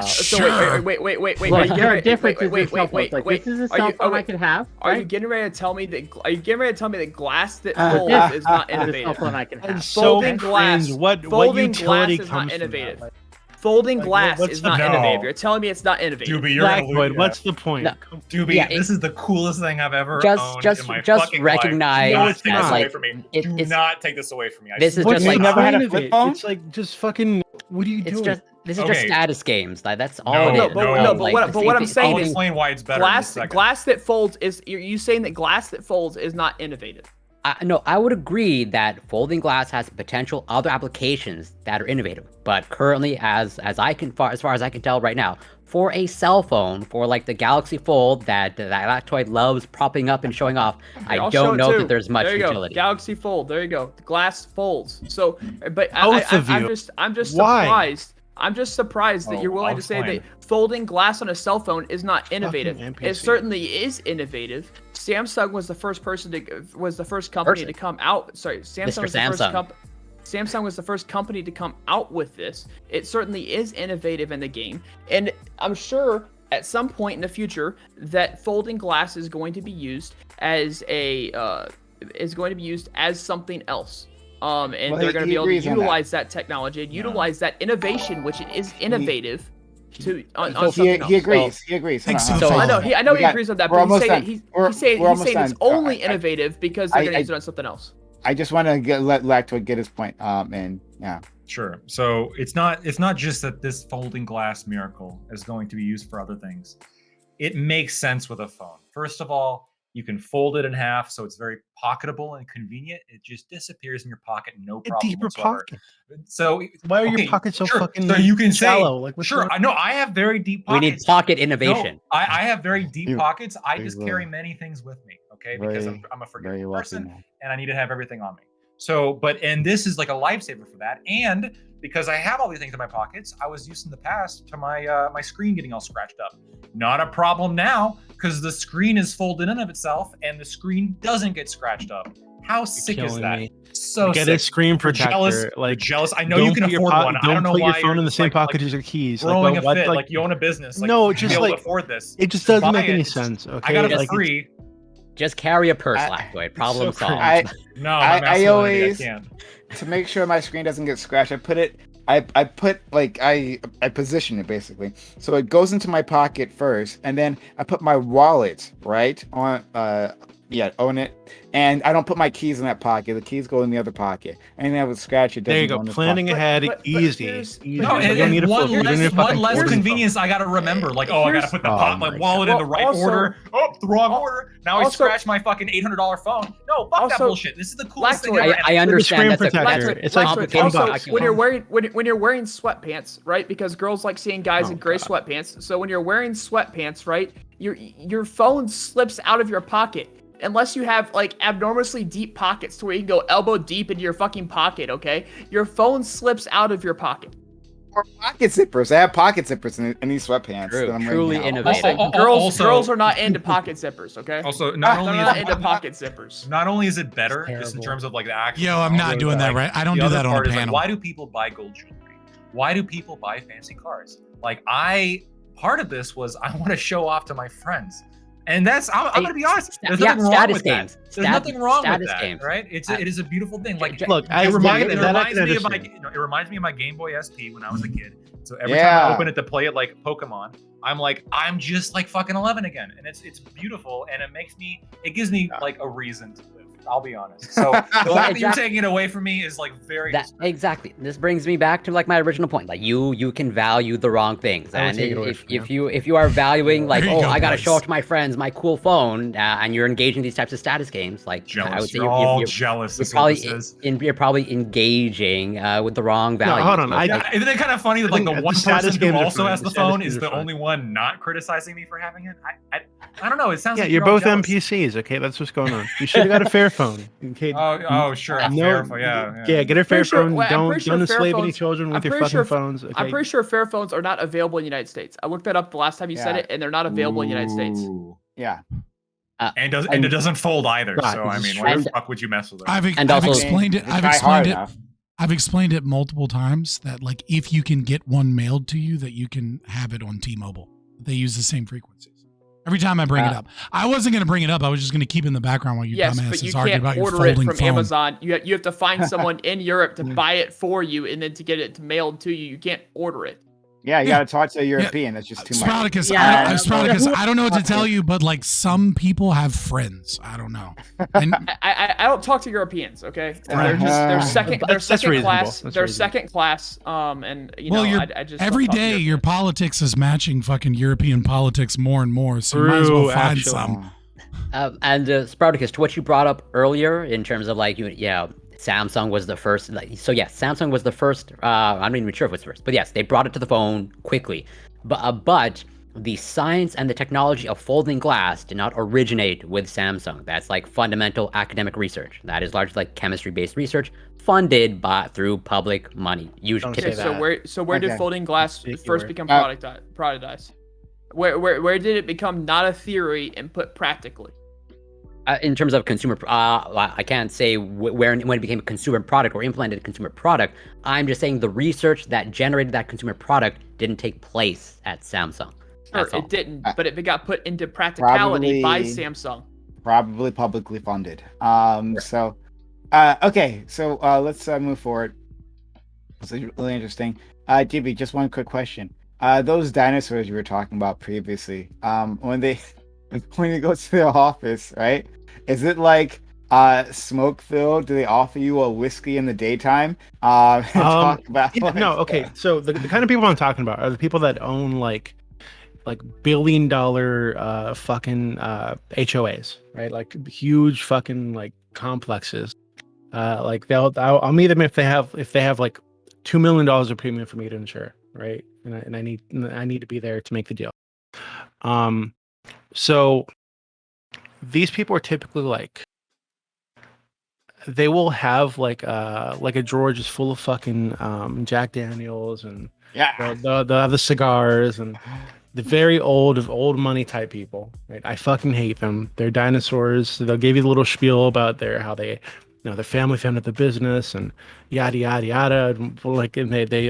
Sure. Wait. Like, there are differences in cell phones. Like, this is a cell phone I could have. Are right? you getting ready to tell me that glass that folds is not This is a innovative? cell phone I can have. Folding glass. What Folding utility glass is comes not from innovative. that? Folding glass what's is the- not No. innovative. You're telling me it's not innovative. Doobie, you're gonna Blackwood, lose. what's the point? No. Doobie, Yeah, this is the coolest thing I've ever owned just in my fucking recognize life. Do not it's take this not. away from me. Do it's- not take this away from me. This is What, just you like never had a Innovative. flip phone? It's like just fucking. What are you it's doing? just this is Okay. just status games. Like that's all No, it is. no, but Like, what- the but same what I'm thing- saying I'll is explain why it's better in a second. glass that folds is. You saying that glass that folds is not innovative? No, I would agree that folding glass has potential other applications that are innovative. But currently, as far as I can tell right now, for a cell phone, for like the Galaxy Fold that Lactoid loves propping up and showing off, I'll I show don't it know too. that there's much there you utility. Go. Galaxy Fold. There you go. The glass folds. So, but Both of you. I'm just Why? surprised. I'm just surprised that you're willing I'll to say explain. that folding glass on a cell phone is not innovative. NPC. It certainly is innovative. Samsung was the first company to come out. Sorry, Samsung was the first Samsung. company. Samsung was the first company to come out with this. It certainly is innovative in the game, and I'm sure at some point in the future that folding glass is going to be used as something else. And Well, they're going to he be able to agrees on that. utilize that technology and utilize that innovation, which is innovative, on So something else. he agrees. He agrees. Hold Thanks on, to hold the on. phone. I know We he got- agrees on that, we're but he's almost saying that done. he's saying almost it's done. only innovative because they're going to use it on something else. I just want to let Lactoid get his point. And yeah. Sure. So it's not just that this folding glass miracle is going to be used for other things. It makes sense with a phone. First of all, you can fold it in half, so it's very pocketable and convenient. It just disappears in your pocket, no A problem deeper whatsoever. pocket. So Why are okay, your pockets so sure. fucking So you can shallow? say, Like, what's sure, going on? I know I have very deep We pockets. need pocket innovation. No, I have very deep You- pockets. I you just will. carry many things with me, okay? Because I'm a Very forgetful person wealthy. and I need to have everything on me. And this is like a lifesaver for that. And because I have all these things in my pockets, I was used in the past to my my screen getting all scratched up. Not a problem now because the screen is folded in of itself and the screen doesn't get scratched up. How sick is that? Me. So Get sick. a screen protector. You're jealous. I know you can afford one. I don't know put why your phone you're in the just, same like, pocket as your keys. throwing like, a what, fit. like, Like you own a business. Like, no, you just be able like to afford this. it just doesn't buy make any it. sense. Okay, I got it for like, free. Just carry a purse, I- Lactoid. Problem so solved. cringe. No, my I masculinity, always I can't. to make sure my screen doesn't get scratched. I put like I position it basically so it goes into my pocket first, and then I put my wallet right on own it, and I don't put my keys in that pocket. The keys go in the other pocket, and then I would scratch it. There you doesn't go. in this Planning pocket. ahead, but easy. here's- Easy. No, You don't need a one filter. You don't need a less, one fucking less filter. convenience I gotta remember. Like, oh, I gotta Here's- put the Oh my my wallet in the God. right Also- order. Oh, the wrong al- order. Now I also- scratched my fucking $800 phone. No, fuck that Also, bullshit. This is the coolest thing Lactoid- ever. I And understand that's screen a protector. Lactoid- It's like Lactoid, complicated also, when calculation. when you're wearing sweatpants, right? Because girls like seeing guys Oh, in gray God. sweatpants. So when you're wearing sweatpants, right, your phone slips out of your pocket. Unless you have like abnormously deep pockets to where you can go elbow deep into your fucking pocket, okay? Your phone slips out of your pocket. Or pocket zippers. I have pocket zippers in these sweatpants. True. that I'm Truly wearing now. innovative. Girls are not into pocket zippers, okay? Also, not They're only not is into pocket zippers. not only is it better It's just in terrible. terms of like the actual. Yo, I'm not technology, doing but, that, like, right? I don't the do other that on a part is, panel. Like, why do people buy gold jewelry? Why do people buy fancy cars? Like part of this was I want to show off to my friends. And I'm gonna be honest. There's nothing wrong status with that. games. There's nothing wrong with status that, games. right? It is a beautiful thing. Like Look, it reminds me of understand. it reminds me of my Game Boy SP when I was a kid. So every time Yeah. I open it to play it like Pokemon, I'm just like fucking 11 again, and it's beautiful, and it gives me like a reason to live. I'll be honest. So the fact that you're taking it away from me is like very Exactly. This brings me back to like my original point. Like you can value the wrong things, I will and take it away from if you are valuing like, There you oh, go, I gotta boys. show off to my friends my cool phone, and you're engaging these types of status games, like jealous. I would say You're all you're jealous. you're Is what this probably is. you're probably engaging with the wrong values. hold on, Yeah, isn't it kind of funny that like think the the one status person who games are also fine. has The the status phone games is are the fine. only one not criticizing me for having it? I don't know. It sounds Yeah, like you're all both jealous. NPCs. Okay, that's what's going on. You should have got a fair phone. Okay. Oh, sure. A fair phone, yeah. Yeah, get a fair Pretty sure- phone. well, I'm Don't pretty sure fair enslave any phones- children with I'm your pretty fucking sure- phones. Okay. I'm pretty sure fair phones are not available in the United States. I looked that up the last time you said Yeah. it, and they're not available in the United States. Ooh. Yeah. And it doesn't fold either. God, So this I is mean, true. why the And- fuck would you mess with it? I've And also- explained it. They I've try hard explained it. enough. I've explained it multiple times that like if you can get one mailed to you, that you can have it on T-Mobile. They use the same frequencies. Every time I bring it up, I wasn't going to bring it up. I was just going to keep it in the background while you Yes, but you dumbasses argue can't about your order it folding from phone. Amazon. You have to find someone in Europe to buy it for you, and then to get it mailed to you. You can't order it. Yeah, you Yeah. gotta talk to a European. That's just too much. Sproutacus, Yeah. I don't know what to tell you, but like some people have friends. I don't know. And I don't talk to Europeans, okay? And Right. they're second That's second reasonable. class. That's They're reasonable. second class. And you well, know, you're, I just every don't talk to day your Europeans. politics is matching fucking European politics more and more. So you might as well True, find actually. some. And Spartacus, to what you brought up earlier in terms of like Samsung was the first. Samsung was the first. I'm not even sure if it was first, but yes, they brought it to the phone quickly. But the science and the technology of folding glass did not originate with Samsung. That's like fundamental academic research. That is largely like chemistry-based research funded through public money. Usually, Don't say Okay, that. so where did Okay. folding glass Big first word. become productized? Where did it become not a theory and put practically? in terms of consumer, I can't say when it became a consumer product or implemented a consumer product. I'm just saying the research that generated that consumer product didn't take place at Samsung. Sure, That's all. it didn't, but it got put into practicality by Probably- Samsung. Probably publicly funded. So let's move forward. It's really interesting. GB, just one quick question. Those dinosaurs you were talking about previously, when they go to their office, right? Is it like smoke filled? Do they offer you a whiskey in the daytime? And talk about No, okay. So the kind of people I'm talking about are the people that own like billion-dollar fucking HOAs, right? Like huge fucking like complexes. Like I'll meet them if they have like $2 million of premium for me to insure, right? And I need to be there to make the deal. So these people are typically like they will have like a drawer just full of fucking Jack Daniels and Yeah. the cigars and the very old money type people. Right? I fucking hate them. They're dinosaurs. So they'll give you the little spiel about how they their family founded the business and yada yada yada. And like, and they they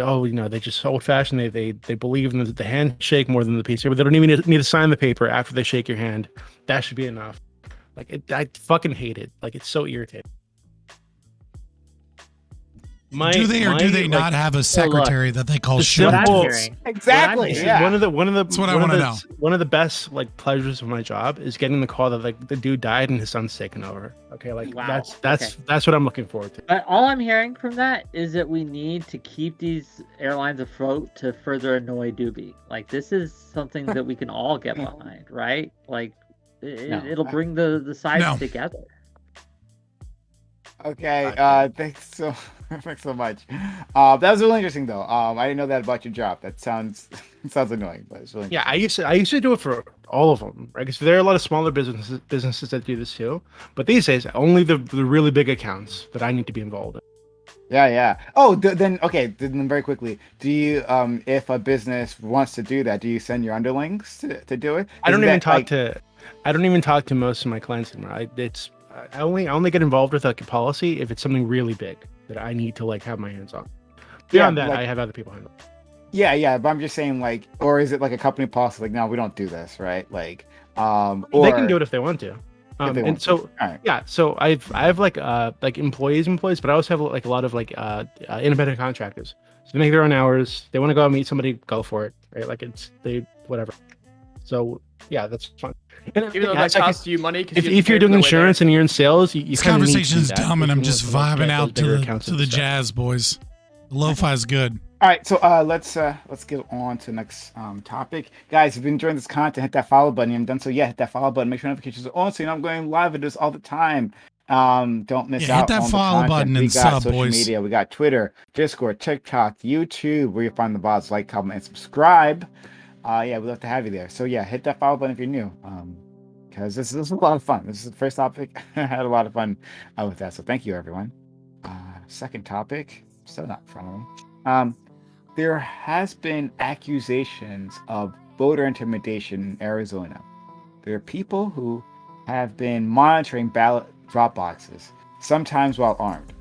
just old fashioned. They believe in the handshake more than the piece. But they don't even need to sign the paper after they shake your hand. That should be enough. Like I fucking hate it. Like it's so irritating. Do they not have a secretary that they call shit? Exactly. Yeah. One of the That's what I want to know. One of the best like pleasures of my job is getting the call that like the dude died and his son's taken over. Okay, like Wow. that's what I'm looking forward to. But all I'm hearing from that is that we need to keep these airlines afloat to further annoy Doobie. Like this is something that we can all get behind, right? Like it'll bring the sides together. Okay. Thanks so much. That was really interesting though. I didn't know that about your job. That sounds annoying, but it's really I used to do it for all of them, right? Because there are a lot of smaller businesses that do this too. But these days, only the really big accounts that I need to be involved in. Yeah. Oh, then very quickly, do you if a business wants to do that, do you send your underlings to do it? I don't even talk to most of my clients anymore. I only get involved with like a policy if it's something really big that I need to like have my hands on. Beyond that, I have other people handle. Yeah, but I'm just saying like, or is it like a company policy? Like, no, we don't do this, right? Like, or they can do it if they want to. So I have like employees, but I also have like a lot of like independent contractors. So they make their own hours. They want to go out and meet somebody, go for it, right? Like whatever. So yeah, that's fun. And even though that costs you money, if you're doing insurance and you're in sales, this conversation is dumb, and I'm just vibing out to the jazz, boys. Lo-fi is good. All right, so let's get on to the next topic, guys. If you've been enjoying this content, hit that follow button. If you haven't done so yet, hit that follow button. Make sure notifications are on, so you know I'm going live with this all the time. Don't miss out. Hit that on follow the button we and got sub, social boys. media. We got Twitter, Discord, TikTok, YouTube, where you find the bots. Like, comment, and subscribe. We'd love to have you there. So yeah, hit that follow button if you're new. Because this is a lot of fun. This is the first topic. I had a lot of fun with that. So thank you, everyone. Second topic, still not in front of them. There has been accusations of voter intimidation in Arizona. There are people who have been monitoring ballot drop boxes, sometimes while armed.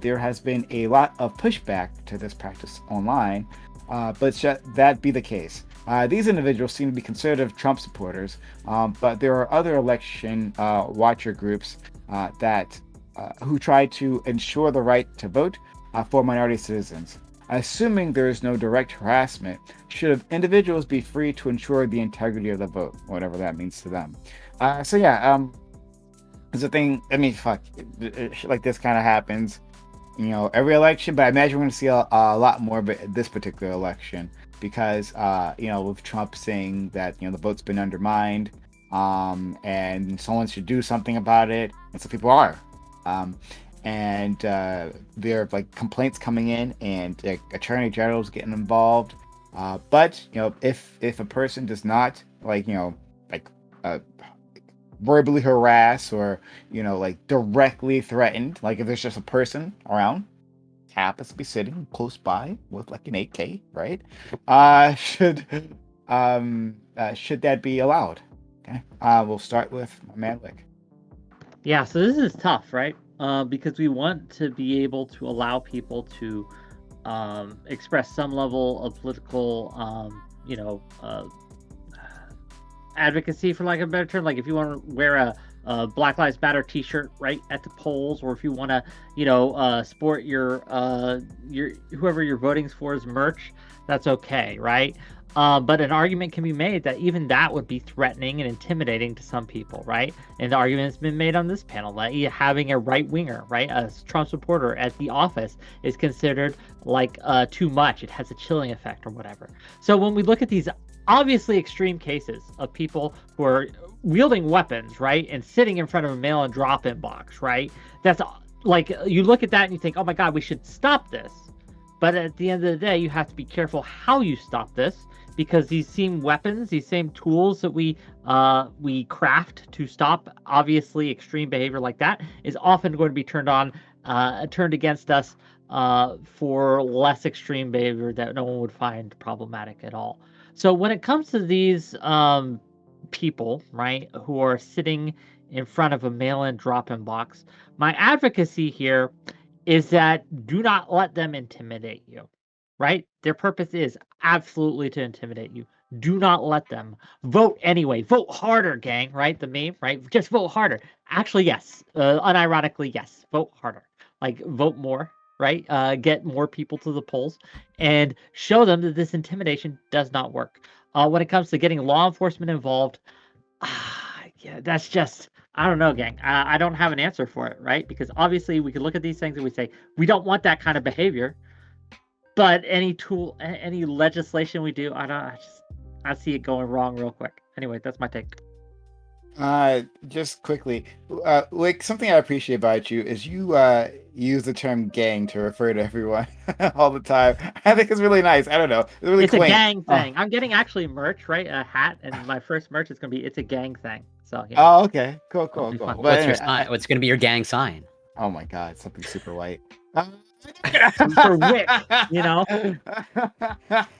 There has been a lot of pushback to this practice online, but should that be the case? These individuals seem to be conservative Trump supporters, but there are other election watcher groups that who try to ensure the right to vote for minority citizens. Assuming there is no direct harassment, should individuals be free to ensure the integrity of the vote, whatever that means to them? There's a thing. I mean, fuck, shit like this kind of happens, every election. But I imagine we're going to see a lot more of it this particular election because, with Trump saying that the vote's been undermined, and someone should do something about it, and some people are. And there are like complaints coming in, and attorney generals getting involved. But if a person does not verbally harass or directly threatened, like if there's just a person around, happens to be sitting close by with like an AK, right? Should that be allowed? Okay. We'll start with my man Lick. Yeah, so this is tough, right? Because we want to be able to allow people to express some level of political, advocacy, for lack of a better term. Like if you want to wear a Black Lives Matter T-shirt right at the polls, or if you want to, sport your whoever you're voting for's merch, that's okay, right? But an argument can be made that even that would be threatening and intimidating to some people, right? And the argument has been made on this panel that having a right-winger, right, a Trump supporter at the office is considered like too much. It has a chilling effect or whatever. So when we look at these obviously extreme cases of people who are wielding weapons, right, and sitting in front of a mail-in drop-in box, right, that's like, you look at that and you think, oh my God, we should stop this. But at the end of the day, you have to be careful how you stop this, because these same weapons, these same tools that we craft to stop obviously extreme behavior like that is often going to be turned against us for less extreme behavior that no one would find problematic at all. So when it comes to these people, right, who are sitting in front of a mail-in drop-in box, my advocacy here is that do not let them intimidate you, right? Their purpose is absolutely to intimidate you. Do not let them. Vote anyway. Vote harder, gang, right? The meme, right? Just vote harder. Actually, yes. Unironically, yes. Vote harder. Like, vote more, right? Get more people to the polls and show them that this intimidation does not work. When it comes to getting law enforcement involved, yeah, that's just, I don't know, gang. I don't have an answer for it, right? Because obviously we could look at these things and we say, we don't want that kind of behavior. But any tool, any legislation we do, I see it going wrong real quick. Anyway, that's my take. Just quickly, like something I appreciate about you is you use the term gang to refer to everyone all the time. I think it's really nice. I don't know. It's really quaint. A gang thing. I'm getting actually merch, right? A hat, and my first merch is gonna be it's a gang thing. So yeah. Oh, okay. Cool. What's But your sign? What's gonna be your gang sign? oh my God, something super white. For Wick, you know. There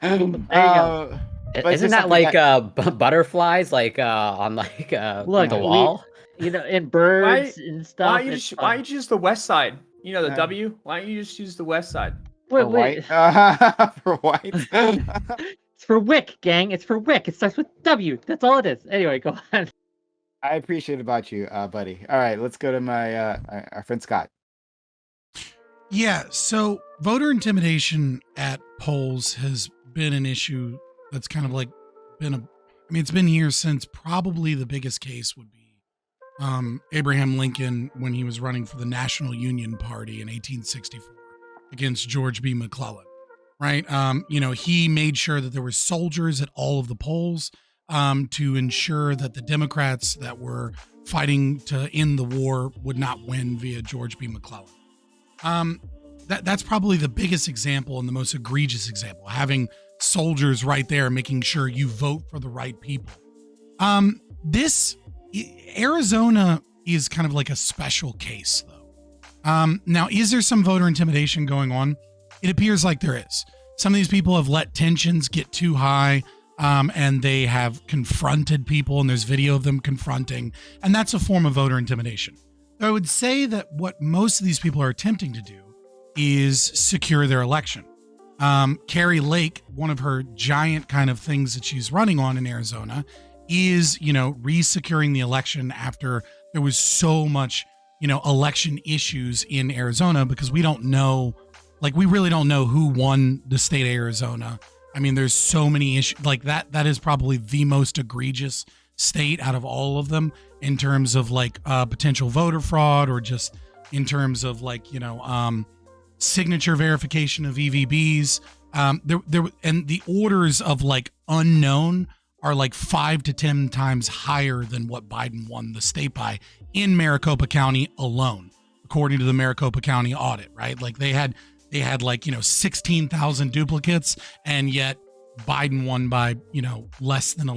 you go. But Isn't just that like something butterflies, like on like Look, the wall? And birds and stuff. Why don't you just use the west side? You know, the W? Why don't you just use the west side? for Wait. white? For white? It's for Wick, gang. It's for Wick. It starts with W. That's all it is. Anyway, go on. I appreciate it about you, buddy. All right, let's go to my our friend Scott. Yeah, so voter intimidation at polls has been an issue that's kind of like it's been here since probably the biggest case would be Abraham Lincoln when he was running for the National Union Party in 1864 against George B. McClellan, right? He made sure that there were soldiers at all of the polls to ensure that the Democrats that were fighting to end the war would not win via George B. McClellan. That's probably the biggest example and the most egregious example, having soldiers right there making sure you vote for the right people. Arizona is kind of like a special case, though. Now, is there some voter intimidation going on? It appears like there is. Some of these people have let tensions get too high, and they have confronted people, and there's video of them confronting, and that's a form of voter intimidation. I would say that what most of these people are attempting to do is secure their election. Carrie Lake, one of her giant kind of things that she's running on in Arizona is, re-securing the election after there was so much, election issues in Arizona because we don't know, we really don't know who won the state of Arizona. I mean, there's so many issues like that. That is probably the most egregious state out of all of them in terms of potential voter fraud or just in terms of signature verification of EVBs. There and the orders of unknown are 5 to 10 times higher than what Biden won the state by in Maricopa County alone, according to the Maricopa County audit, right? They had 16,000 duplicates, and yet Biden won by, less than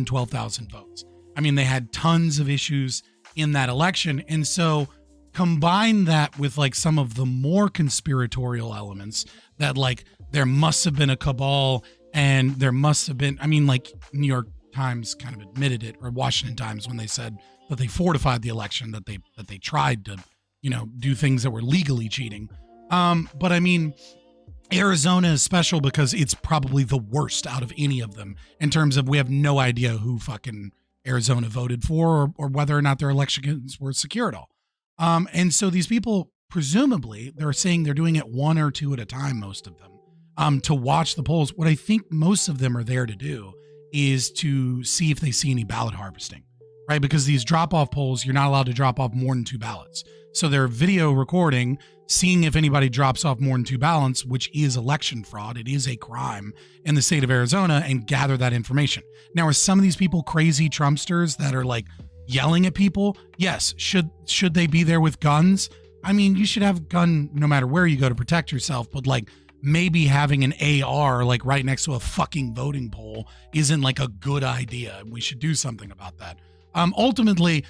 12,000 votes. I mean, they had tons of issues in that election. And so combine that with some of the more conspiratorial elements that there must have been a cabal and there must have been, New York Times kind of admitted it, or Washington Times, when they said that they fortified the election, that they tried to, do things that were legally cheating. But Arizona is special because it's probably the worst out of any of them in terms of we have no idea who fucking Arizona voted for or whether or not their elections were secure at all. And so these people, presumably, they're saying they're doing it one or two at a time, most of them, to watch the polls. What I think most of them are there to do is to see if they see any ballot harvesting, right? Because these drop-off polls, you're not allowed to drop off more than 2 ballots. So they're video recording, seeing if anybody drops off more than 2 ballots, which is election fraud. It is a crime in the state of Arizona, and gather that information. Now, are some of these people crazy Trumpsters that are yelling at people? Yes. Should they be there with guns? You should have a gun no matter where you go to protect yourself, but maybe having an AR like right next to a fucking voting poll isn't like a good idea. We should do something about that. Ultimately,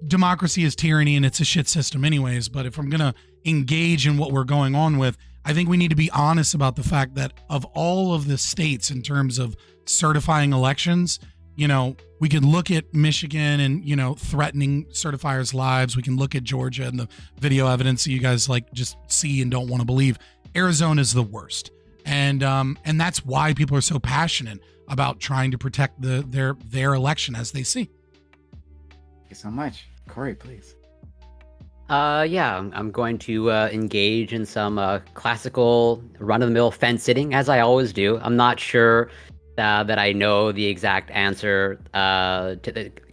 democracy is tyranny and it's a shit system anyways. But if I'm going to engage in what we're going on with, I think we need to be honest about the fact that of all of the states in terms of certifying elections, you know, we could look at Michigan and, you know, threatening certifiers' lives. We can look at Georgia and the video evidence that you guys like just see and don't want to believe. Arizona is the worst. And that's why people are so passionate about trying to protect their election as they see. Thank you so much. Corey, please. Yeah, I'm going to engage in some classical run-of-the-mill fence sitting, as I always do. I'm not sure that I know the exact answer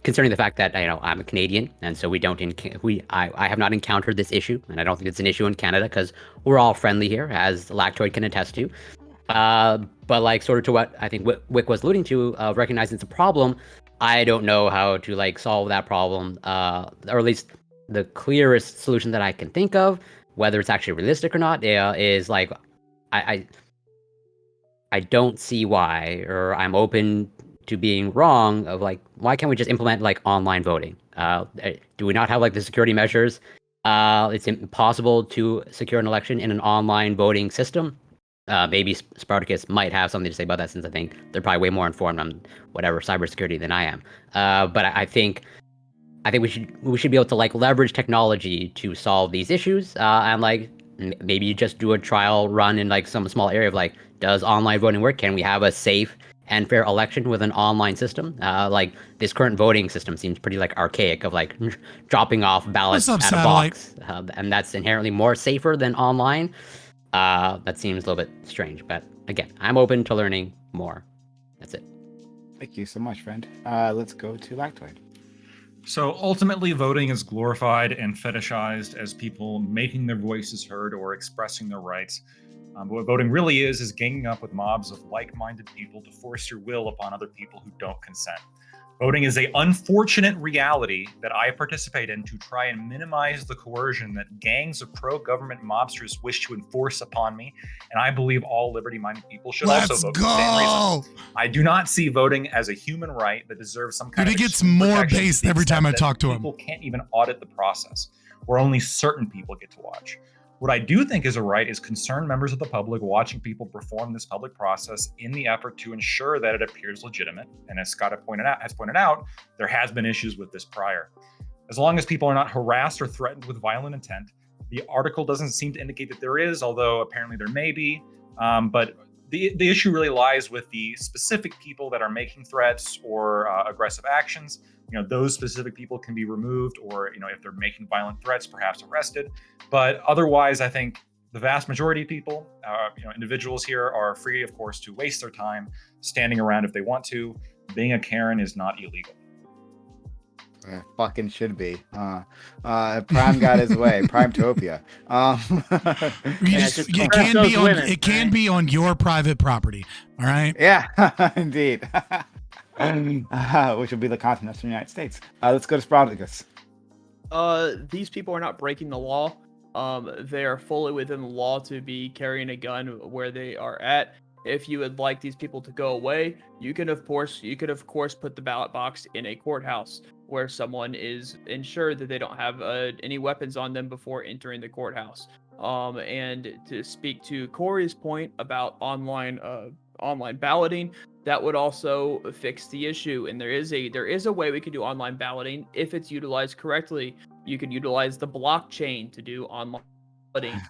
concerning the fact that I'm a Canadian, and so I have not encountered this issue, and I don't think it's an issue in Canada because we're all friendly here, as Lactoid can attest to. But like sort of to what I think Wick was alluding to, recognizing it's a problem, I don't know how to like solve that problem, or at least the clearest solution that I can think of, whether it's actually realistic or not, is like I don't see why, or I'm open to being wrong of like, why can't we just implement like online voting? Do we not have like the security measures? It's impossible to secure an election in an online voting system. Maybe Spartacus might have something to say about that, since I think they're probably way more informed on whatever cybersecurity than I am. But I think we should be able to like leverage technology to solve these issues, and like maybe you just do a trial run in like some small area of like, does online voting work? Can we have a safe and fair election with an online system? Like this current voting system seems pretty like archaic of like dropping off ballots at a box, and that's inherently more safer than online. That seems a little bit strange, but again, I'm open to learning more. That's it. Thank you so much, friend. Let's go to Lactoid. So ultimately, voting is glorified and fetishized as people making their voices heard or expressing their rights. But what voting really is ganging up with mobs of like-minded people to force your will upon other people who don't consent. Voting is an unfortunate reality that I participate in to try and minimize the coercion that gangs of pro-government mobsters wish to enforce upon me, and I believe all liberty-minded people should also vote for the same reason. I do not see voting as a human right that deserves some kind of... It gets more based every time I talk to him. People can't even audit the process, where only certain people get to watch. What I do think is a right is concerned members of the public watching people perform this public process in the effort to ensure that it appears legitimate. And as Scott has pointed out, there has been issues with this prior. As long as people are not harassed or threatened with violent intent, the article doesn't seem to indicate that there is, although apparently there may be. But the issue really lies with the specific people that are making threats or aggressive actions. Those specific people can be removed, or, if they're making violent threats, perhaps arrested. But otherwise, I think the vast majority of people, individuals here are free, of course, to waste their time standing around if they want to. Being a Karen is not illegal. Fucking should be. Prime got his way. Primetopia. It can be on your private property. All right. Yeah, indeed. Which will be the continent of the United States. Let's go to Spartacus. These people are not breaking the law. They are fully within the law to be carrying a gun where they are at. If you would like these people to go away, you could of course put the ballot box in a courthouse where someone is ensured that they don't have any weapons on them before entering the courthouse. And to speak to Corey's point about online balloting, that would also fix the issue. And there is a way we could do online balloting if it's utilized correctly. You could utilize the blockchain to do online balloting.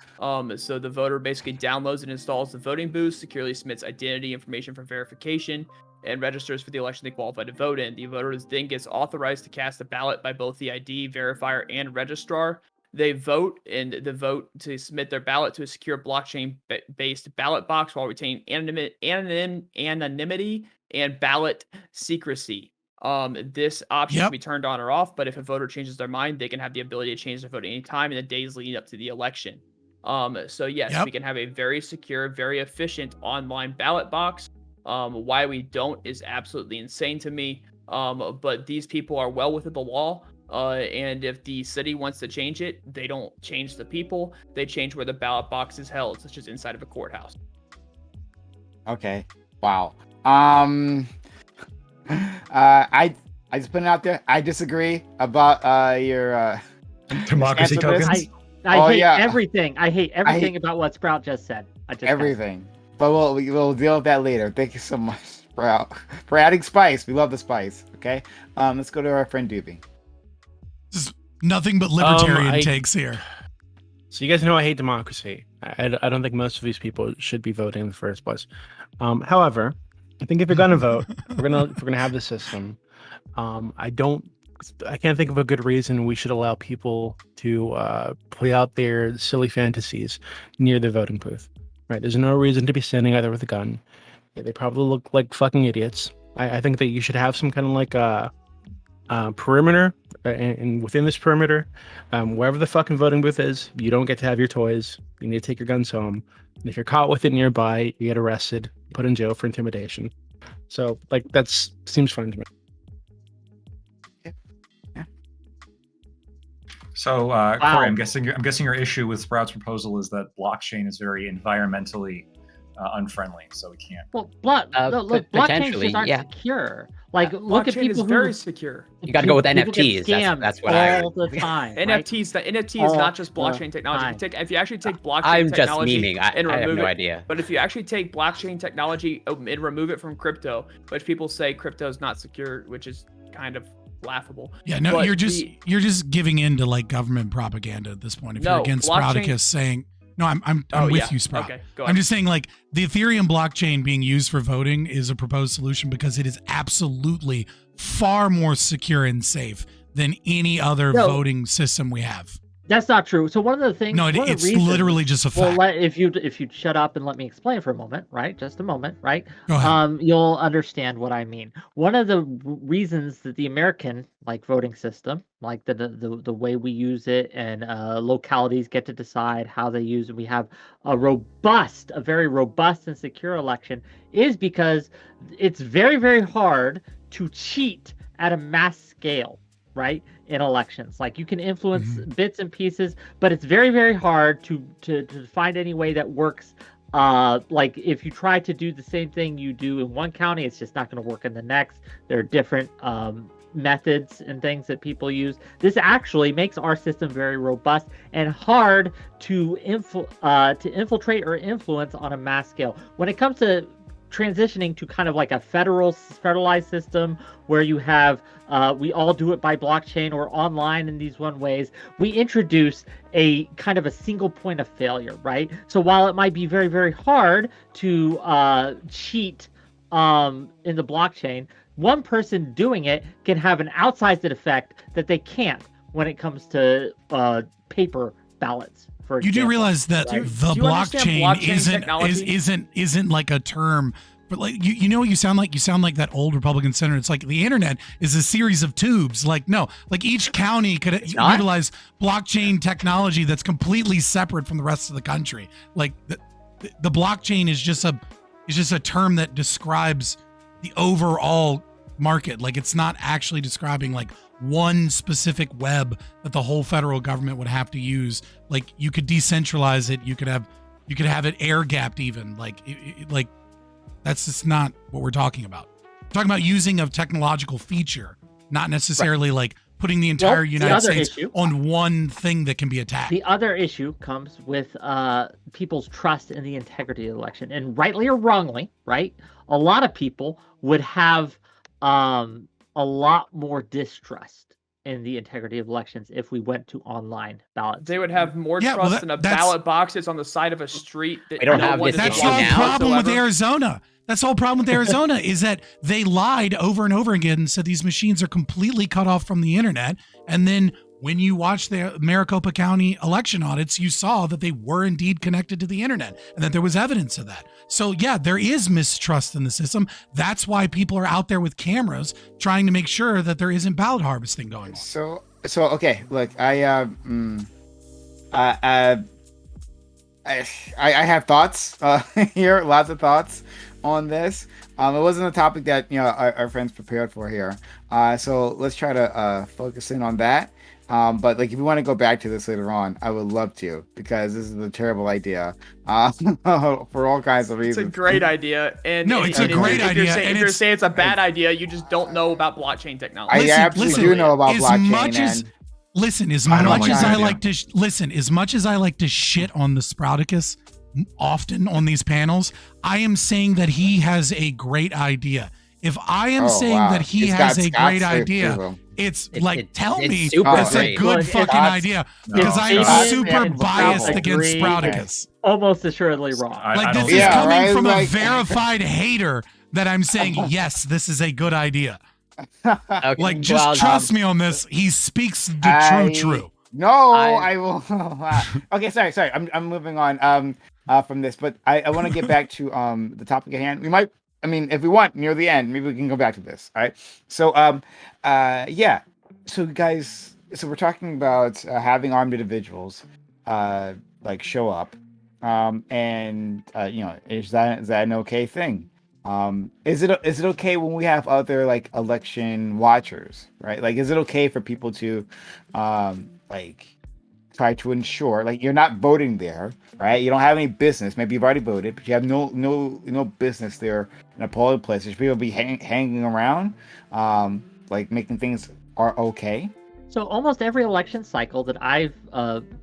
So the voter basically downloads and installs the voting booth, securely submits identity information for verification, and registers for the election they qualify to vote in. The voter then gets authorized to cast a ballot by both the ID verifier and registrar. They vote, and the vote to submit their ballot to a secure blockchain-based ballot box while retaining anonymity and ballot secrecy. This option can be turned on or off, but if a voter changes their mind, they can have the ability to change their vote at any time in the days leading up to the election. So yes, we can have a very secure, very efficient online ballot box. Why we don't is absolutely insane to me. But these people are well within the law. And if the city wants to change it, they don't change the people. They change where the ballot box is held, such as inside of a courthouse. Okay. Wow. I just put it out there. I disagree about your Democracy answer list. tokens. I hate yeah. everything. I hate everything about what Sprout just said. Everything. But we'll deal with that later. Thank you so much for adding spice. We love the spice. Okay. Let's go to our friend Doobie. This is nothing but libertarian takes here. So you guys know I hate democracy. I don't think most of these people should be voting in the first place. However, I think if you're gonna vote, if we're gonna have the system. I can't think of a good reason we should allow people to play out their silly fantasies near the voting booth. Right? There's no reason to be standing out there with a gun. Yeah, they probably look like fucking idiots. I think that you should have some kind of like a perimeter, and within this perimeter, wherever the fucking voting booth is, you don't get to have your toys. You need to take your guns home. And if you're caught with it nearby, you get arrested, put in jail for intimidation. So, like, seems fine to me. So, Wow. Corey, I'm guessing your issue with Sprout's proposal is that blockchain is very environmentally unfriendly, so we can't. Well, look, blockchains potentially, just aren't yeah. secure. Like, look at Blockchain people is who very secure. You got to go with people get NFTs. scammed That's what I. all the time. right? NFT is not just blockchain technology. If you actually take blockchain I'm just technology memeing. and I have remove no it, idea. but if you actually take blockchain technology and remove it from crypto, which people say crypto is not secure, which is kind of laughable. Yeah, no, But you're just giving in to like government propaganda at this point. If you're against Sprouticus saying, no, I'm with you, Sprout. Okay, go I'm ahead. just saying, like, the Ethereum blockchain being used for voting is a proposed solution because it is absolutely far more secure and safe than any other voting system we have. That's not true. So one of the things. No, one of the it's reasons- literally just a fact. Well, if you'd shut up and let me explain for a moment, right? Just a moment, right? Go ahead. You'll understand what I mean. One of the reasons that the American voting system, like the way we use it, and localities get to decide how they use it, we have a very robust and secure election, is because it's very, very hard to cheat at a mass scale, right? In elections, like, you can influence bits and pieces, but it's very, very hard to find any way that works. Like, if you try to do the same thing you do in one county, it's just not going to work in the next. There are different methods and things that people use. This actually makes our system very robust and hard to infiltrate or influence on a mass scale. When it comes to transitioning to kind of like a federalized system where you have we all do it by blockchain or online in these one ways, we introduce a kind of a single point of failure, right? So while it might be very, very hard to cheat in the blockchain, one person doing it can have an outsized effect that they can't when it comes to paper ballots. You do realize that the blockchain isn't like a term, but like you know what you sound like? You sound like that old Republican senator. It's like the internet is a series of tubes. Like, no, like each county could utilize blockchain technology that's completely separate from the rest of the country. Like the blockchain is just a term that describes the overall market. Like, it's not actually describing like one specific web that the whole federal government would have to use. Like, you could decentralize it. You could have it air gapped even. Like, like that's just not what we're talking about. We're talking about using a technological feature, not necessarily like putting the entire United States on one thing that can be attacked. The other issue comes with people's trust in the integrity of the election, and rightly or wrongly, right? A lot of people would have a lot more distrust in the integrity of elections if we went to online ballots. They would have more trust in a ballot box that's on the side of a street. That We don't have this That's the whole problem with Arizona. That's the whole problem with Arizona is that they lied over and over again and said these machines are completely cut off from the internet. And then when you watched the Maricopa County election audits, you saw that they were indeed connected to the internet and that there was evidence of that. So yeah, there is mistrust in the system. That's why people are out there with cameras trying to make sure that there isn't ballot harvesting going on. So okay, look, I have thoughts here, lots of thoughts on this. It wasn't a topic that our friends prepared for here. So let's try to focus in on that. But like, if you want to go back to this later on, I would love to, because this is a terrible idea for all kinds of reasons. It's a great idea. And No, it's a great idea, If you're saying it's a bad idea, you just don't know about blockchain technology. I absolutely do know about blockchain. Listen, as I don't much like as that I idea. like to listen, as much as I like to shit on the Sprouticus often on these panels, I am saying that he has a great idea. If I am saying that he has a great idea, it's like, tell me it's a good fucking idea, because I am super biased against Sprouticus. Almost assuredly wrong. Like, this is coming from a verified hater that I'm saying, yes, this is a good idea. Like, just trust me on this. He speaks the true. No, I will. Okay, sorry. I'm moving on from this, but I want to get back to the topic at hand. We might, I mean, if we want, near the end, maybe we can go back to this. All right. So yeah. So guys, so we're talking about having armed individuals like show up, and you know, is that an okay thing? Is it okay when we have other like election watchers, right? Like, is it okay for people to like try to ensure, like, you're not voting there, right? You don't have any business. Maybe you've already voted, but you have no business there in a polling place. Should people be hanging around, like making things are okay? So almost every election cycle that I've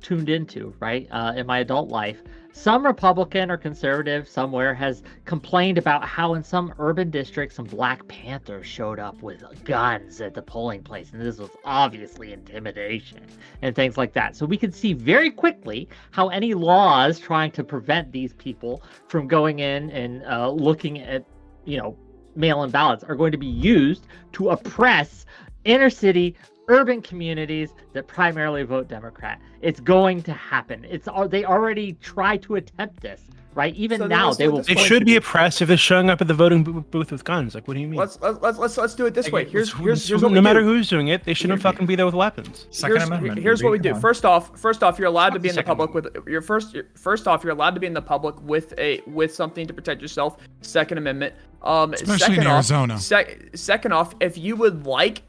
tuned into, right, in my adult life, some Republican or conservative somewhere has complained about how in some urban districts, some Black Panthers showed up with guns at the polling place. And this was obviously intimidation and things like that. So we can see very quickly how any laws trying to prevent these people from going in and looking at, you know, mail-in ballots are going to be used to oppress inner city urban communities that primarily vote Democrat. It's going to happen. They already try to attempt this, right? Even so now, they will. They should be oppressed if they're showing up at the voting booth with guns. Like, what do you mean? Let's do it this way. Here's what no we matter do. who's doing it, they shouldn't fucking be there with weapons. Second Amendment. Here's what we do. Come on. First off, you're allowed to be in the public with your first off, you're allowed to be in the public with something to protect yourself. Second Amendment. Especially in Arizona. Second off, if you would like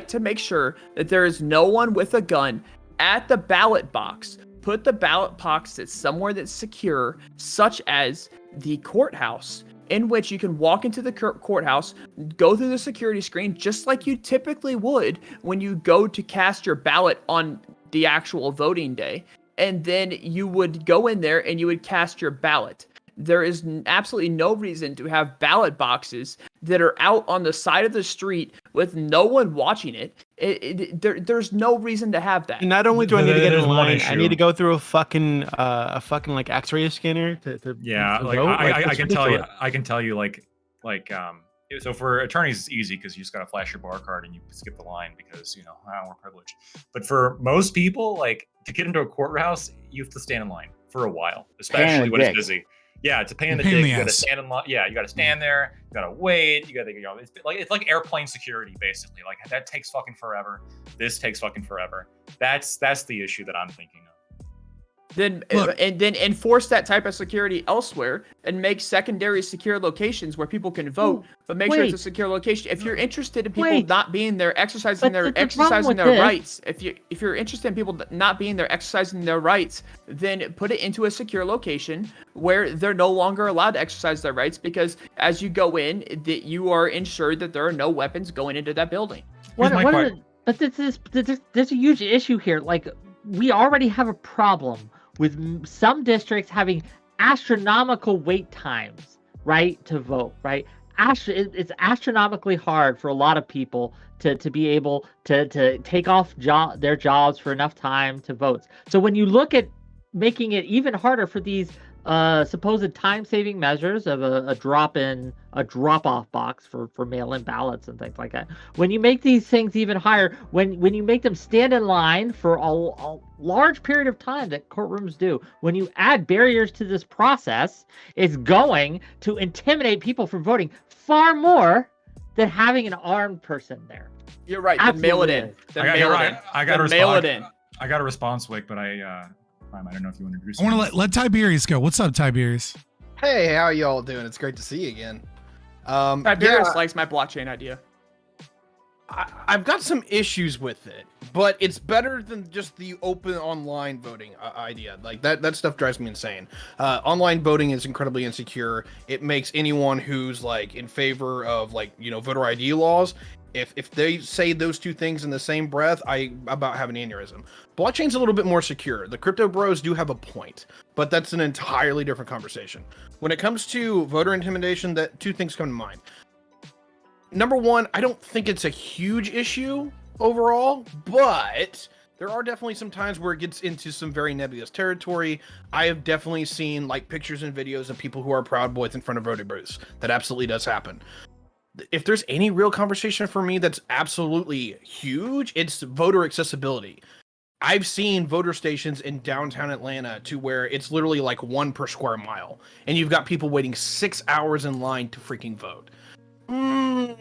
to make sure that there is no one with a gun at the ballot box, put the ballot box at somewhere that's secure, such as the courthouse, in which you can walk into the courthouse, go through the security screen just like you typically would when you go to cast your ballot on the actual voting day, and then you would go in there and you would cast your ballot. There is absolutely no reason to have ballot boxes that are out on the side of the street with no one watching it. There's no reason to have that. And not only do I need to get in There's one line, I issue. need to go through a fucking like X-ray scanner to Yeah, to like vote? I it's can tell you, like so for attorneys it's easy because you just gotta flash your bar card and you skip the line because, you know, we're privileged. But for most people, like, to get into a courthouse, you have to stand in line for a while, especially when it's busy. Yeah, it's a pain in the dick. You gotta stand in line. Yeah, you gotta stand there. You gotta wait. You gotta, you know, it's like airplane security basically. Like, that takes fucking forever. This takes fucking forever. That's the issue that I'm thinking of. Then enforce that type of security elsewhere and make secondary secure locations where people can vote, but make sure it's a secure location. If you're interested in people not being there exercising their rights, if you're interested in people not being there exercising their rights, then put it into a secure location where they're no longer allowed to exercise their rights, because as you go in, that you are ensured that there are no weapons going into that building. But there's a huge issue here. Like, we already have a problem with some districts having astronomical wait times, right, to vote, right? It's astronomically hard for a lot of people to be able to take off their jobs for enough time to vote. So when you look at making it even harder for these supposed time-saving measures of a drop-off box for mail-in ballots and things like that, when you make these things even higher, when you make them stand in line for a large period of time that courtrooms do, when you add barriers to this process, it's going to intimidate people from voting far more than having an armed person there. You're right. Then mail it in. I got a response, Wick, but I don't know if you want to introduce. I want to let Tiberius go. What's up, Tiberius? Hey, how y'all doing? It's great to see you again. Tiberius likes my blockchain idea. I've got some issues with it, but it's better than just the open online voting idea. Like that stuff drives me insane. Online voting is incredibly insecure. It makes anyone who's like in favor of like, you know, voter ID laws, if they say those two things in the same breath, I about have an aneurysm. Blockchain's a little bit more secure. The crypto bros do have a point, but that's an entirely different conversation. When it comes to voter intimidation, that two things come to mind. Number one, I don't think it's a huge issue overall, but there are definitely some times where it gets into some very nebulous territory. I have definitely seen like pictures and videos of people who are Proud Boys in front of voting booths. That absolutely does happen. If there's any real conversation for me that's absolutely huge, it's voter accessibility. I've seen voter stations in downtown Atlanta to where it's literally like 1 per square mile, and you've got people waiting 6 hours in line to freaking vote.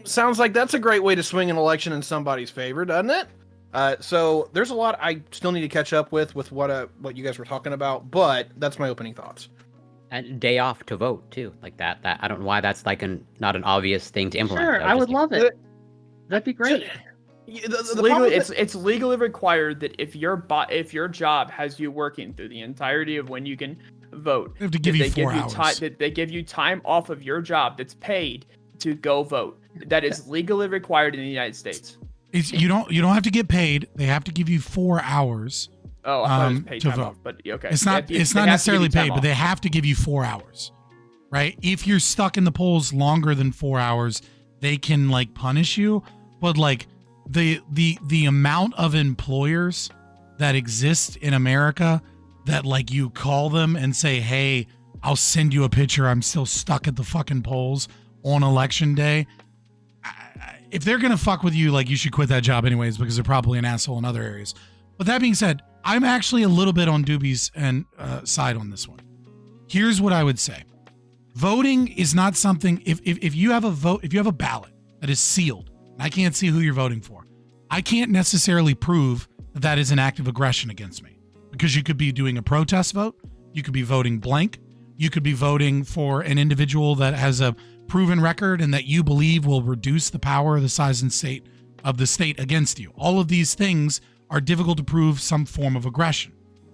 Sounds like that's a great way to swing an election in somebody's favor, doesn't it? So there's a lot I still need to catch up with what you guys were talking about, but that's my opening thoughts. And day off to vote too, like that. I don't know why that's like not an obvious thing to implement. Sure, I would love it. That'd be great. It's legally required that if your job has you working through the entirety of when you can vote, they have to give you 4 hours. That they give you time off of your job that's paid to go vote. That is legally required in the United States. You don't have to get paid. They have to give you 4 hours. Oh, I thought it was paid to time vote. off, but okay. It's not necessarily paid, but they have to give you 4 hours, right? If you're stuck in the polls longer than 4 hours, they can like punish you. But like the amount of employers that exist in America that like you call them and say, hey, I'll send you a picture. I'm still stuck at the fucking polls on election day. If they're going to fuck with you, like you should quit that job anyways, because they're probably an asshole in other areas. But that being said, I'm actually a little bit on Doobie's and side on this one. Here's what I would say. Voting is not something, if you have a vote, if you have a ballot that is sealed, and I can't see who you're voting for, I can't necessarily prove that that is an act of aggression against me. Because you could be doing a protest vote, you could be voting blank, you could be voting for an individual that has a proven record and that you believe will reduce the power, the size and state of the state against you. All of these things are difficult to prove some form of aggression.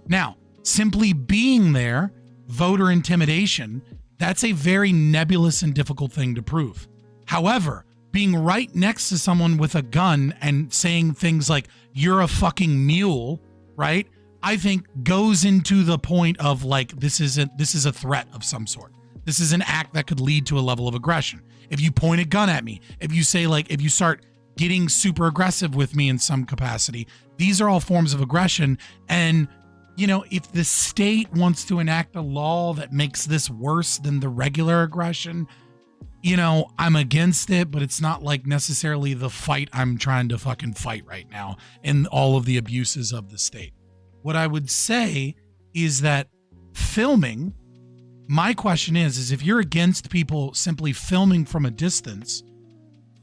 Now, simply being there, voter intimidation, that's a very nebulous and difficult thing to prove. However, being right next to someone with a gun and saying things like, you're a fucking mule, right? I think goes into the point of like, this is a threat of some sort. This is an act that could lead to a level of aggression. If you point a gun at me, if you say like, if you start getting super aggressive with me in some capacity, these are all forms of aggression. And, you know, if the state wants to enact a law that makes this worse than the regular aggression, you know, I'm against it, but it's not like necessarily the fight I'm trying to fucking fight right now in all of the abuses of the state. What I would say is that filming, my question is if you're against people simply filming from a distance,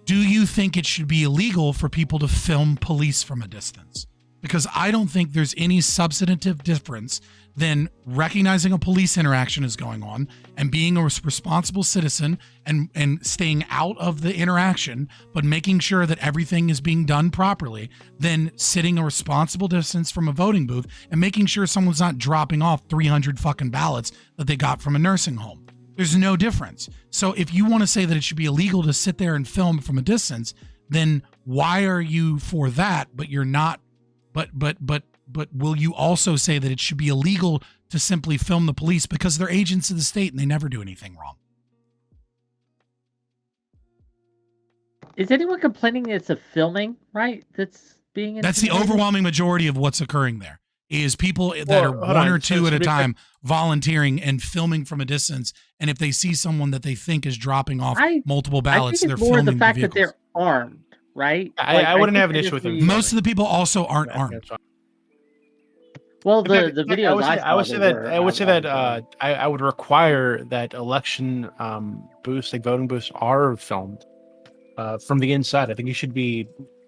do you think it should be illegal for people to film police from a distance? Because I don't think there's any substantive difference than recognizing a police interaction is going on and being a responsible citizen and staying out of the interaction, but making sure that everything is being done properly, than sitting a responsible distance from a voting booth and making sure someone's not dropping off 300 fucking ballots that they got from a nursing home. There's no difference. So if you want to say that it should be illegal to sit there and film from a distance, then why are you for that, but you're not? But will you also say that it should be illegal to simply film the police because they're agents of the state and they never do anything wrong? Is anyone complaining it's a filming, right? That's being That's the overwhelming majority of what's occurring there. Is people that are one or two at a time volunteering and filming from a distance, and if they see someone that they think is dropping off multiple ballots, they're filming the fact that they're armed, right? I wouldn't have an issue with them. Most of the people also aren't armed. Well, the videos I would say that I would require that election booths, like voting booths, are filmed from the inside. I think you should be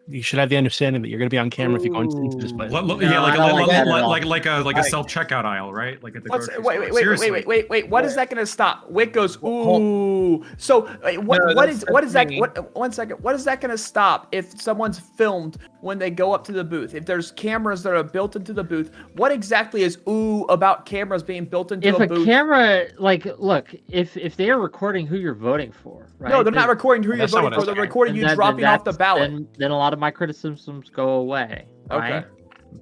You should have the understanding that you're going to be on camera if you go into this place. Yeah, No, I don't like that at all. like a self checkout aisle, right? Like at the What's, grocery wait, store. wait, wait, Seriously. wait. What is that going to stop? Wick goes, ooh. So what is that? What? 1 second. What is that going to stop if someone's filmed when they go up to the booth? If there's cameras that are built into the booth, what exactly is ooh about cameras being built into If a a booth? camera, like, look, if they are recording who you're voting for, right? No, they're not recording who you're That's not voting what for. I'm They're saying. recording you dropping off the ballot. Then a lot of my criticisms go away, right? Okay.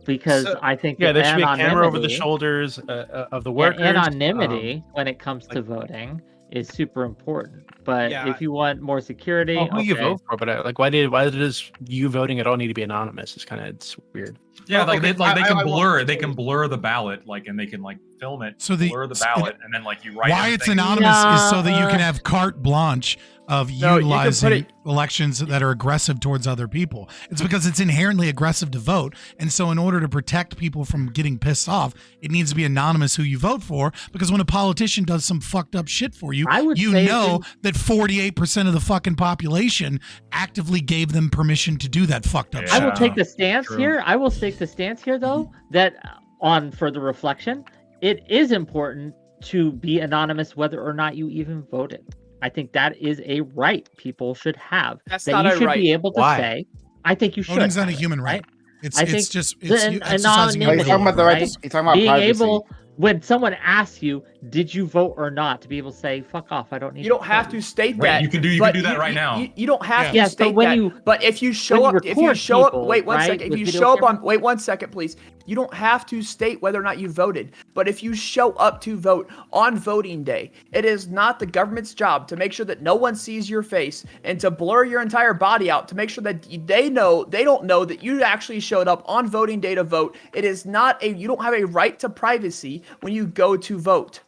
Because So- I think Yeah, that there should be a camera over the anonymity- shoulders of the workers. anonymity when it comes to voting is super important. But Yeah, if you want more security, Well, who you okay. vote for, but like, why does you voting at all need to be anonymous? It's weird. Yeah, Well, like okay, they can I blur want- it. They can blur the ballot, like, and they can like film it, So blur the ballot, and then like you write. Why it's everything. anonymous is so that you Nah. can have carte blanche of No, you can put utilizing it- elections that are aggressive towards other people. It's because it's inherently aggressive to vote. And so in order to protect people from getting pissed off, it needs to be anonymous who you vote for. Because when a politician does some fucked up shit for you, I would you say know that 48% of the fucking population actively gave them permission to do that fucked up Yeah. shit. I will take the stance True. here. I will take the stance here, though, that on further reflection, it is important to be anonymous whether or not you even voted. I think that is a right people should have. That's that not you a should right. be able to Why? say. I think you should. Voting's not a have it, human right. It's I think just the exercising your Oh, you're anonymity, talking about the right. right? You're talking about Being privacy. able, when someone asks you, "Did you vote or not?" to be able to say, "Fuck off, I don't need." You don't have vote." to state Right, that. you can do but that right now. You don't have to Yes, but state when that. you- But if you show when up, you if you record show up, people, wait one right, second. If with you video show up camera- on, wait 1 second, please. You don't have to state whether or not you voted. But if you show up to vote on voting day, it is not the government's job to make sure that no one sees your face and to blur your entire body out to make sure that they don't know that you actually showed up on voting day to vote. It is not you don't have a right to privacy when you go to vote.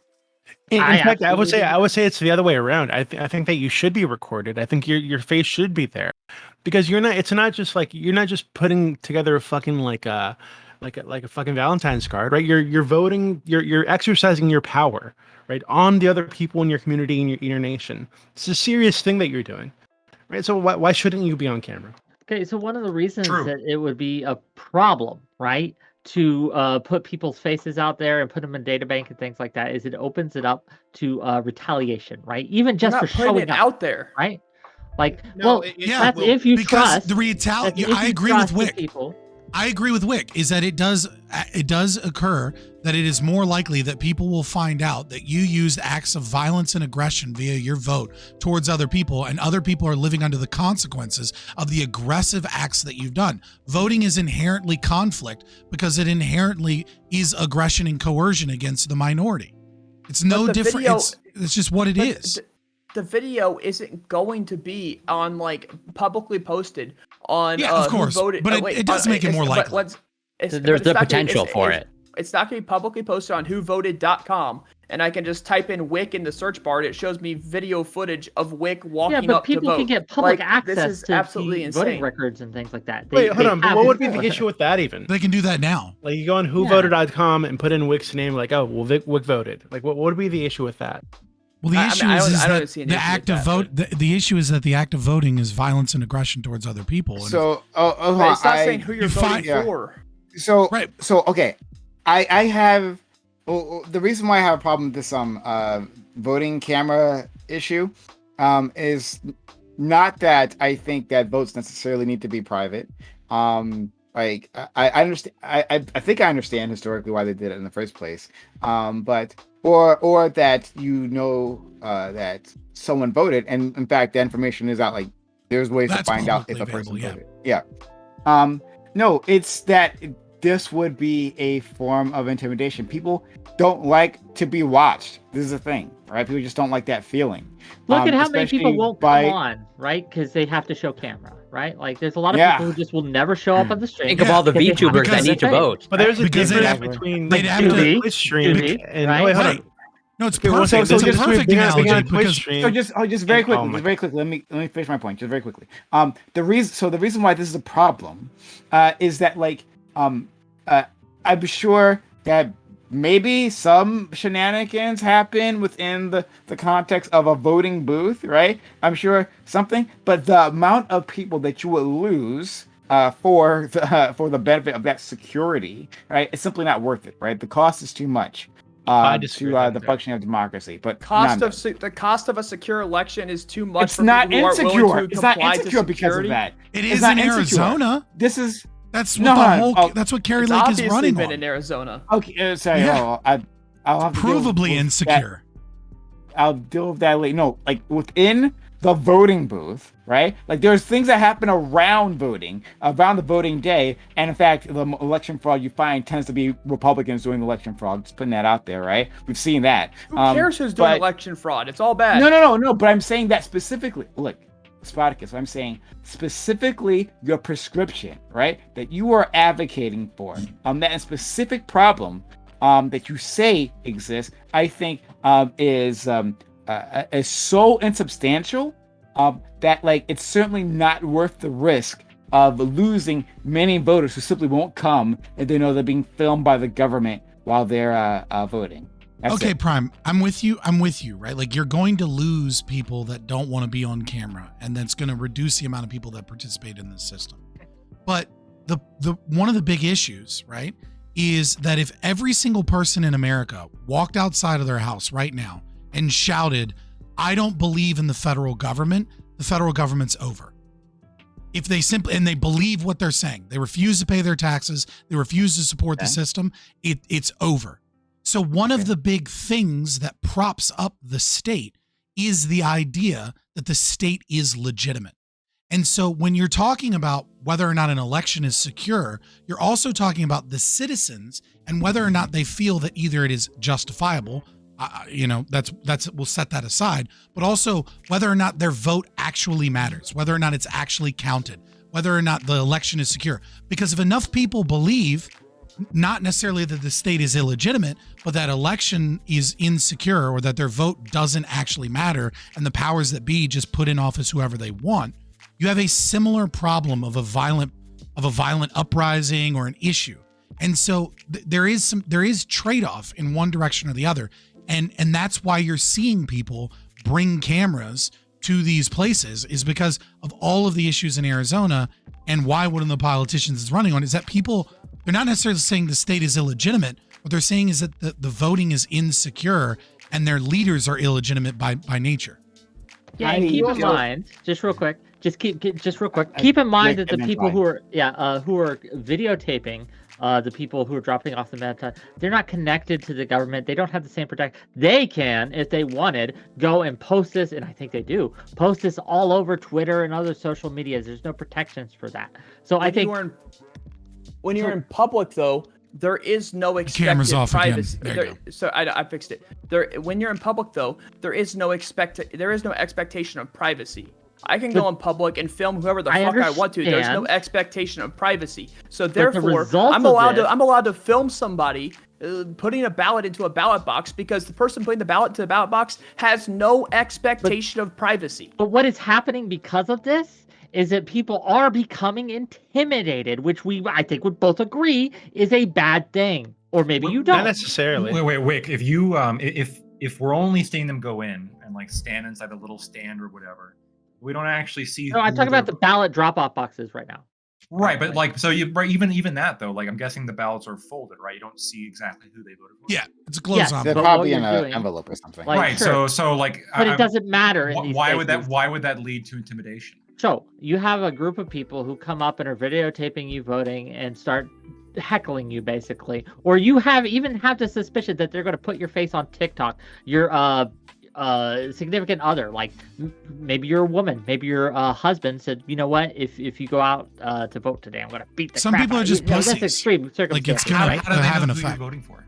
In I fact, I would absolutely say it's the other way around. I think that you should be recorded. I think your face should be there, because you're not. It's not just like you're not just putting together a fucking like a fucking Valentine's card, right? You're voting. You're exercising your power, right, on the other people in your community and in your nation. It's a serious thing that you're doing, right? So why shouldn't you be on camera? Okay, so one of the reasons True. that it would be a problem, right, to put people's faces out there and put them in data bank and things like that is it opens it up to retaliation, right? Even You're just not for putting showing it up, out there. right? Like, No, well, Yeah, that's if you because trust. the that's if I you agree with trust the Wick. people. I agree with Wick is that it does occur that it is more likely that people will find out that you used acts of violence and aggression via your vote towards other people, and other people are living under the consequences of the aggressive acts that you've done. Voting is inherently conflict because it inherently is aggression and coercion against the minority. It's no the different. video- It's just what it But is. The video isn't going to be on like publicly posted on Yeah, of who course, voted. but it does make it more likely. There's the potential for it. It's not going to be publicly posted on whovoted.com, and I can just type in Wick in the search bar and it shows me video footage of Wick walking Yeah, but up to people vote. can get public Like, this access is to absolutely voting insane. records and things like that. Wait, hold on. But have what it would be the for- issue with that even? They can do that now. Like you go on whovoted.com and put in Wick's name, like, oh, well, Wick voted. Like, what would be the issue with that? Well, the I issue mean, I is don't that see an the issue act with of that, vote. The issue is that the act of voting is violence and aggression towards other people. And So, But it's not saying who you're you voting find- yeah. for. So Right. So okay, I have the reason why I have a problem with this voting camera issue is not that I think that votes necessarily need to be private. Like I understand. I think I understand historically why they did it in the first place. But or that that someone voted, and in fact the information is out. Like there's ways That's to find out if publicly a person available, voted. Yeah. No, it's that this would be a form of intimidation. People don't like to be watched. This is the thing, right? People just don't like that feeling. Look at how many people especially won't by- come on, right? Because they have to show camera, right? Like, there's a lot of Yeah. people who just will never show up on the stream. Think of all the because they have VTubers to that do need to the thing. vote. But there's a Because they'd difference have- between they'd like, have doing to- a Twitch stream Tubi, and right? wait, hold Right. on. No, it's Okay, one perfect. second. It's There's a a difference perfect between being analogy on a Twitch because stream. So just very and- quickly, oh my- just very quickly. Let me finish my point. Just very quickly. The reason why this is a problem is that I'm sure that maybe some shenanigans happen within the context of a voting booth, right? I'm sure something, but the amount of people that you will lose for the benefit of that security, right? It's simply not worth it, right? The cost is too much to the functioning of democracy. But the cost of a secure election is too much. It's for not people who aren't willing insecure. to It's not comply to insecure because of security. that. It It's is not in insecure. Arizona. This is That's what that's what Carrie It's Lake is obviously running been on. in Arizona. okay. Sorry, Yeah. I'll have to deal Provably with insecure. That. I'll deal with that later. No, like within the voting booth, right? Like there's things that happen around voting, around the voting day, and in fact, the election fraud you find tends to be Republicans doing election fraud. Just putting that out there, right? We've seen that. Who cares who's doing but- election fraud? It's all bad. No. But I'm saying that specifically. Look, Spartacus, I'm saying specifically your prescription, right? That you are advocating for, that specific problem, that you say exists, I think, is so insubstantial, that like it's certainly not worth the risk of losing many voters who simply won't come if they know they're being filmed by the government while they're voting. That's Okay, it. Prime, I'm with you, right? Like you're going to lose people that don't want to be on camera, and that's going to reduce the amount of people that participate in this system. But the one of the big issues, right, is that if every single person in America walked outside of their house right now and shouted, "I don't believe in the federal government's over." If they they believe what they're saying, they refuse to pay their taxes, they refuse to support the system, it's over. So one of the big things that props up the state is the idea that the state is legitimate. And so when you're talking about whether or not an election is secure, you're also talking about the citizens and whether or not they feel that either it is justifiable, we'll set that aside, but also whether or not their vote actually matters, whether or not it's actually counted, whether or not the election is secure. Because if enough people believe not necessarily that the state is illegitimate, but that election is insecure or that their vote doesn't actually matter and the powers that be just put in office whoever they want, you have a similar problem of a violent uprising or an issue. And so there is trade-off in one direction or the other. And that's why you're seeing people bring cameras to these places, is because of all of the issues in Arizona. And why one of the politicians is running on is that people, they're not necessarily saying the state is illegitimate. What they're saying is that the voting is insecure and their leaders are illegitimate by nature. Yeah, and keep in mind, just real quick, keep in mind that the people who are videotaping the people who are dropping off the meta, they're not connected to the government. They don't have the same protection. They can, if they wanted, go and post this, and I think they do, post this all over Twitter and other social medias. There's no protections for that. So I think when you're in public, though, there is no expected privacy. So I fixed it. When you're in public, though, there is no expectation of privacy. I can go in public and film whoever the fuck I want to. There's no expectation of privacy. So therefore, I'm allowed to film somebody putting a ballot into a ballot box because the person putting the ballot into the ballot box has no expectation of privacy. But what is happening because of this is that people are becoming intimidated, which I think would both agree is a bad thing. Or maybe you don't. Not necessarily. Wait. If you if we're only seeing them go in and like stand inside a little stand or whatever, we don't actually see. No, I'm talking about the ballot drop-off boxes right now. Right, but like, so even that though, like I'm guessing the ballots are folded, right? You don't see exactly who they voted for. Yeah, it's a close envelope. They're probably in an envelope or something. Like, right. Sure. So like. But it doesn't matter. Why would that lead to intimidation? So you have a group of people who come up and are videotaping you voting and start heckling you, basically, or you even have the suspicion that they're going to put your face on TikTok. Your significant other, like maybe you're a woman, maybe your husband said, you know what, if you go out to vote today, I'm going to beat the Some crap people out are of you. just pussies. That's extreme circumstances. Like it's going to have an effect. Voting for?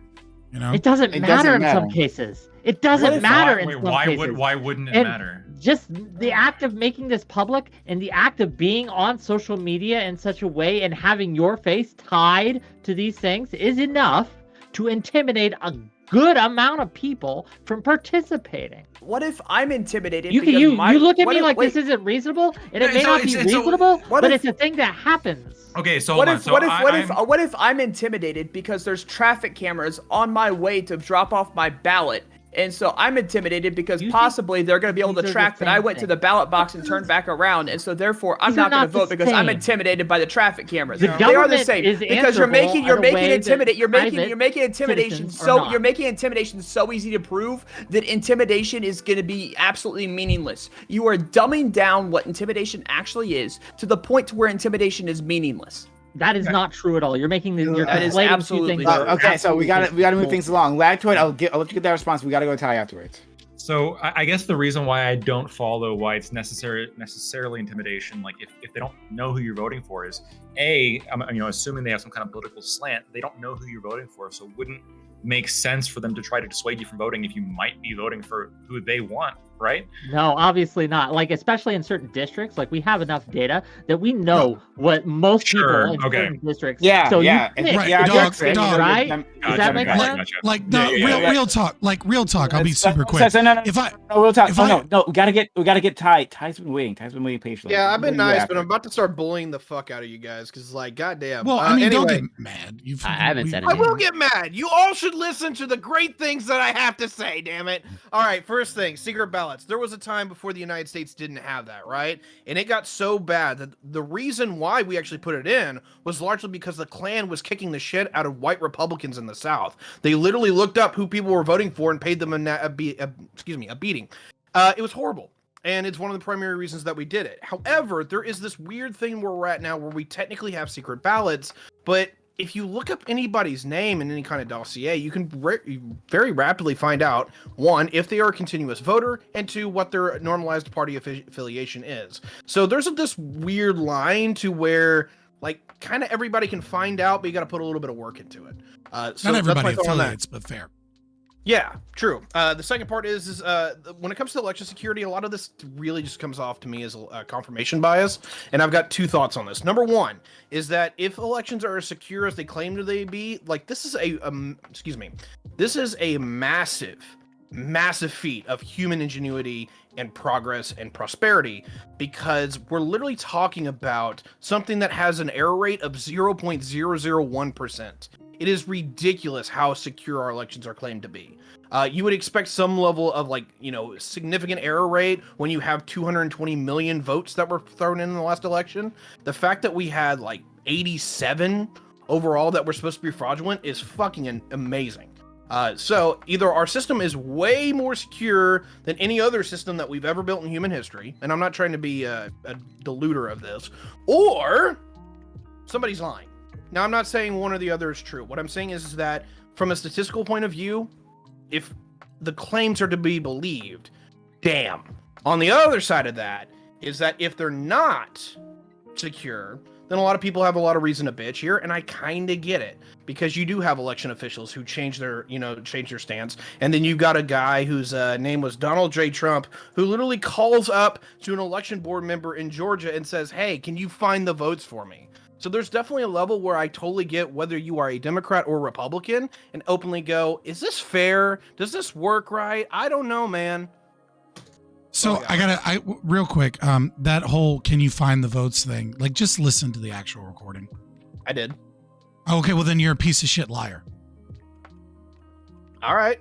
You know, it doesn't matter in some cases. It doesn't matter in some cases. Why wouldn't it matter? Just the act of making this public and the act of being on social media in such a way and having your face tied to these things is enough to intimidate a good amount of people from participating. What if I'm intimidated? You look at me like this isn't reasonable, and it may not be reasonable, but it's a thing that happens. Okay, so what if I'm intimidated because there's traffic cameras on my way to drop off my ballot, And so I'm intimidated because You think possibly they're going to be able to these are track the that I same went to thing? the ballot box and turned back around. And so therefore I'm These are not going to not the vote because I'm same. intimidated by the traffic cameras. The They are the government same is because you're answerable making in a way that intimidation private so citizens are you're not. making intimidation so easy to prove that intimidation is going to be absolutely meaningless. You are dumbing down what intimidation actually is to the point to where intimidation is meaningless. That is not true at all. You're you're That is conflating two absolutely things. true. that are Okay, so we got to absolutely move things along. Lactoid, I'll let you get that response. We got to go to Ty afterwards. So I guess the reason why I don't follow why it's necessarily intimidation, like if they don't know who you're voting for, is I'm assuming they have some kind of political slant. They don't know who you're voting for, so it wouldn't make sense for them to try to dissuade you from voting if you might be voting for who they want, right? No, obviously not. Like, especially in certain districts, like we have enough data that we know what most Sure, people in okay. certain districts. Yeah, so yeah, you pick right, your dog, district, dog. right? Gotcha, that make gotcha, sense? gotcha. Like Yeah, no, yeah, yeah. real talk. Like real talk. I'll be super quick. No, If I we'll talk. if Oh, I- no, we gotta get Ty. Ty's been waiting. patiently. Yeah, I've been We'll go nice, after. but I'm about to start bullying the fuck out of you guys because, like, goddamn. well, I mean, anyway, don't get mad. I haven't said I anything. will get mad. You all should listen to the great things that I have to say, damn it. All right, first thing, secret ballots. There was a time before the United States didn't have that, right? And it got so bad that the reason why we actually put it in was largely because the Klan was kicking the shit out of white Republicans in the South. They literally looked up who people were voting for and paid them a beating. It was horrible. And it's one of the primary reasons that we did it. However, there is this weird thing where we're at now where we technically have secret ballots, but if you look up anybody's name in any kind of dossier, you can very rapidly find out, one, if they are a continuous voter, and two, what their normalized party affiliation is. So there's this weird line to where, like, kind of everybody can find out, but you got to put a little bit of work into it. So not everybody that's my thought on that. affiliates, but fair. Yeah, true. The second part is when it comes to election security, a lot of this really just comes off to me as a confirmation bias, and I've got two thoughts on this. Number one is that if elections are as secure as they claim to they be, like this is this is a massive feat of human ingenuity and progress and prosperity, because we're literally talking about something that has an error rate of 0.001%. It is ridiculous how secure our elections are claimed to be. You would expect some level of, like, significant error rate when you have 220 million votes that were thrown in the last election. The fact that we had like 87 overall that were supposed to be fraudulent is fucking amazing. So either our system is way more secure than any other system that we've ever built in human history, and I'm not trying to be a deluder of this, or somebody's lying. Now, I'm not saying one or the other is true. What I'm saying is that from a statistical point of view, if the claims are to be believed, damn. On the other side of that is that if they're not secure, then a lot of people have a lot of reason to bitch here, and I kind of get it, because you do have election officials who change their stance, and then you've got a guy whose name was Donald J. Trump, who literally calls up to an election board member in Georgia and says, hey, can you find the votes for me? So there's definitely a level where I totally get whether you are a Democrat or Republican and openly go, is this fair? Does this work right? I don't know, man. So I real quick, that whole can you find the votes thing, like, just listen to the actual recording. I did. Okay, well then you're a piece of shit liar. All right.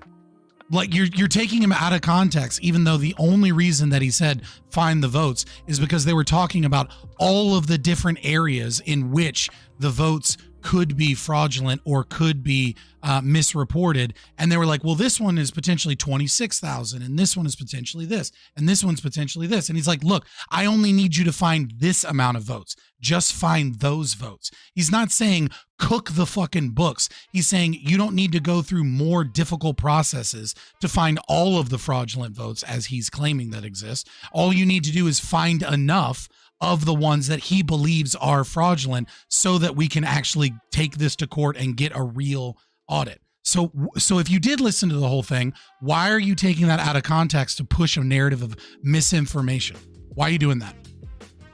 Like, you're taking him out of context, even though the only reason that he said find the votes is because they were talking about all of the different areas in which the votes could be fraudulent or could be misreported. And they were like, well, this one is potentially 26,000 and this one is potentially this and this one's potentially this. And he's like, look, I only need you to find this amount of votes. Just find those votes. He's not saying cook the fucking books. He's saying you don't need to go through more difficult processes to find all of the fraudulent votes as he's claiming that exist. All you need to do is find enough of the ones that he believes are fraudulent so that we can actually take this to court and get a real audit. So if you did listen to the whole thing, why are you taking that out of context to push a narrative of misinformation? Why are you doing that?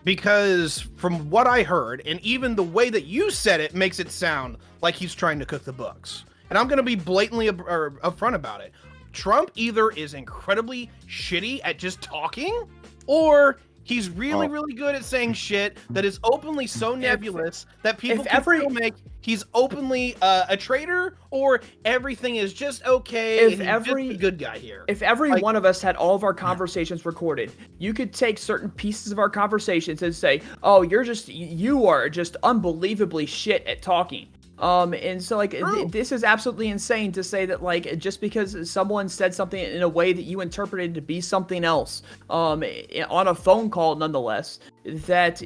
Because from what I heard, and even the way that you said it makes it sound like he's trying to cook the books. And I'm going to be blatantly upfront about it. Trump either is incredibly shitty at just talking, or He's really, really good at saying shit that is openly so nebulous that people still make he's openly a traitor or everything is just okay. If and he's just a good guy here. If every one of us had all of our conversations recorded, you could take certain pieces of our conversations and say, "Oh, you are just unbelievably shit at talking." And so like this is absolutely insane to say that like just because someone said something in a way that you interpreted to be something else on a phone call nonetheless that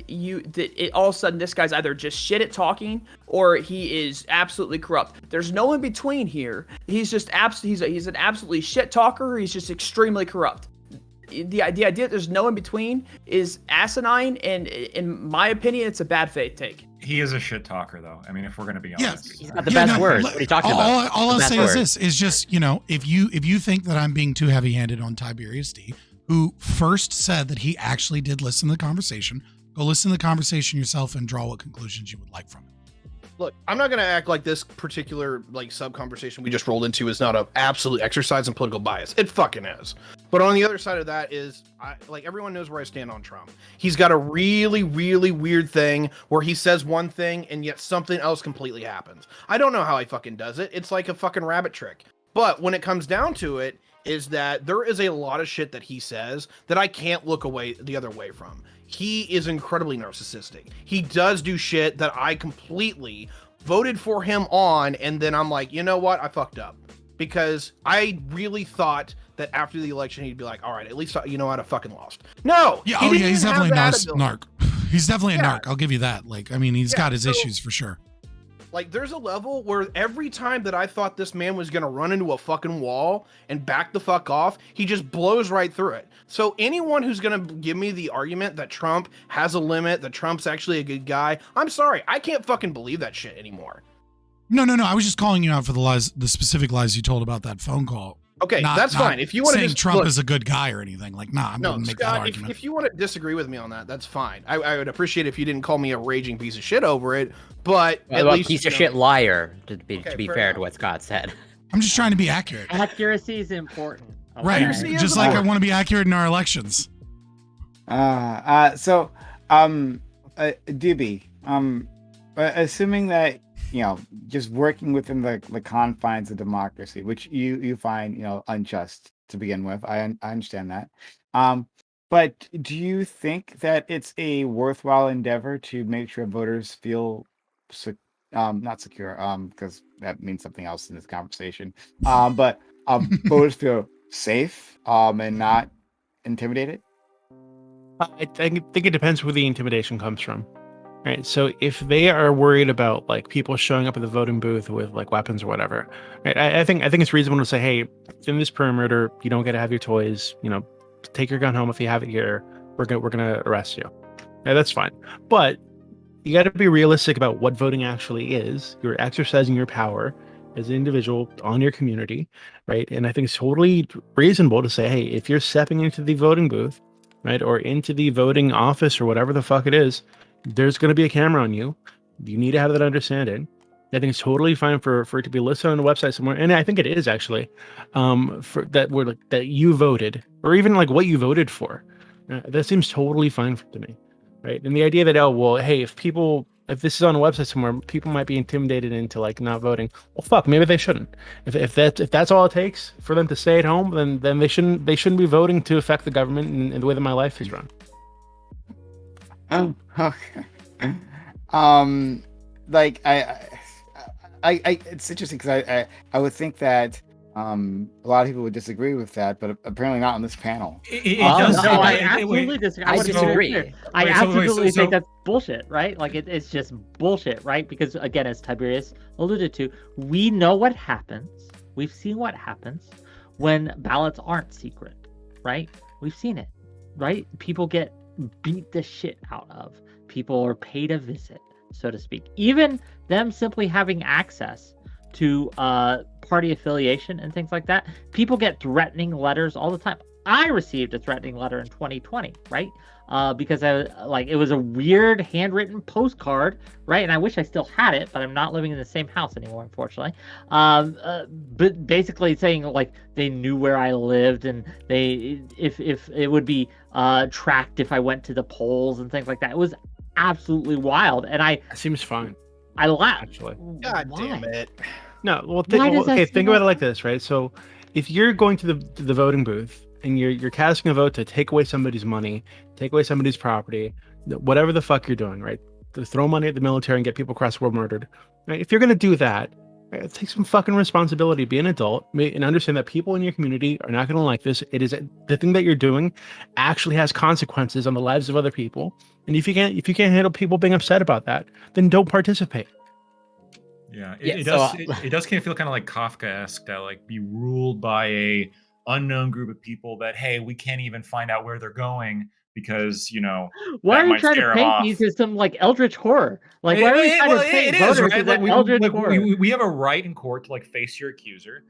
all of a sudden this guy's either just shit at talking or he is absolutely corrupt. There's no in between here. He's just he's an absolutely shit talker or he's just extremely corrupt. The idea that there's no in between is asinine, and in my opinion, it's a bad faith take. He is a shit talker, though. I mean, if we're gonna be honest, he's got the best words. What are you talking about? All I'll say is this: is just if you think that I'm being too heavy-handed on Tiberius D, who first said that he actually did listen to the conversation, go listen to the conversation yourself and draw what conclusions you would like from it. Look, I'm not going to act like this particular like sub conversation we just rolled into is not an absolute exercise in political bias. It fucking is. But on the other side of that is, like everyone knows where I stand on Trump. He's got a really, really weird thing where he says one thing and yet something else completely happens. I don't know how he fucking does it. It's like a fucking rabbit trick. But when it comes down to it, is that there is a lot of shit that he says that I can't look away the other way from. He is incredibly narcissistic. He does do shit that I completely voted for him on, and then I'm like, you know what? I fucked up. Because I really thought that after the election, he'd be like, all right, at least you know I'd have fucking lost. No! Yeah, he's definitely a narc. He's definitely a narc. I'll give you that. Like, I mean, he's got his issues for sure. Like, there's a level where every time that I thought this man was going to run into a fucking wall and back the fuck off, he just blows right through it. So anyone who's going to give me the argument that Trump has a limit, that Trump's actually a good guy, I'm sorry. I can't fucking believe that shit anymore. No. I was just calling you out for the lies, the specific lies you told about that phone call. Okay, that's fine. If you want to saying Trump is a good guy or anything, like, nah, I'm going to make that argument. If you want to disagree with me on that, that's fine. I would appreciate if you didn't call me a raging piece of shit over it, but at least piece of shit liar, to be fair to what Scott said. I'm just trying to be accurate. Accuracy is important. Okay. Right, just like I want to be accurate in our elections. Doobie, assuming that just working within the confines of democracy, which you find unjust to begin with, I understand that. But do you think that it's a worthwhile endeavor to make sure voters feel not secure, because that means something else in this conversation, but voters feel safe and not intimidated? I think it depends where the intimidation comes from. Right. So if they are worried about like people showing up at the voting booth with like weapons or whatever, right? I think it's reasonable to say, hey, in this perimeter, you don't get to have your toys. Take your gun home if you have it here. We're gonna arrest you. Yeah, that's fine. But you got to be realistic about what voting actually is. You're exercising your power as an individual on your community, right? And I think it's totally reasonable to say, hey, if you're stepping into the voting booth, right, or into the voting office or whatever the fuck it is, there's going to be a camera on you. You need to have that understanding. I think it's totally fine for it to be listed on the website somewhere, and I think it is actually, for that you voted, or even like what you voted for. That seems totally fine to me, right? And the idea that hey, if this is on a website somewhere, people might be intimidated into like not voting. Well, fuck, maybe they shouldn't. If that's all it takes for them to stay at home, then they shouldn't be voting to affect the government and the way that my life is run. Oh, okay. Like I it's interesting because I would think that a lot of people would disagree with that, but apparently not on this panel. I absolutely disagree. I disagree. I absolutely think that's bullshit, right? Like it's just bullshit, right? Because again, as Tiberius alluded to, we know what happens. We've seen what happens when ballots aren't secret, right? We've seen it, right? People get beat the shit out of. People are paid a visit, so to speak. Even them simply having access to party affiliation and things like that, people get threatening letters all the time. I received a threatening letter in 2020, right? Because it was a weird handwritten postcard, right? And I wish I still had it, but I'm not living in the same house anymore, unfortunately. But basically saying like they knew where I lived, and if it would be tracked if I went to the polls and things like that. It was absolutely wild, and That seems fine. I laughed. Actually, God Why? damn it. no. Well, Why does that okay. seem Think about like- it like this, right? So, if you're going to the voting booth and you're casting a vote to take away somebody's money, take away somebody's property, whatever the fuck you're doing, right? To throw money at the military and get people across the world murdered. Right? If you're gonna do that, right, take some fucking responsibility. Be an adult and understand that people in your community are not gonna like this. It is the thing that you're doing actually has consequences on the lives of other people. And if you can't handle people being upset about that, then don't participate. Yeah, Yeah, it so, does. It does kind of feel kind of like Kafka-esque to like be ruled by a unknown group of people that, hey, we can't even find out where they're going because Why that are you might trying scare to 'em paint off. these as some like eldritch horror? Like, why are we trying to paint voters as Like, an eldritch like, horror? we have a right in court to like face your accuser,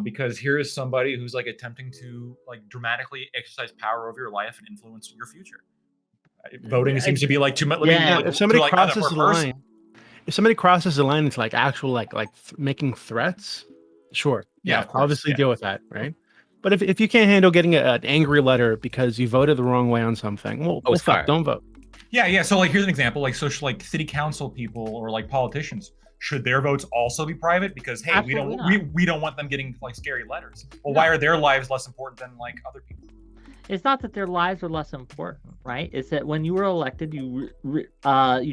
because here is somebody who's like attempting to like dramatically exercise power over your life and influence your future. Voting seems to be like too much. Yeah. If somebody like, crosses per the person. line, if somebody crosses the line into like actual making threats, sure, Yeah, of course, obviously yeah. deal with that, right? But if you can't handle getting an angry letter because you voted the wrong way on something, well fuck, Postcard. don't vote. Yeah. So like, here's an example: like social, like city council people or like politicians, should their votes also be private? Because hey, Absolutely not. we don't want them getting like scary letters. Well, why are their lives less important than like other people? It's not that their lives are less important, right? It's that when you were elected, you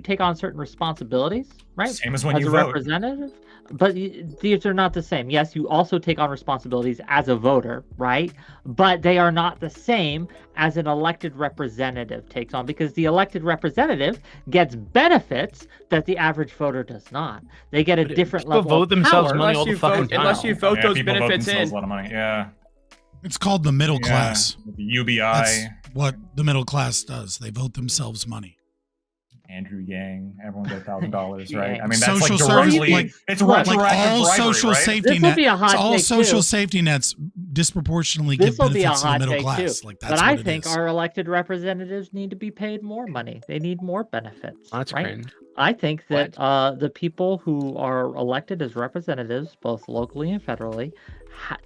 take on certain responsibilities, right? Same as when you a vote. representative. But these are not the same. Yes, you also take on responsibilities as a voter, right? But they are not the same as an elected representative takes on, because the elected representative gets benefits that the average voter does not. They get a different people level vote of themselves power. money all the fucking time. Unless you vote Yeah, those people vote benefits themselves in. a lot of money. Yeah. It's called the middle class. The UBI. That's what the middle class does. They vote themselves money. Andrew Yang, everyone got $1,000, right? Yeah. I mean, that's Social like service, directly, like- it's Like retroactive all bribery, social right? safety This will nets, be a hot all take, social too. safety nets disproportionately This give will be a benefits to the hot middle take class. too. Like that's But what I it think is. our elected representatives need to be paid more money. They need more benefits. That's right? crazy. I think that the people who are elected as representatives, both locally and federally,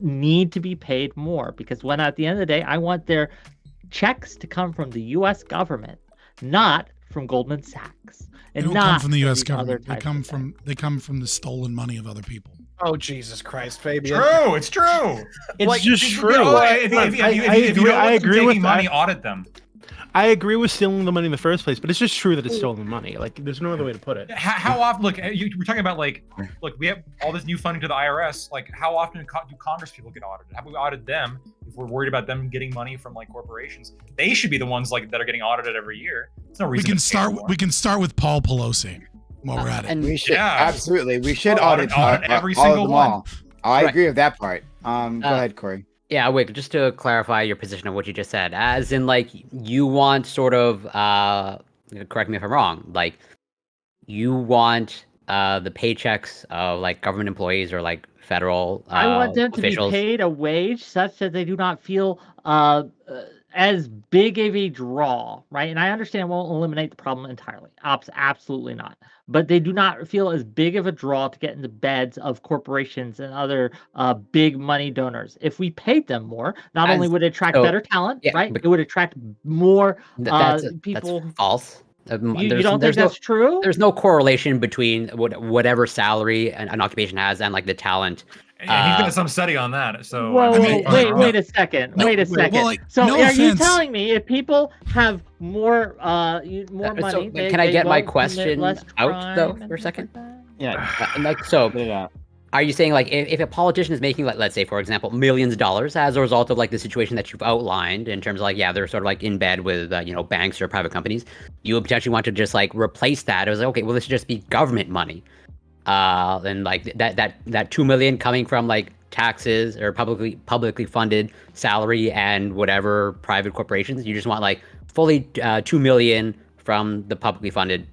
need to be paid more, because when at the end of the day, I want their checks to come from the U.S. government, not from Goldman Sachs, They and don't not come from the U.S. these other government. They types come of from the stolen money of other people. Oh, Jesus Christ, Fabian. True, it's true. It's Like, just You true. know, if you I don't want them agree with taking money, that. audit them. I agree with stealing the money in the first place, but it's just true that it's stolen money. Like, there's no other way to put it. How often? Look, we're talking about like, look, we have all this new funding to the IRS. Like, how often do Congress people get audited? How about we audit them if we're worried about them getting money from like corporations? They should be the ones like that are getting audited every year. There's no We reason. can to pay start. more. We can start with Paul Pelosi while we're at it. And We should Yeah. absolutely. We should Audit audit every all single of them one. all. I Right. agree with that part. Go ahead, Corey. yeah, wait, just to clarify your position of what you just said, as in like you want sort of correct me if I'm wrong, like you want the paychecks of like government employees or like federal I want them to officials. be paid a wage such that they do not feel as big of a draw, right? And I understand it won't eliminate the problem entirely. Absolutely not. But they do not feel as big of a draw to get into beds of corporations and other big money donors. If we paid them more, not only As- would it attract so- better talent, yeah, right? but- It would attract more That's people. false. You There's- don't think there's no- that's true? There's no correlation between whatever salary an occupation has and like the talent. Yeah, he's got some study on that. So Whoa, I mean, wait a second. no, wait a well, second. like, So no are you offense. telling me if people have more So, money, can I get my won't commit question less out, though, crime and for a things second? like that? Yeah, And like so, put it out. are you saying like if a politician is making like, let's say for example, millions of dollars as a result of like the situation that you've outlined in terms of like, yeah, they're sort of like in bed with banks or private companies, you would potentially want to just like replace that. It was like, okay, well, this should just be government money, and like that 2 million coming from like taxes or publicly funded salary and whatever private corporations. You just want like fully 2 million from the publicly funded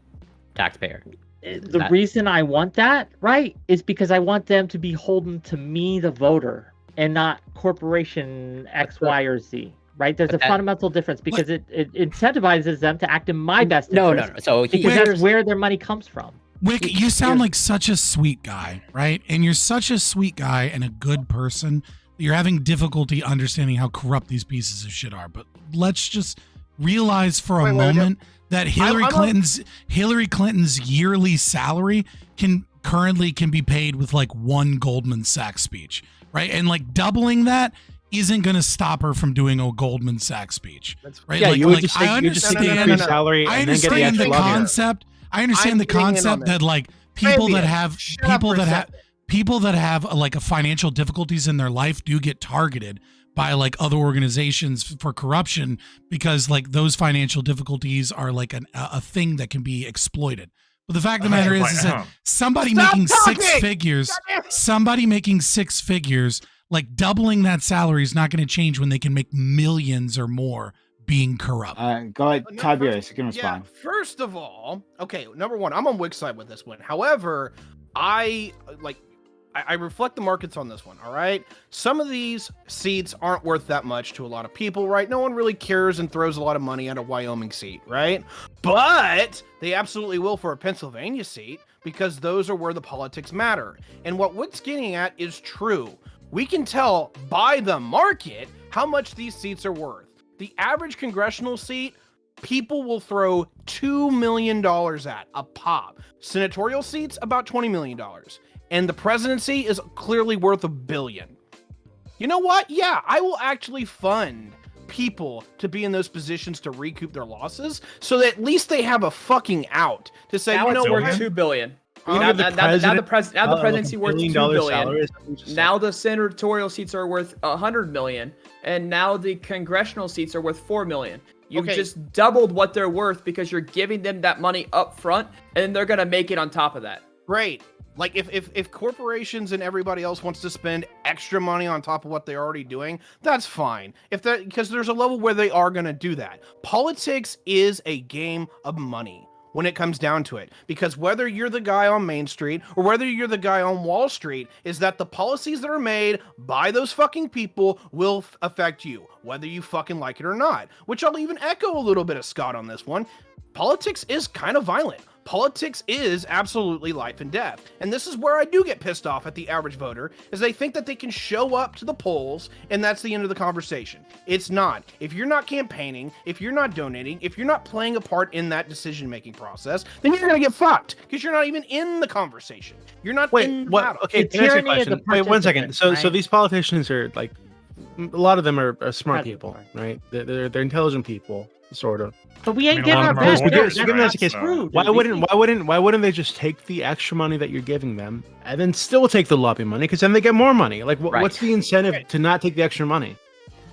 taxpayer. The reason I want that, right, is because I want them to be beholden to me, the voter, and not corporation X, Y, or Z. right? There's a fundamental difference because it incentivizes them to act in my best interest. No. So because that's where their money comes from. Wick, you sound like such a sweet guy, right? And you're such a sweet guy and a good person. You're having difficulty understanding how corrupt these pieces of shit are. But let's just realize for a moment that Hillary Clinton's yearly salary can be paid with like one Goldman Sachs speech, right? And like doubling that isn't going to stop her from doing a Goldman Sachs speech, right? Yeah, like, you would like, just I take, understand, increase salary I and then get the understand the extra lobby. concept. I understand the concept that like people that have like a financial difficulties in their life do get targeted by like other organizations for corruption because like those financial difficulties are like a thing that can be exploited. But the fact of the matter is that somebody making six figures, like doubling that salary is not going to change when they can make millions or more being corrupt. Go ahead, Tiberius, you can respond. Yeah, first of all, okay, number one, I'm on Wick's side with this one. However, I reflect the markets on this one, all right? Some of these seats aren't worth that much to a lot of people, right? No one really cares and throws a lot of money at a Wyoming seat, right? But they absolutely will for a Pennsylvania seat because those are where the politics matter. And what Wick's getting at is true. We can tell by the market how much these seats are worth. The average congressional seat, people will throw $2 million at a pop. Senatorial seats, about $20 million. And the presidency is clearly worth $1 billion. You know what? Yeah, I will actually fund people to be in those positions to recoup their losses so that at least they have a fucking out to say, now you know it's worth what? $2 billion. Now The presidency worth $2 billion. Salary, now the senatorial seats are worth $100 million, and now the congressional seats are worth $4 million. You've just doubled what they're worth because you're giving them that money up front, and they're gonna make it on top of that. Great. Like if corporations and everybody else wants to spend extra money on top of what they're already doing, that's fine. Because there's a level where they are gonna do that. Politics is a game of money when it comes down to it. Because whether you're the guy on Main Street or whether you're the guy on Wall Street, is that the policies that are made by those fucking people will affect you, whether you fucking like it or not. Which I'll even echo a little bit of Scott on this one. Politics is kind of violent. Politics is absolutely life and death. And this is where I do get pissed off at the average voter, is they think that they can show up to the polls and that's the end of the conversation. It's not. If you're not campaigning, if you're not donating, if you're not playing a part in that decision-making process, then you're going to get fucked because you're not even in the conversation. You're not in the battle. Okay, can I ask you a question? Wait, 1 second. So these politicians are like, a lot of them are smart people, right? They're intelligent people, sort of. But we ain't getting our best. Why wouldn't they just take the extra money that you're giving them and then still take the lobby money? Because then they get more money. Like, what's the incentive to not take the extra money?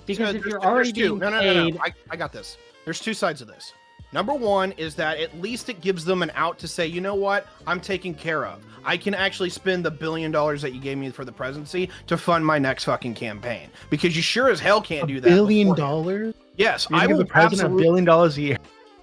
Because if you're already being paid... I got this. There's two sides of this. Number one is that at least it gives them an out to say, you know what, I'm taken care of. I can actually spend the $1 billion that you gave me for the presidency to fund my next fucking campaign. Because you sure as hell can't do that. $1 billion? Yes, I will give the president $1 billion a year.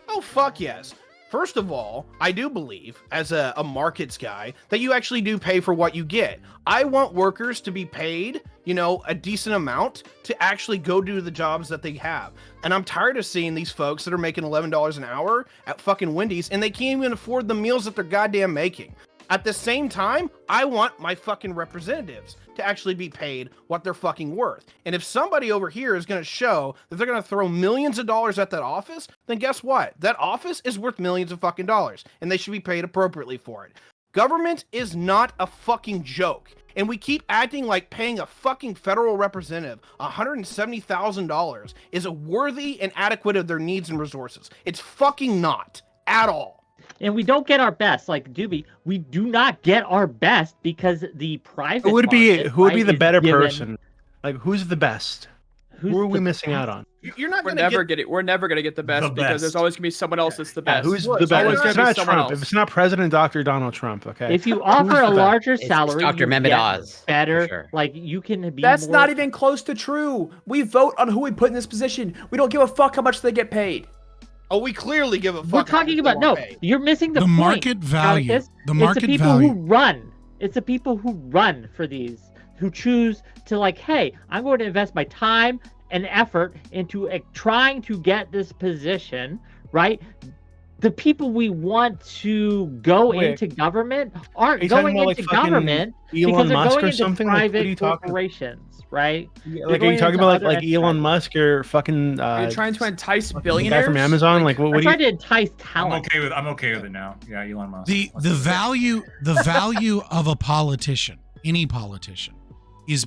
Oh, fuck yes. First of all, I do believe, as a markets guy, that you actually do pay for what you get. I want workers to be paid, a decent amount to actually go do the jobs that they have. And I'm tired of seeing these folks that are making $11 an hour at fucking Wendy's, and they can't even afford the meals that they're goddamn making. At the same time, I want my fucking representatives to actually be paid what they're fucking worth. And if somebody over here is going to show that they're going to throw millions of dollars at that office, then guess what? That office is worth millions of fucking dollars, and they should be paid appropriately for it. Government is not a fucking joke. And we keep acting like paying a fucking federal representative $170,000 is worthy and adequate of their needs and resources. It's fucking not at all. And we don't get our best, like Doobie. We do not get our best because the private Who would be the better given... person? Like, who's the best? Who are we missing out on? You're not. We're never gonna get the best because there's always gonna be someone else that's the best. Who's the best? It's not Trump. If it's not President Dr. Donald Trump, okay. If you offer a larger salary, Dr. Mehmet Oz, better. Sure. Like you can be. That's not even close to true. We vote on who we put in this position. We don't give a fuck how much they get paid. Oh, we clearly give a fuck. We're talking about you're missing the point. Market value. The market value. It's the people who run. It's the people who run for these who choose to like, hey, I'm going to invest my time, an effort into trying to get this position, right? The people we want to go into government aren't going into government because they're going into private corporations, right? Like, are you talking about like Elon Musk or fucking? You're trying to entice the billionaires guy from Amazon. Like, what? I'm trying to entice talent. I'm okay with it now. Yeah, Elon Musk. The value of a politician, any politician, is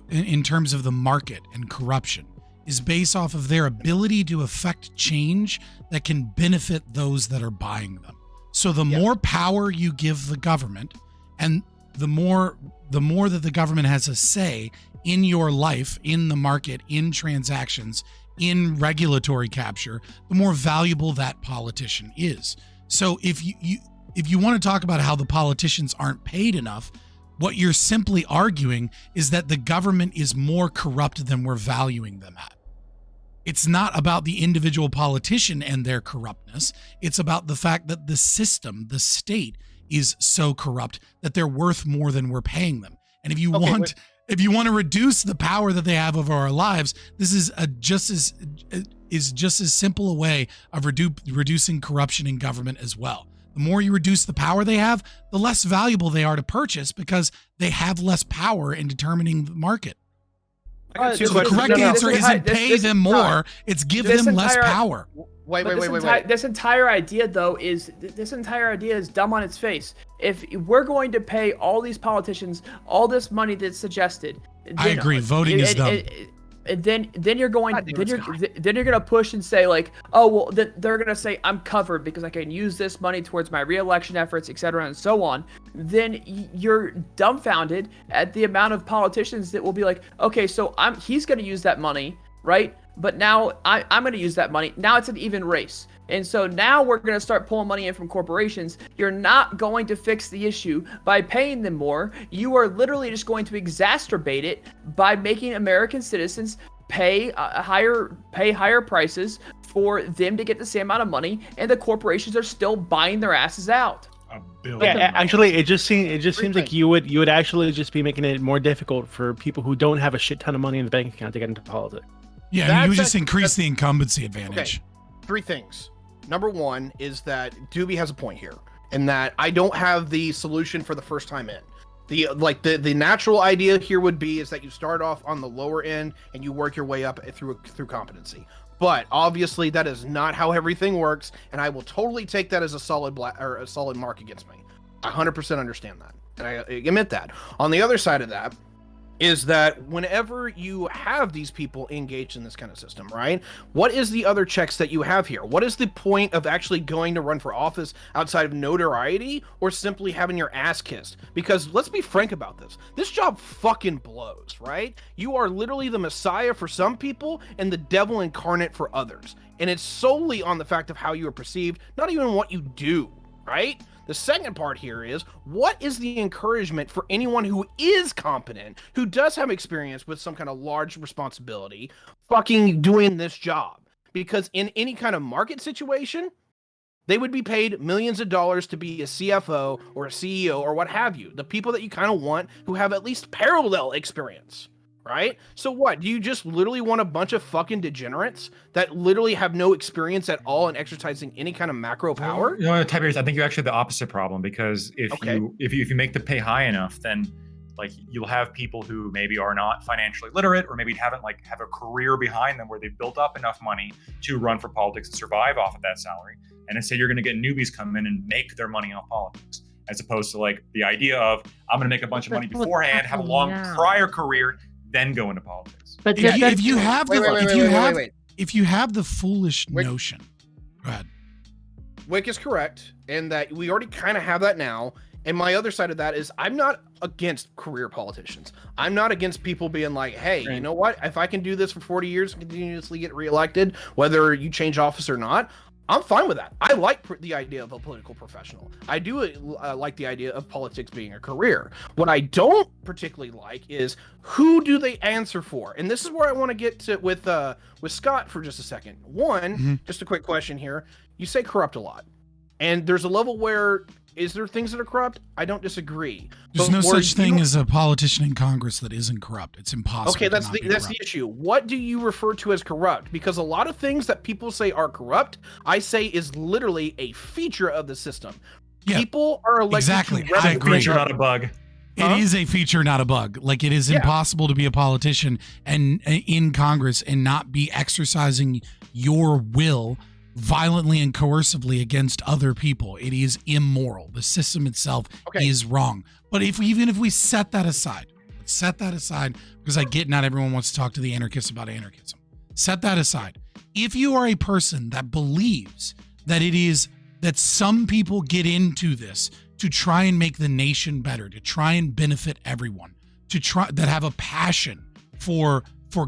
in terms of the market and corruption, is based off of their ability to affect change that can benefit those that are buying them. So the more power you give the government, and the more that the government has a say in your life, in the market, in transactions, in regulatory capture, the more valuable that politician is. So if you want to talk about how the politicians aren't paid enough, what you're simply arguing is that the government is more corrupt than we're valuing them at. It's not about the individual politician and their corruptness. It's about the fact that the system, the state, is so corrupt that they're worth more than we're paying them. And if you want to reduce the power that they have over our lives, this is just as simple a way of reducing corruption in government as well. The more you reduce the power they have, the less valuable they are to purchase because they have less power in determining the market. The correct answer isn't pay them more, it's give them less power. Wait. This entire idea, though, is dumb on its face. If we're going to pay all these politicians all this money that's suggested, I agree. Voting is dumb. Then you're going to push and say like, oh well, they're going to say I'm covered because I can use this money towards my re-election efforts, etc. and so on. Then you're dumbfounded at the amount of politicians that will be like, okay, so he's going to use that money, right? But now I'm going to use that money. Now it's an even race. And so now we're going to start pulling money in from corporations. You're not going to fix the issue by paying them more. You are literally just going to exacerbate it by making American citizens pay higher prices for them to get the same amount of money, and the corporations are still buying their asses out. Yeah, actually, it just seems like you would actually just be making it more difficult for people who don't have a shit ton of money in the bank account to get into politics. Yeah, you would just increase the incumbency advantage. Okay. 3 things. Number 1 is that Doobie has a point here, in that I don't have the solution for the first time in. The natural idea here would be is that you start off on the lower end and you work your way up through competency. But obviously that is not how everything works, and I will totally take that as a solid mark against me. I 100% understand that, and I admit that. On the other side of that is that whenever you have these people engaged in this kind of system, right? What is the other checks that you have here? What is the point of actually going to run for office outside of notoriety or simply having your ass kissed? Because let's be frank about this. This job fucking blows, right? You are literally the messiah for some people and the devil incarnate for others. And it's solely on the fact of how you are perceived, not even what you do, right? The second part here is, what is the encouragement for anyone who is competent, who does have experience with some kind of large responsibility, fucking doing this job? Because in any kind of market situation, they would be paid millions of dollars to be a CFO or a CEO or what have you. The people that you kind of want who have at least parallel experience, right? So what? Do you just literally want a bunch of fucking degenerates that literally have no experience at all in exercising any kind of macro power? You know, Tiberius, I think you actually have the opposite problem, because if you make the pay high enough, then like you'll have people who maybe are not financially literate, or maybe haven't have a career behind them where they've built up enough money to run for politics and survive off of that salary. And instead you're going to get newbies come in and make their money off politics, as opposed to like the idea of I'm going to make a bunch of money beforehand, have a long prior career, then go into politics. But if you have the foolish notion, go ahead. Wick is correct in that we already kind of have that now. And my other side of that is I'm not against career politicians. I'm not against people being like, hey, you know what? If I can do this for 40 years and continuously get reelected, whether you change office or not, I'm fine with that. I like the idea of a political professional. I do like the idea of politics being a career. What I don't particularly like is, who do they answer for? And this is where I want to get to with Scott for just a second. One, just a quick question here. You say corrupt a lot. And there's a level where Is there things that are corrupt? I don't disagree. There's But no where such thing you- as a politician in Congress that isn't corrupt. It's impossible. Okay, to that's not the be that's the corrupt. issue. What do you refer to as corrupt? Because a lot of things that people say are corrupt, I say is literally a feature of the system. Yeah, People are elected exactly. to I represent agree. Feature, not a bug. It is a feature, not a bug. Like, it is Yeah. impossible to be a politician and in Congress and not be exercising your will violently and coercively against other people. It is immoral. The system itself is wrong. But even if we set that aside, because I get not everyone wants to talk to the anarchists about anarchism. Set that aside. If you are a person that believes that it is that some people get into this to try and make the nation better, to try and benefit everyone, that have a passion for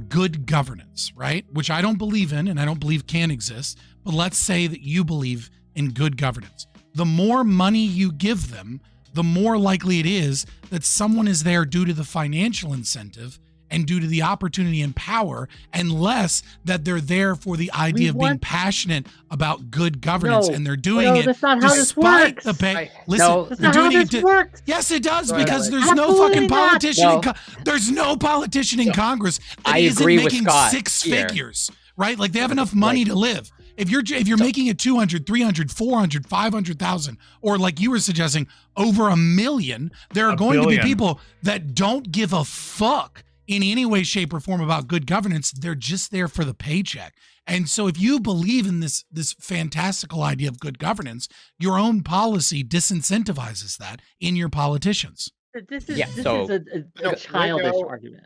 good governance, right? Which I don't believe in and I don't believe can exist, but let's say that you believe in good governance. The more money you give them, the more likely it is that someone is there due to the financial incentive and due to the opportunity and power, and less that they're there for the idea of being passionate about good governance, and they're doing it that's not how this despite works. the pay. I- Listen, No, that's they're not how doing it. this works. Yes, it does, Right, because right. there's no Absolutely fucking not. politician. No. There's no politician in Congress that I isn't agree with making Scott six here. figures, right? Like, they have enough money to live. If you're making it 200, 300, 400, 500,000, or like you were suggesting, over $1 million, there are $1 going to be billion. people that don't give a fuck in any way, shape, or form about good governance. They're just there for the paycheck. And so if you believe in this fantastical idea of good governance, your own policy disincentivizes that in your politicians. This is Yeah, this so- is a childish argument.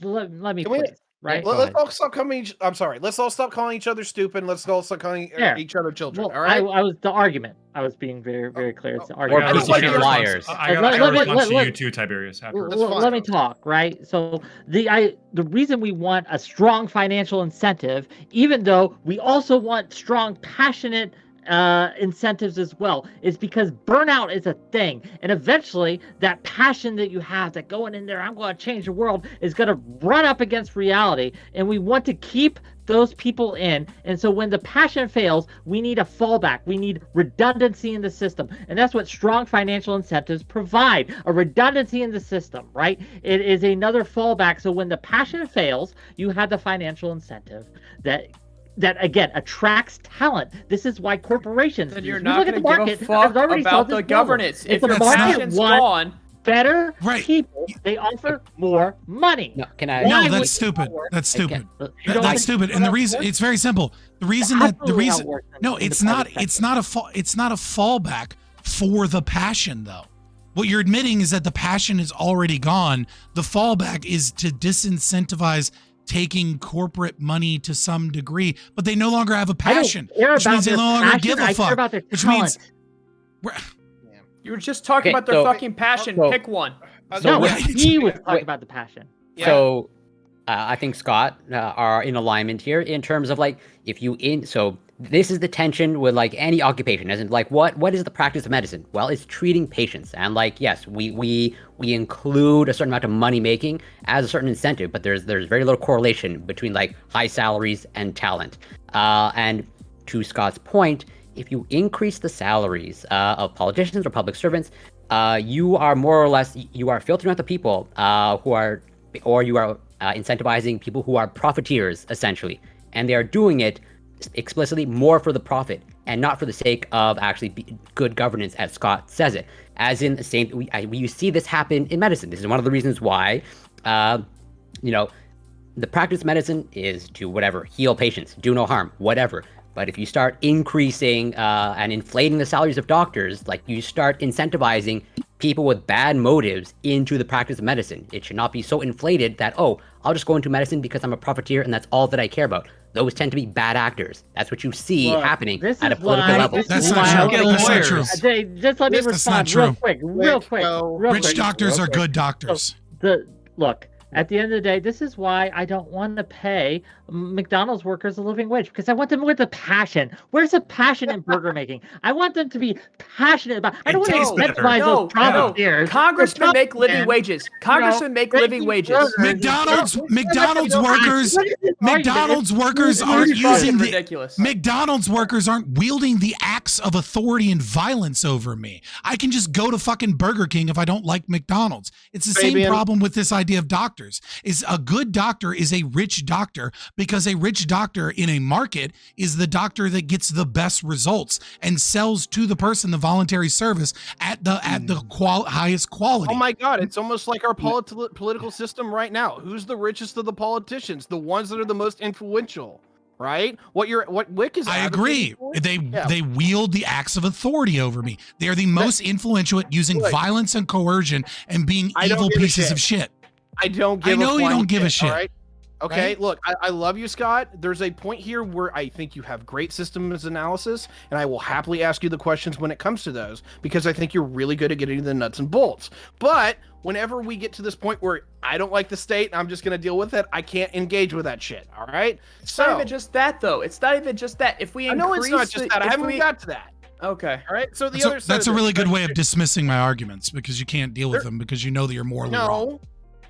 Let me Can we- please. Right? Go Let's ahead. all stop I'm sorry. Let's all stop calling each other stupid. Let's all stop calling Yeah. each other children. Well, all right. I was the argument. I was being very, very clear. It's the Or argument. I just like politician your liars. I got Let- a let me- response to let- you too, Tiberius. Afterwards. That's fine. Let me talk, right? So the reason we want a strong financial incentive, even though we also want strong, passionate incentives as well, is because burnout is a thing, and eventually that passion that you have, that going in there, I'm going to change the world, is going to run up against reality, and we want to keep those people in. And so when the passion fails, we need a fallback. We need redundancy in the system, and that's what strong financial incentives provide, a redundancy in the system, right? It is another fallback. So when the passion fails, you have the financial incentive that again attracts talent. This is why corporations. Then you're if you not look at going the to give market, a fuck I've already about solved the this problem. governance. If the your market passion's wants gone, better Right. people, they offer more money. No, can I? Why No, would that's it stupid. not work? That's stupid. You don't That's think stupid. And the that reason works? it's very simple. The reason that the Absolutely reason outworks them no, in the it's not. private It's sector. not a fallback for the passion though. What you're admitting is that the passion is already gone. The fallback is to disincentivize taking corporate money to some degree, but they no longer have a passion, I don't care which about means they their no longer passion, give a I care fuck. about their Which talent. means you were just talking Okay, about their so- fucking passion. so- Pick one. So No, wait- he was talking wait. about the passion. So I think Scott are in alignment here in terms of like so this is the tension with like any occupation, as in like what is the practice of medicine? Well, it's treating patients, and like yes, we include a certain amount of money making as a certain incentive, but there's very little correlation between like high salaries and talent. And to Scott's point, if you increase the salaries of politicians or public servants, you are more or less filtering out the people you are incentivizing people who are profiteers essentially, and they are doing it explicitly more for the profit and not for the sake of actually good governance, as Scott says it. As in the same, we see this happen in medicine. This is one of the reasons why, the practice of medicine is to heal patients, do no harm, whatever. But if you start increasing and inflating the salaries of doctors, like you start incentivizing people with bad motives into the practice of medicine. It should not be so inflated that, I'll just go into medicine because I'm a profiteer and that's all that I care about. Those tend to be bad actors. That's what you see Look, happening this at a is political why- level. this That's is not why true. I Get That's not lawyers. true. Just let me That's not respond real true. quick, real quick, Go. real Rich quick. doctors are good doctors. Look, At the end of the day, this is why I don't want to pay McDonald's workers a living wage, because I want them with a passion. Where's the passion in burger making? I want them to be passionate about. I don't want to incentivize those profiteers. Congressmen make living wages. Congressmen make living wages. McDonald's workers aren't using ridiculous. McDonald's workers aren't wielding the axe of authority and violence over me. I can just go to fucking Burger King if I don't like McDonald's. It's the same problem with this idea of doctors. Is a good doctor is a rich doctor, because a rich doctor in a market is the doctor that gets the best results and sells to the person the voluntary service at the highest quality. Oh my God, it's almost like our political system right now. Who's the richest of the politicians? The ones that are the most influential, right? What Wick is. I agree. They wield the axe of authority over me. They are the most influential at using violence and coercion and being evil pieces of shit. I don't give a you don't give a shit. shit. All right? Okay, Right? look, I love you, Scott. There's a point here where I think you have great systems analysis, and I will happily ask you the questions when it comes to those, because I think you're really good at getting to the nuts and bolts. But whenever we get to this point where I don't like the state and I'm just going to deal with it, I can't engage with that shit, all right? It's not even just that, though. It's not even just that. If we increase... I know it's not just that. I haven't got to that. Okay. All right, so That's a really good way of dismissing my arguments, because you can't deal with them because you know that you're morally wrong.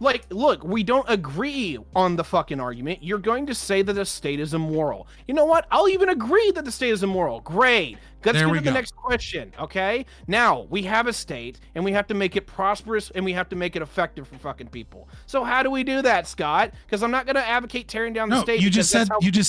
Like, look, we don't agree on the fucking argument. You're going to say that the state is immoral. You know what? I'll even agree that the state is immoral. Great. Let's get to the next question, okay? Now, we have a state, and we have to make it prosperous, and we have to make it effective for fucking people. So how do we do that, Scott? Because I'm not going to advocate tearing down the state. You just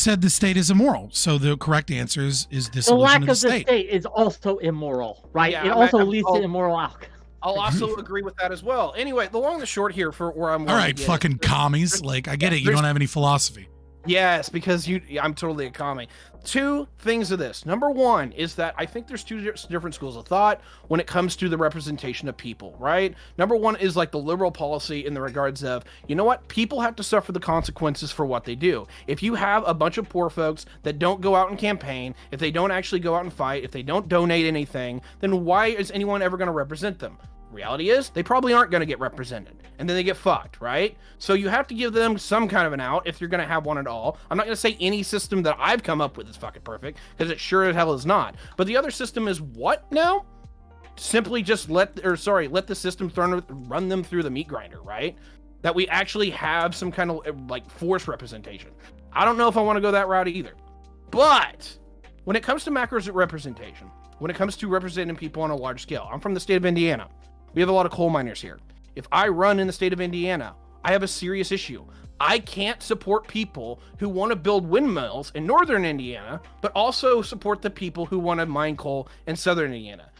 said the state is immoral. So the correct answer is the the lack of of the the state is also immoral, right? Yeah, it also leads to immoral outcomes. I'll also agree with that as well. Anyway, the long and the short here for where I'm. All right, fucking commies. Like, I get it. You don't have any philosophy. Yes, because I'm totally a commie. Two things of this. Number one is that I think there's two different schools of thought when it comes to the representation of people, right? Number one is like the liberal policy in the regards of, you know what? People have to suffer the consequences for what they do. If you have a bunch of poor folks that don't go out and campaign, if they don't actually go out and fight, if they don't donate anything, then why is anyone ever going to represent them? Reality is they probably aren't going to get represented, and then they get fucked, right? So you have to give them some kind of an out if you're going to have one at all. I'm not going to say any system that I've come up with is fucking perfect, because it sure as hell is not. But the other system is what now? Simply just let the system run them through the meat grinder, right? That we actually have some kind of like force representation. I don't know if I want to go that route either. But when it comes to macro representation, when it comes to representing people on a large scale, I'm from the state of Indiana. We have a lot of coal miners here. If I run in the state of Indiana, I have a serious issue. I can't support people who want to build windmills in northern Indiana, but also support the people who want to mine coal in southern Indiana.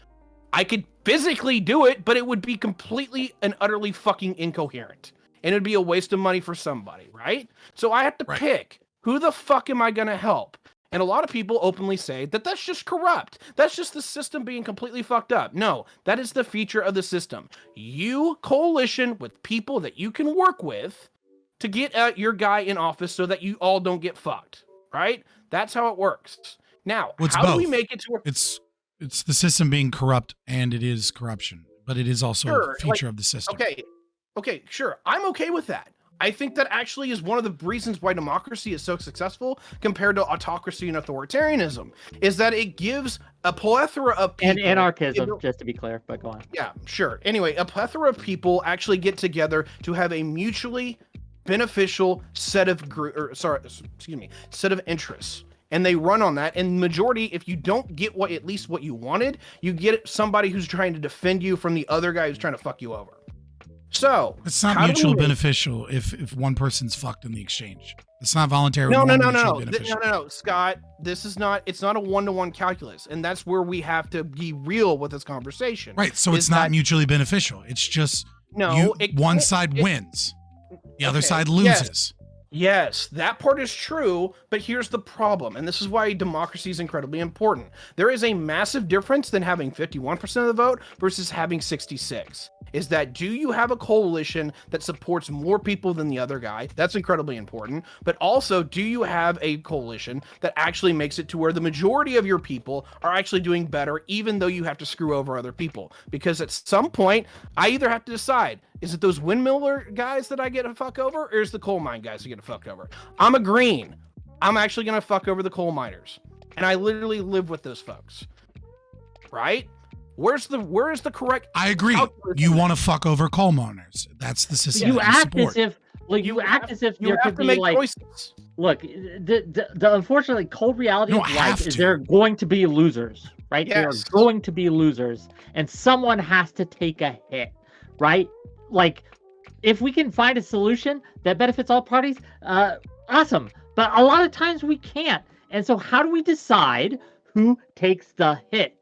I could physically do it, but it would be completely and utterly fucking incoherent. And it'd be a waste of money for somebody, right? So I have to pick, who the fuck am I going to help? And a lot of people openly say that that's just corrupt. That's just the system being completely fucked up. No, that is the feature of the system. You coalition with people that you can work with to get your guy in office so that you all don't get fucked, right? That's how it works. Now, how do we make it to work? It's the system being corrupt, and it is corruption, but it is also a feature of the system. Okay, sure. I'm okay with that. I think that actually is one of the reasons why democracy is so successful compared to autocracy and authoritarianism, is that it gives a plethora of people... And anarchism, just to be clear, but go on. Yeah, sure. Anyway, a plethora of people actually get together to have a mutually beneficial set of set of interests. And they run on that. And majority, if you don't get at least what you wanted, you get somebody who's trying to defend you from the other guy who's trying to fuck you over. So it's not mutually beneficial if one person's fucked in the exchange. It's not voluntary. No, Scott. This is not. It's not a one-to-one calculus, and that's where we have to be real with this conversation. Right. So it's not mutually beneficial. It's just one side wins, the other side loses. Yes, that part is true, but here's the problem, and this is why democracy is incredibly important. There is a massive difference than having 51% of the vote versus having 66. Is that, do you have a coalition that supports more people than the other guy? That's incredibly important. But also, do you have a coalition that actually makes it to where the majority of your people are actually doing better, even though you have to screw over other people? Because at some point, I either have to decide, Is it those windmiller guys that I get to fuck over, or is the coal mine guys that get to fuck over? I'm a green. I'm actually gonna fuck over the coal miners, and I literally live with those folks. Right? Where is the correct? I agree. You want to fuck over coal miners. That's the system. You that act support. as if, like, you act as if You there have could to be make like, choices. look, the unfortunately cold reality You of don't life have is to. there are going to be losers, right? There are Yes. going to be losers, and someone has to take a hit, right? Like, if we can find a solution that benefits all parties, awesome. But a lot of times we can't, and so how do we decide who takes the hit?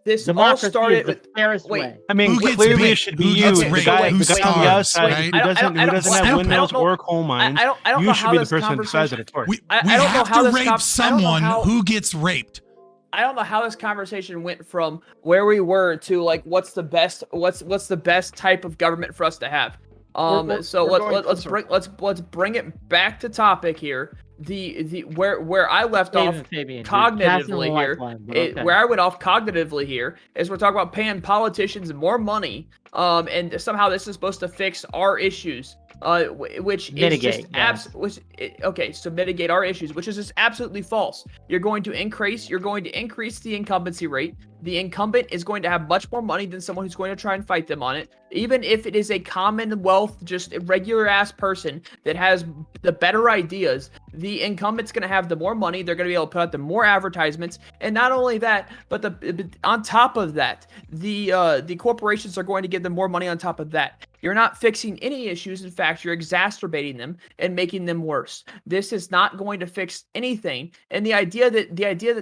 This all Democracy started is the with. fairest Wait. way. I mean, Who gets clearly raped? it should be Who you, gets the raped? guy, Who the guy on the other starves, side right? who doesn't have Simple. windmills know- or coal mines. I don't You know should how be the this person that decides that conversation. it's worse. We I don't know have how to this rape I don't know someone how- who gets raped. I don't know how this conversation went from where we were to like what's the best type of government for us to have. So we're going let's bring it back to topic here. The where I left off Fabian, cognitively here, where I went off cognitively here is we're talking about paying politicians more money, and somehow this is supposed to fix our issues, which Mitigate, is just okay. So mitigate our issues, which is just absolutely false. You're going to increase the incumbency rate. The incumbent is going to have much more money than someone who's going to try and fight them on it. Even if it is a commonwealth, just a regular ass person that has the better ideas, the incumbent's going to have the more money. They're going to be able to put out the more advertisements. And not only that, but on top of that, the corporations are going to give them more money on top of that. You're not fixing any issues. In fact, you're exacerbating them and making them worse. This is not going to fix anything. And the idea that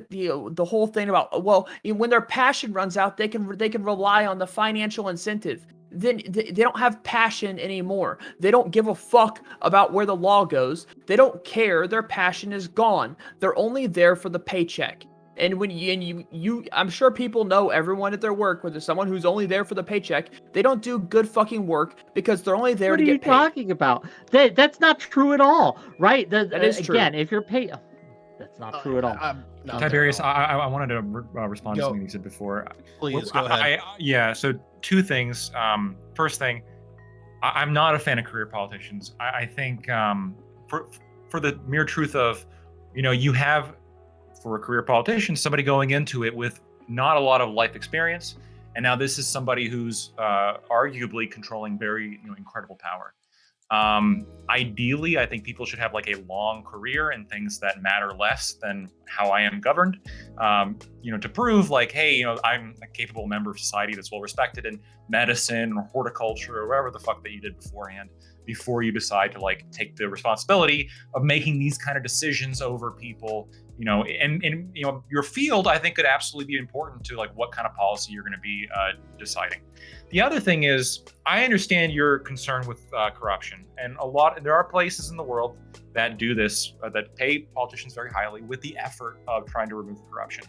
the whole thing about, well, when their passion runs out, they can rely on the financial incentive. Then they don't have passion anymore. They don't give a fuck about where the law goes. They don't care. Their passion is gone. They're only there for the paycheck. And when you I'm sure people know everyone at their work, whether someone who's only there for the paycheck, they don't do good fucking work because they're only there to get paid. What are you talking about? That's not true at all, right? That is true. Again, if you're paid, that's not true at all. Tiberius, I wanted to respond to something you said before. Please go ahead. So two things. First thing, I'm not a fan of career politicians. I think for the mere truth of, you have, for a career politician, somebody going into it with not a lot of life experience, and now this is somebody who's arguably controlling very incredible power. Ideally, I think people should have like a long career in things that matter less than how I am governed, to prove like, hey, I'm a capable member of society that's well respected in medicine or horticulture or whatever the fuck that you did beforehand, before you decide to like take the responsibility of making these kind of decisions over people. And your field, I think, could absolutely be important to like what kind of policy you're going to be deciding. The other thing is, I understand your concern with corruption, and there are places in the world that do this, that pay politicians very highly with the effort of trying to remove corruption.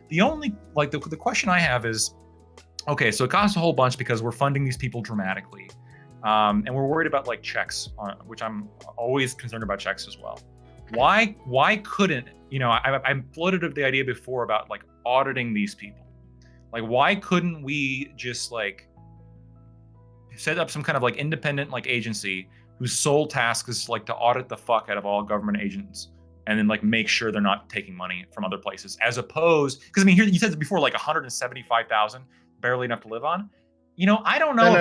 The only the question I have is, okay, so it costs a whole bunch because we're funding these people dramatically, and we're worried about like checks, which I'm always concerned about checks as well. Why couldn't I floated the idea before about like auditing these people? Like, why couldn't we just like set up some kind of like independent like agency whose sole task is like to audit the fuck out of all government agents, and then like make sure they're not taking money from other places, as opposed, because I mean, here you said before like 175,000, barely enough to live on. I don't know.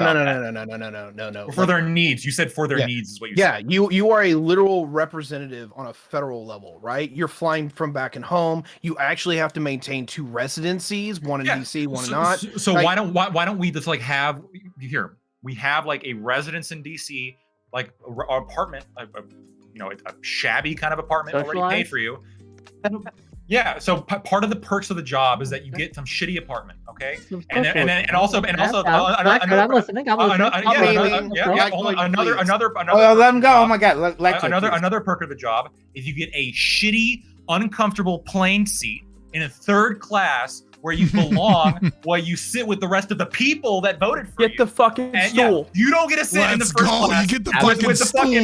No. For their needs. You said for their needs is what you said. Yeah, you are a literal representative on a federal level, right? You're flying from back and home. You actually have to maintain 2 residencies, one in DC, one not. So like, why don't we just like have here? We have like a residence in DC, like an apartment, a shabby kind of apartment already paid for you. Yeah, so part of the perks of the job is that you get some shitty apartment, okay? And also I'm listening. Let him go. Oh my God, another perk of the job is you get a shitty, uncomfortable plane seat in a third class where you belong, while you sit with the rest of the people that voted for you. Get the fucking And, stool. you don't get to sit in the Let's first go. class. You get the with fucking the stool. you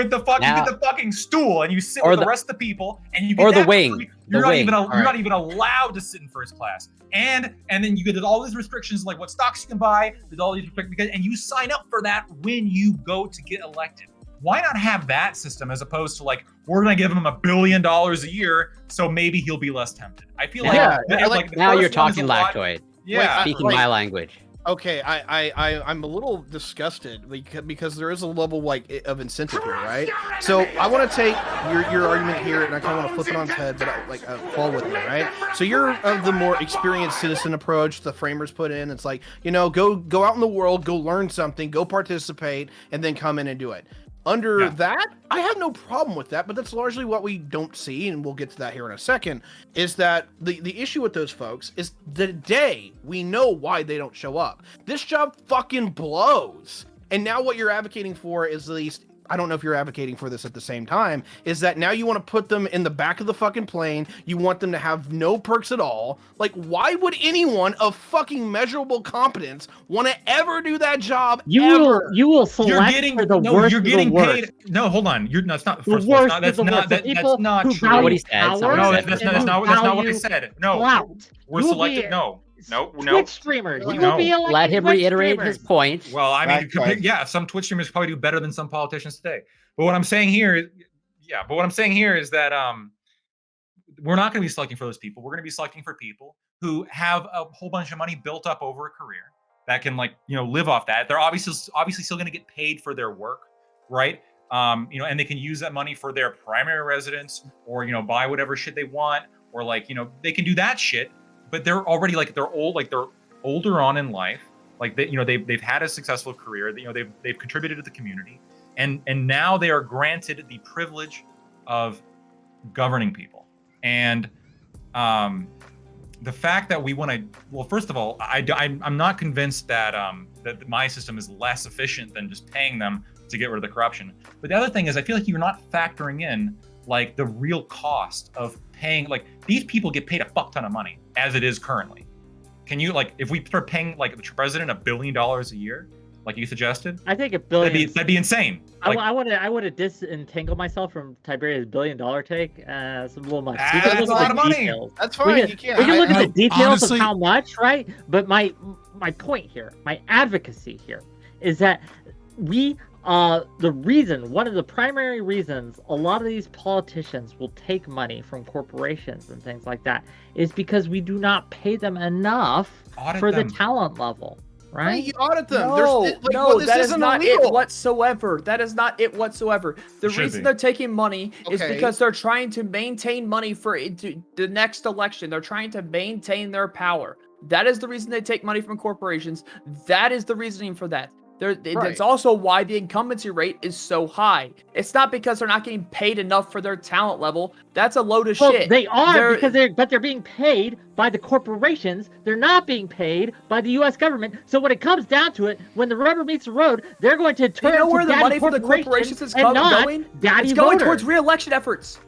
get Now- the fucking stool, and you sit Or with the the- rest of the people, and you get or the that for wing. free. The You're not wing. even All you're not even allowed to sit in first class, and then you get all these restrictions like what stocks you can buy. There's all these restrictions, and you sign up for that when you go to get elected. Why not have that system as opposed to like we're gonna give him $1 billion a year, so maybe he'll be less tempted. I feel Yeah, like the now first you're one is talking a lot- lactoid. Yeah, Speaking like- my language. Okay, I'm a little disgusted because there is a level like of incentive here, right? So I want to take your argument here, and I kind of want to flip it on its head, but fall with me, right? So you're of the more experienced citizen approach the framers put in. It's like, go out in the world, go learn something, go participate, and then come in and do it. Under that, I have no problem with that, but that's largely what we don't see, and we'll get to that here in a second, is that the issue with those folks is the day we know why they don't show up. This job fucking blows. And now what you're advocating for is, at least, I don't know if you're advocating for this at the same time, is that now you want to put them in the back of the fucking plane, you want them to have no perks at all. Like, why would anyone of fucking measurable competence want to ever do that job You ever? will select You're getting for the worst you're of the getting worst. paid. No, hold on. That's not The first of all, worst that's of the not worst. The that's people not who true. value What he said, power someone No, said. that's and not who what I value said. No, clout. we're You will selected. be No. Twitch streamers. You No. will be elected Let him Twitch reiterate streamers. his point. Well, I mean, Back twice. yeah, some Twitch streamers probably do better than some politicians today. But what I'm saying here is, that we're not going to be selecting for those people. We're going to be selecting for people who have a whole bunch of money built up over a career that can, live off that. They're obviously still going to get paid for their work, right? And they can use that money for their primary residence, or buy whatever shit they want, or they can do that shit. But they're already they're older on in life, they've had a successful career, they've contributed to the community, and now they are granted the privilege of governing people. And the fact that we want to, well, first of all, I'm not convinced that that my system is less efficient than just paying them to get rid of the corruption. But the other thing is, I feel like you're not factoring in the real cost of paying. These people get paid a fuck ton of money as it is currently. Can you if we start paying the president $1 billion a year, like you suggested? I think $1 billion. That'd be insane. I want to disentangle myself from Tiberius' $1 billion take. It's a little much. That's a lot of money. Details. That's fine. We You can't. can look at the details honestly- of how much, right? But my point here, my advocacy here, is that one of the primary reasons a lot of these politicians will take money from corporations and things like that is because we do not pay them enough Audit for them. the talent level, right? You audit them. No, this that is isn't not illegal. it whatsoever. That is not it whatsoever. The Should reason be. they're taking money is Okay. because they're trying to maintain money for the next election. They're trying to maintain their power. That is the reason they take money from corporations. That is the reasoning for that. That's also why the incumbency rate is so high. It's not because they're not getting paid enough for their talent level. That's a load of shit. They are because they're being paid by the corporations. They're not being paid by the U.S. government. So when it comes down to it, when the rubber meets the road, they're going to turn You know to where the daddy money for the corporations is and not going? daddy It's going voters. towards re-election efforts.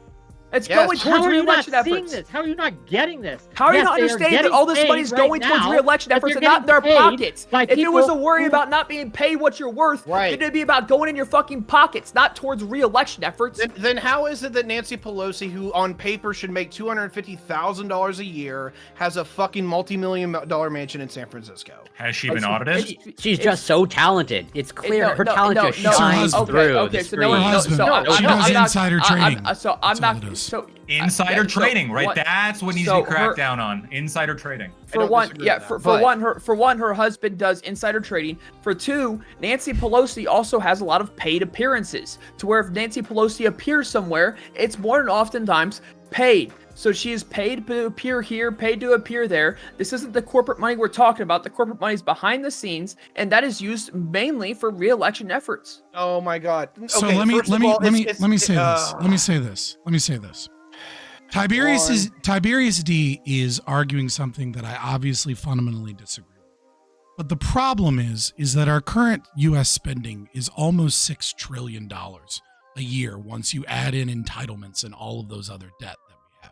It's Yes. going How towards are you not re-election seeing efforts. this? How are you not getting this? How are you Yes, not they are understanding that getting all this money is paid going right towards now, re-election but efforts they're and not in their getting paid pockets? by If it was a people worry who- about not being paid what you're worth, Right. then it'd be about going in your fucking pockets, not towards re-election efforts. Then how is it that Nancy Pelosi, who on paper should make $250,000 a year, has a fucking multi-million-dollar mansion in San Francisco? Has she been audited? She's just so talented. It's clear her talent just shines okay, through okay, the so screen. Her husband. She does insider trading. So I'm That's all not. it is. So Insider trading, right? what- That's what needs so to be cracked her- down on. Insider trading. I For don't one, disagree yeah, with that, for but- one, her husband does insider trading. For two, Nancy Pelosi also has a lot of paid appearances, to where if Nancy Pelosi appears somewhere, it's more than oftentimes paid. So she is paid to appear here, paid to appear there. This isn't the corporate money we're talking about. The corporate money is behind the scenes, and that is used mainly for re-election efforts. Oh my God! So Okay, let me first of all, say it's- this. Let me say this. Tiberius D is arguing something that I obviously fundamentally disagree with. But the problem is that our current U.S. spending is almost $6 trillion a year once you add in entitlements and all of those other debt that we have.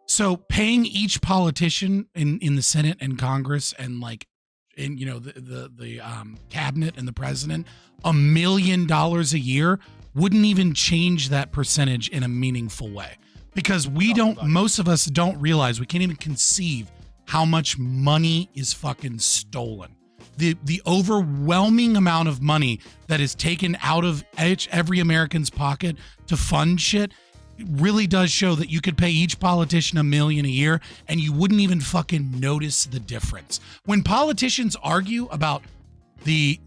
So paying each politician in the Senate and Congress and like in the cabinet and the president $1 million a year wouldn't even change that percentage in a meaningful way, because most of us don't realize, we can't even conceive how much money is fucking stolen. The overwhelming amount of money that is taken out of every American's pocket to fund shit really does show that you could pay each politician $1 million a year and you wouldn't even fucking notice the difference. When politicians argue about the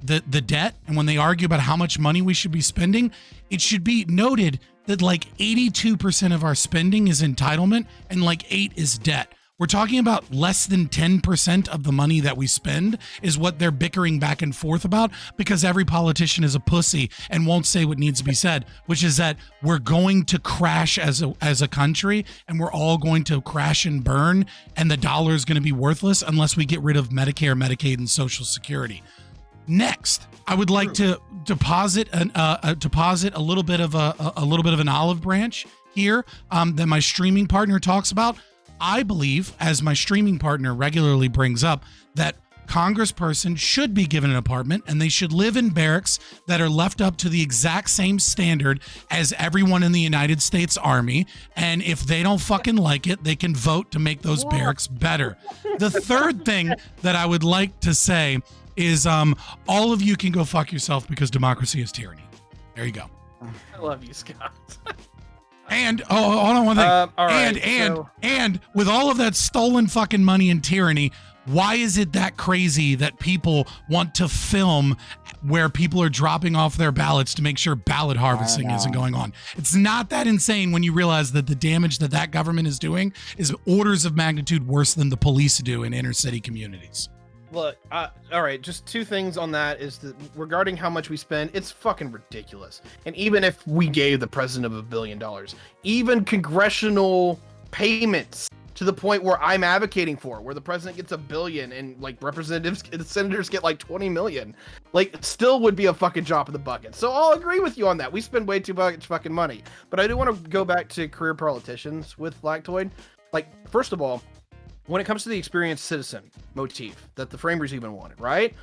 debt and when they argue about how much money we should be spending, it should be noted that like 82% of our spending is entitlement and like 8 is debt. We're talking about less than 10% of the money that we spend is what they're bickering back and forth about, because every politician is a pussy and won't say what needs to be said, which is that we're going to crash as a country, and we're all going to crash and burn, and the dollar is going to be worthless unless we get rid of Medicare, Medicaid, and Social Security. Next, I would like to deposit a little bit of an olive branch here that my streaming partner talks about. I believe, as my streaming partner regularly brings up, that congressperson should be given an apartment and they should live in barracks that are left up to the exact same standard as everyone in the United States Army. And if they don't fucking like it, they can vote to make those barracks better. The third thing that I would like to say is all of you can go fuck yourself, because democracy is tyranny. There you go. I love you, Scott. And hold on one thing. All right, and with all of that stolen fucking money and tyranny, why is it that crazy that people want to film where people are dropping off their ballots to make sure ballot harvesting isn't going on? It's not that insane when you realize that the damage that government is doing is orders of magnitude worse than the police do in inner city communities. Look, all right, just two things on that is that regarding how much we spend, it's fucking ridiculous. And even if we gave the president of $1 billion, even congressional payments to the point where I'm advocating for, where the president gets $1 billion and like representatives and senators get like 20 million, like still would be a fucking drop in the bucket. So I'll agree with you on that. We spend way too much fucking money. But I do want to go back to career politicians with Lactoid. Like, first of all, when it comes to the experienced citizen motif that the framers even wanted, right?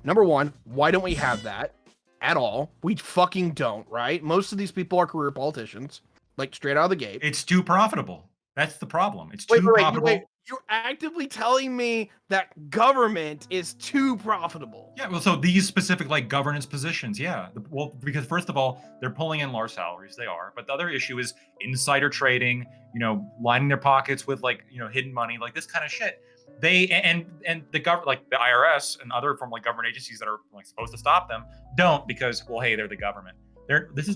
Number one, why don't we have that at all? We fucking don't, right? Most of these people are career politicians, like straight out of the gate. It's too profitable. That's the problem. It's too profitable. Wait. You're actively telling me that government is too profitable. Yeah, well, so these specific like governance positions, yeah. Well, because first of all, they're pulling in large salaries, they are. But the other issue is insider trading, lining their pockets with like, hidden money, like this kind of shit. They and the government, like the IRS and other from like government agencies that are like supposed to stop them, don't, because, well, hey, they're the government. This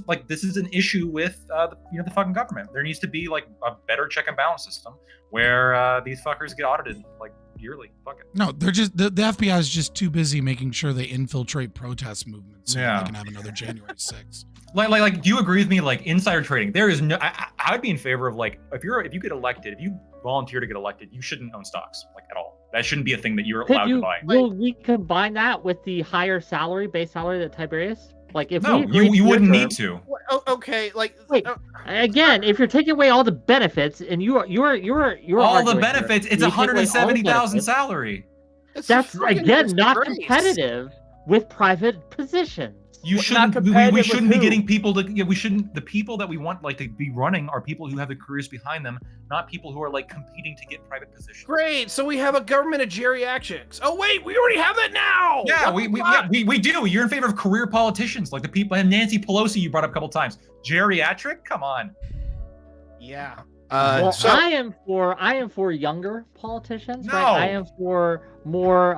is an issue with the fucking government. There needs to be like a better check and balance system where these fuckers get audited like yearly. Fuck it. No, they're just the FBI is just too busy making sure they infiltrate protest movements so they can have another January 6th. Like, do you agree with me? Like insider trading, there is no. I would be in favor of like if you get elected, if you volunteer to get elected, you shouldn't own stocks like at all. That shouldn't be a thing that you're allowed to buy. Will we combine that with the higher base salary that Tiberius? Like if you wouldn't need to. Okay, like wait, again, if you're taking away all the benefits and you're all the benefits, it's 170,000 salary. That's again not competitive with private positions. You shouldn't. We shouldn't be getting people to. We shouldn't. The people that we want like to be running are people who have the careers behind them, not people who are like competing to get private positions. Great. So we have a government of geriatrics. Oh wait, we already have that now. Yeah, we do. You're in favor of career politicians, like the people and Nancy Pelosi you brought up a couple times. Geriatric? Come on. Yeah. I am for younger politicians. No. Right? I am for more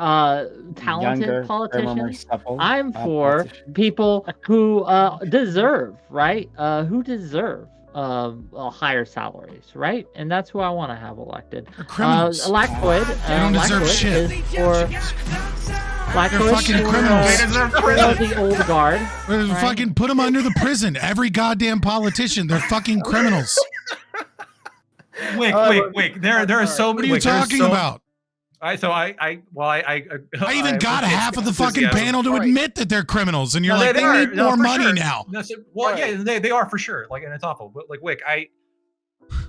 talented politicians. I'm for people who deserve, right? Who deserve higher salaries, right? And that's who I want to have elected. Lactoid. They don't deserve shit. They're fucking criminals. The old guard. Right? Fucking put them under the prison. Every goddamn politician. They're fucking criminals. Wait. There are so many. What are you talking about? I even got half of the fucking panel to admit that they're criminals, and you're like, they need more money now. Well, yeah, they are for sure. Like, and it's awful. But like, Wick,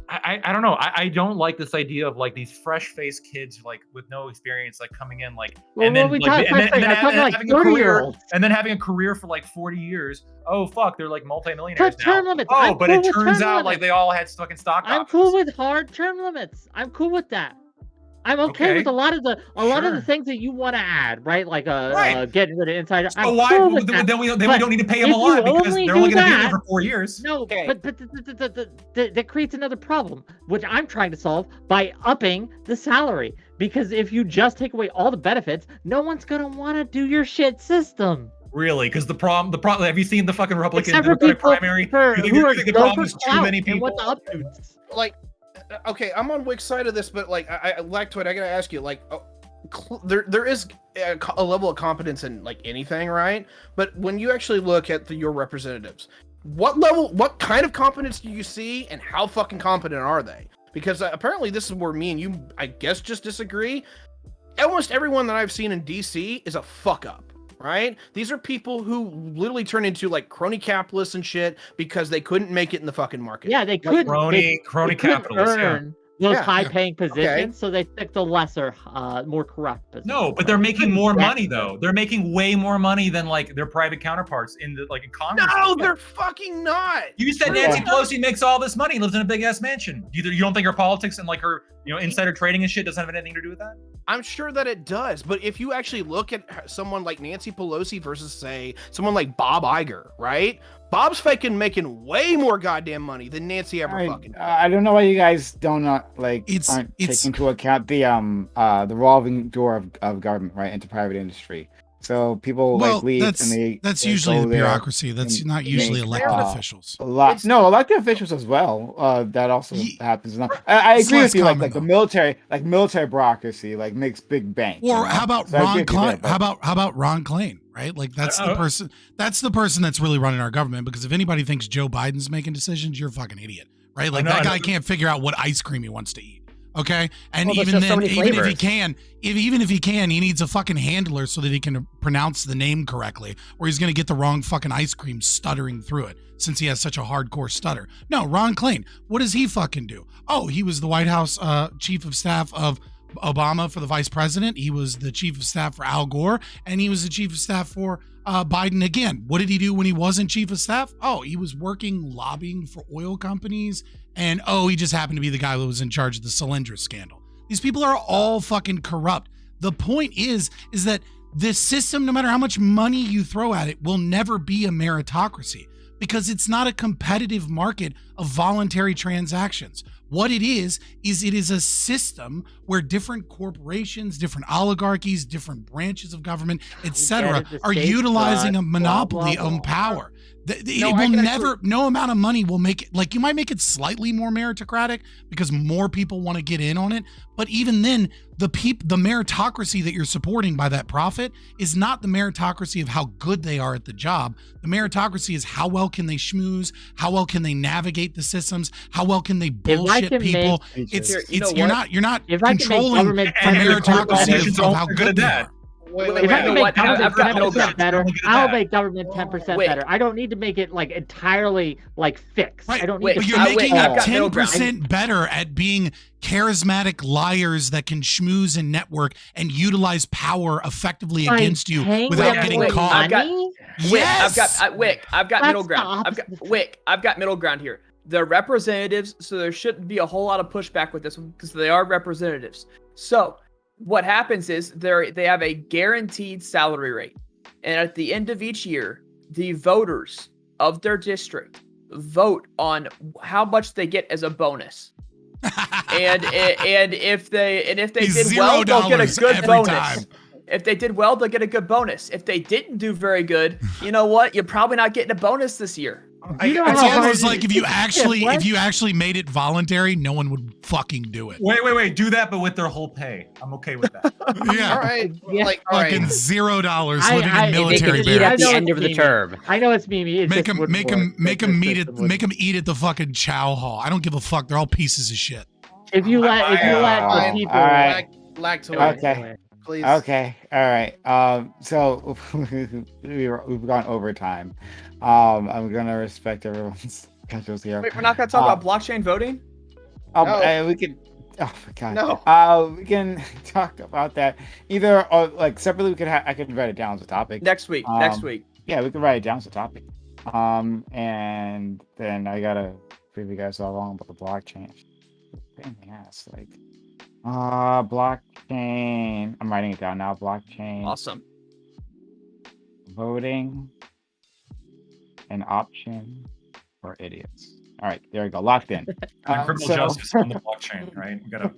I don't know. I don't like this idea of like these fresh-faced kids like with no experience like coming in like and then having a career and then having a career for like 40 years. Oh fuck, they're like multimillionaires now. Oh, but it turns out like they all had fucking stock options. I'm cool with hard term limits. I'm cool with that. I'm okay with a lot of the things that you want to add, right? Like getting rid of insider. So why then we don't need to pay them a lot because they're only going to be there for 4 years. No, but that creates another problem, which I'm trying to solve by upping the salary. Because if you just take away all the benefits, no one's going to want to do your shit system. Really? Because the problem. Have you seen the fucking Republican primary? You think the problem is too many people? And what the updates? Like, okay, I'm on Wick's side of this, but like, Lactoid, I gotta ask you, like, there is a level of competence in like anything, right? But when you actually look at your representatives, what kind of competence do you see, and how fucking competent are they? Because apparently this is where me and you, I guess, just disagree. Almost everyone that I've seen in DC is a fuck up. Right? These are people who literally turn into like crony capitalists and shit because they couldn't make it in the fucking market. Yeah, they couldn't. Crony capitalists. Earn those high-paying positions, so they pick the lesser, more corrupt positions. No, but they're making more money though. They're making way more money than like their private counterparts in Congress. No, they're fucking not. You said Nancy Pelosi makes all this money, lives in a big ass mansion. You don't think her politics and like her, insider trading and shit doesn't have anything to do with that? I'm sure that it does, but if you actually look at someone like Nancy Pelosi versus, say, someone like Bob Iger, right? Bob's making way more goddamn money than Nancy ever fucking. I don't know why you guys aren't taking into account the revolving door of government, right, into private industry. So people leave and that's usually the bureaucracy. That's not usually elected officials. Elected officials as well. That also happens. I agree with you. Like the military bureaucracy makes big bank. Or how about Ron Klain? How about Ron Klain? Right? Like that's the person. That's the person that's really running our government. Because if anybody thinks Joe Biden's making decisions, you're a fucking idiot. Right? Like that guy can't figure out what ice cream he wants to eat. Okay, and even if he can, he needs a fucking handler so that he can pronounce the name correctly, or he's gonna get the wrong fucking ice cream stuttering through it since he has such a hardcore stutter. No, Ron Klain, what does he fucking do? Oh, he was the White House chief of staff of Obama for the vice president. He was the chief of staff for Al Gore, and he was the chief of staff for Biden again. What did he do when he wasn't chief of staff? Oh, he was working lobbying for oil companies. And he just happened to be the guy that was in charge of the Solyndra scandal. These people are all fucking corrupt. The point is that this system, no matter how much money you throw at it, will never be a meritocracy because it's not a competitive market of voluntary transactions. What it is it is a system where different corporations, different oligarchies, different branches of government, etc., are utilizing a monopoly of power. No amount of money will make it, like you might make it slightly more meritocratic because more people want to get in on it. But even then, the meritocracy that you're supporting by that profit is not the meritocracy of how good they are at the job. The meritocracy is how well can they schmooze, how well can they navigate the systems, how well can they bullshit people. You're not controlling the meritocracy of how good they are. If I can make government 10% better, I'll make government 10% better. I don't need to make it entirely fixed. Right. I don't need but you're making it 10% better at being charismatic liars that can schmooze and network and utilize power effectively against you without getting caught. I've got middle ground. I've got middle ground here. They're representatives, so there shouldn't be a whole lot of pushback with this one because they are representatives. So what happens is they have a guaranteed salary rate. And at the end of each year, the voters of their district vote on how much they get as a bonus. and if they did well, they'll get a good bonus. Time. If they did well, they'll get a good bonus. If they didn't do very good, you know what? You're probably not getting a bonus this year. It's almost like if you actually made it voluntary, no one would fucking do it. Wait, do that, but with their whole pay. I'm okay with that. Yeah. All right. Fucking $0 living in military barracks. At the end of the term. I know it's Mimi. Make them eat at the fucking chow hall. I don't give a fuck. They're all pieces of shit. If you let the people okay. Please. Okay. All right. So we've gone over time. I'm gonna respect everyone's schedules here. Wait, we're not gonna talk about blockchain voting? No. We can. Oh my god. No. We can talk about that either or like separately. I could write it down as a topic. Next week. Next week. Yeah, we can write it down as a topic. And then I gotta prove you guys all along about the blockchain. Pain in the ass, like, blockchain. I'm writing it down now. Blockchain. Awesome. Voting. An option for idiots. All right, there we go. Locked in. Criminal justice on the blockchain, right? We gotta.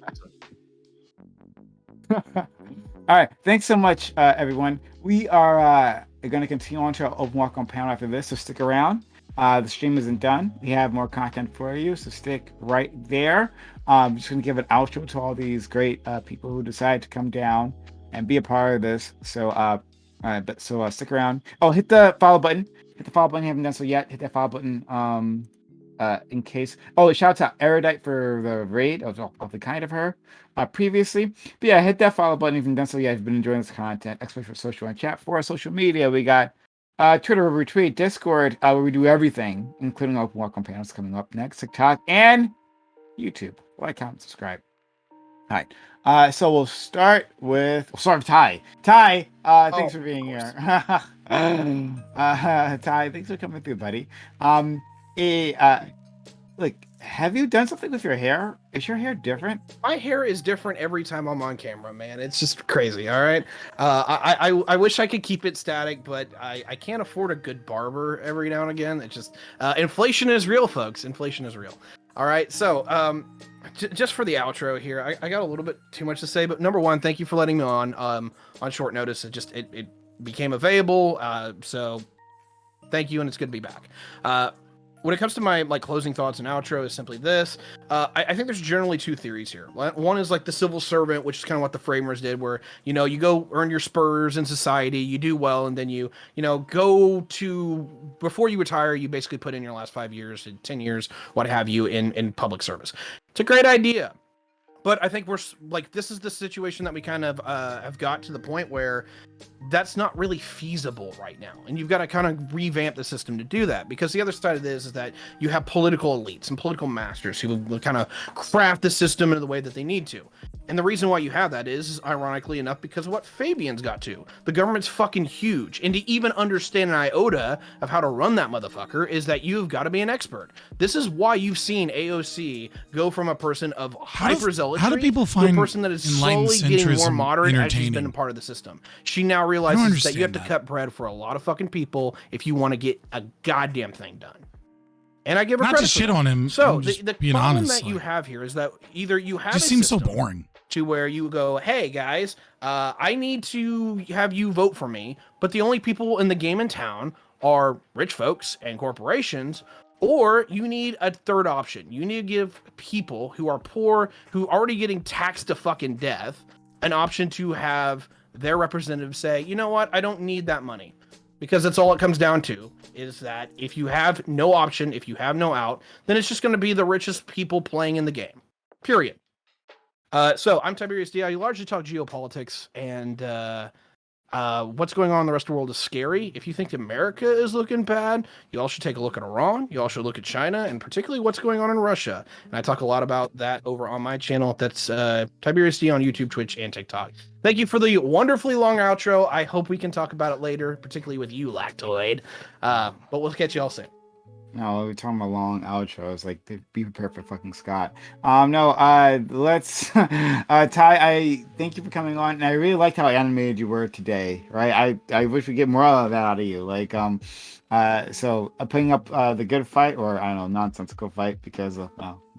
All right, thanks so much, everyone. We are going to continue on to our open welcome panel after this, so stick around. The stream isn't done. We have more content for you, so stick right there. I'm just going to give an outro to all these great people who decided to come down and be a part of this. So, stick around. Oh, hit the follow button. Hit the follow button if you haven't done so yet. Hit that follow button. In case. Oh, shout out to Erudite for the raid. Of the kind of her previously. But yeah, hit that follow button if you've done so yet. If you've been enjoying this content, especially for social and chat. For our social media, we got Twitter, Retweet, Discord, where we do everything, including open welcome panels coming up next, TikTok, and YouTube. Like, comment, subscribe. All right. So we'll start with Ty. Ty, thanks for being here. Ty, thanks for coming through, buddy. Like, have you done something with your hair? Is your hair different? My hair is different every time I'm on camera, man. It's just crazy. All right. I wish I could keep it static, but I can't afford a good barber every now and again. It's just inflation is real, folks. Inflation is real. All right. So just for the outro here, I got a little bit too much to say, but number one, thank you for letting me on short notice. It became available. So thank you, and it's good to be back. When it comes to my closing thoughts and outro is simply this. I think there's generally two theories here. One is like the civil servant, which is kind of what the framers did, where, you go earn your spurs in society, you do well, and then you go to, before you retire, you basically put in your last 5 years, 10 years, what have you, in public service. It's a great idea. But I think this is the situation that we kind of have got to the point where that's not really feasible right now. And you've got to kind of revamp the system to do that, because the other side of this is that you have political elites and political masters who will kind of craft the system in the way that they need to. And the reason why you have that is ironically enough, because of what Fabian's got to. The government's fucking huge. And to even understand an iota of how to run that motherfucker is that you've got to be an expert. This is why you've seen AOC go from a person of hyperzealotry how do people to find a person that is slowly getting more moderate as she's been a part of the system. She now realizes that you have to cut bread for a lot of fucking people if you want to get a goddamn thing done. And I give her not credit to shit on him. So the problem honest, that you have here is that either you have just a seems so system boring to where you go, hey guys, I need to have you vote for me, but the only people in the game in town are rich folks and corporations. Or you need a third option. You need to give people who are poor, who are already getting taxed to fucking death, an option to have their representative say, you know what, I don't need that money. Because that's all it comes down to, is that if you have no option, if you have no out, then it's just going to be the richest people playing in the game. Period. So I'm Tiberius D. I largely talk geopolitics, and what's going on in the rest of the world is scary. If you think America is looking bad, you all should take a look at Iran. You all should look at China, and particularly what's going on in Russia. And I talk a lot about that over on my channel. That's Tiberius D on YouTube, Twitch, and TikTok. Thank you for the wonderfully long outro. I hope we can talk about it later, particularly with you, Lactoid. But we'll catch you all soon. No, we're talking about long outros. Like, be prepared for fucking Scott. Let's Ty, I thank you for coming on, and I really liked how animated you were today. Right, I wish we get more of that out of you. Like, so putting up the good fight, or I don't know, nonsensical fight, because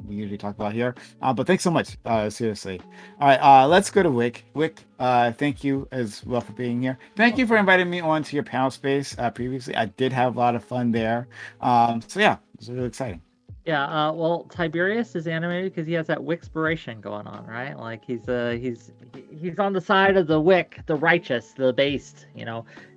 we usually talk about here. But thanks so much. Seriously. All right, let's go to Wick. Wick, thank you as well for being here. Thank you for inviting me on to your panel space previously. I did have a lot of fun there. So yeah, it was really exciting. Yeah, well, Tiberius is animated because he has that Wickspiration going on, right? Like he's on the side of the Wick, the righteous, the based,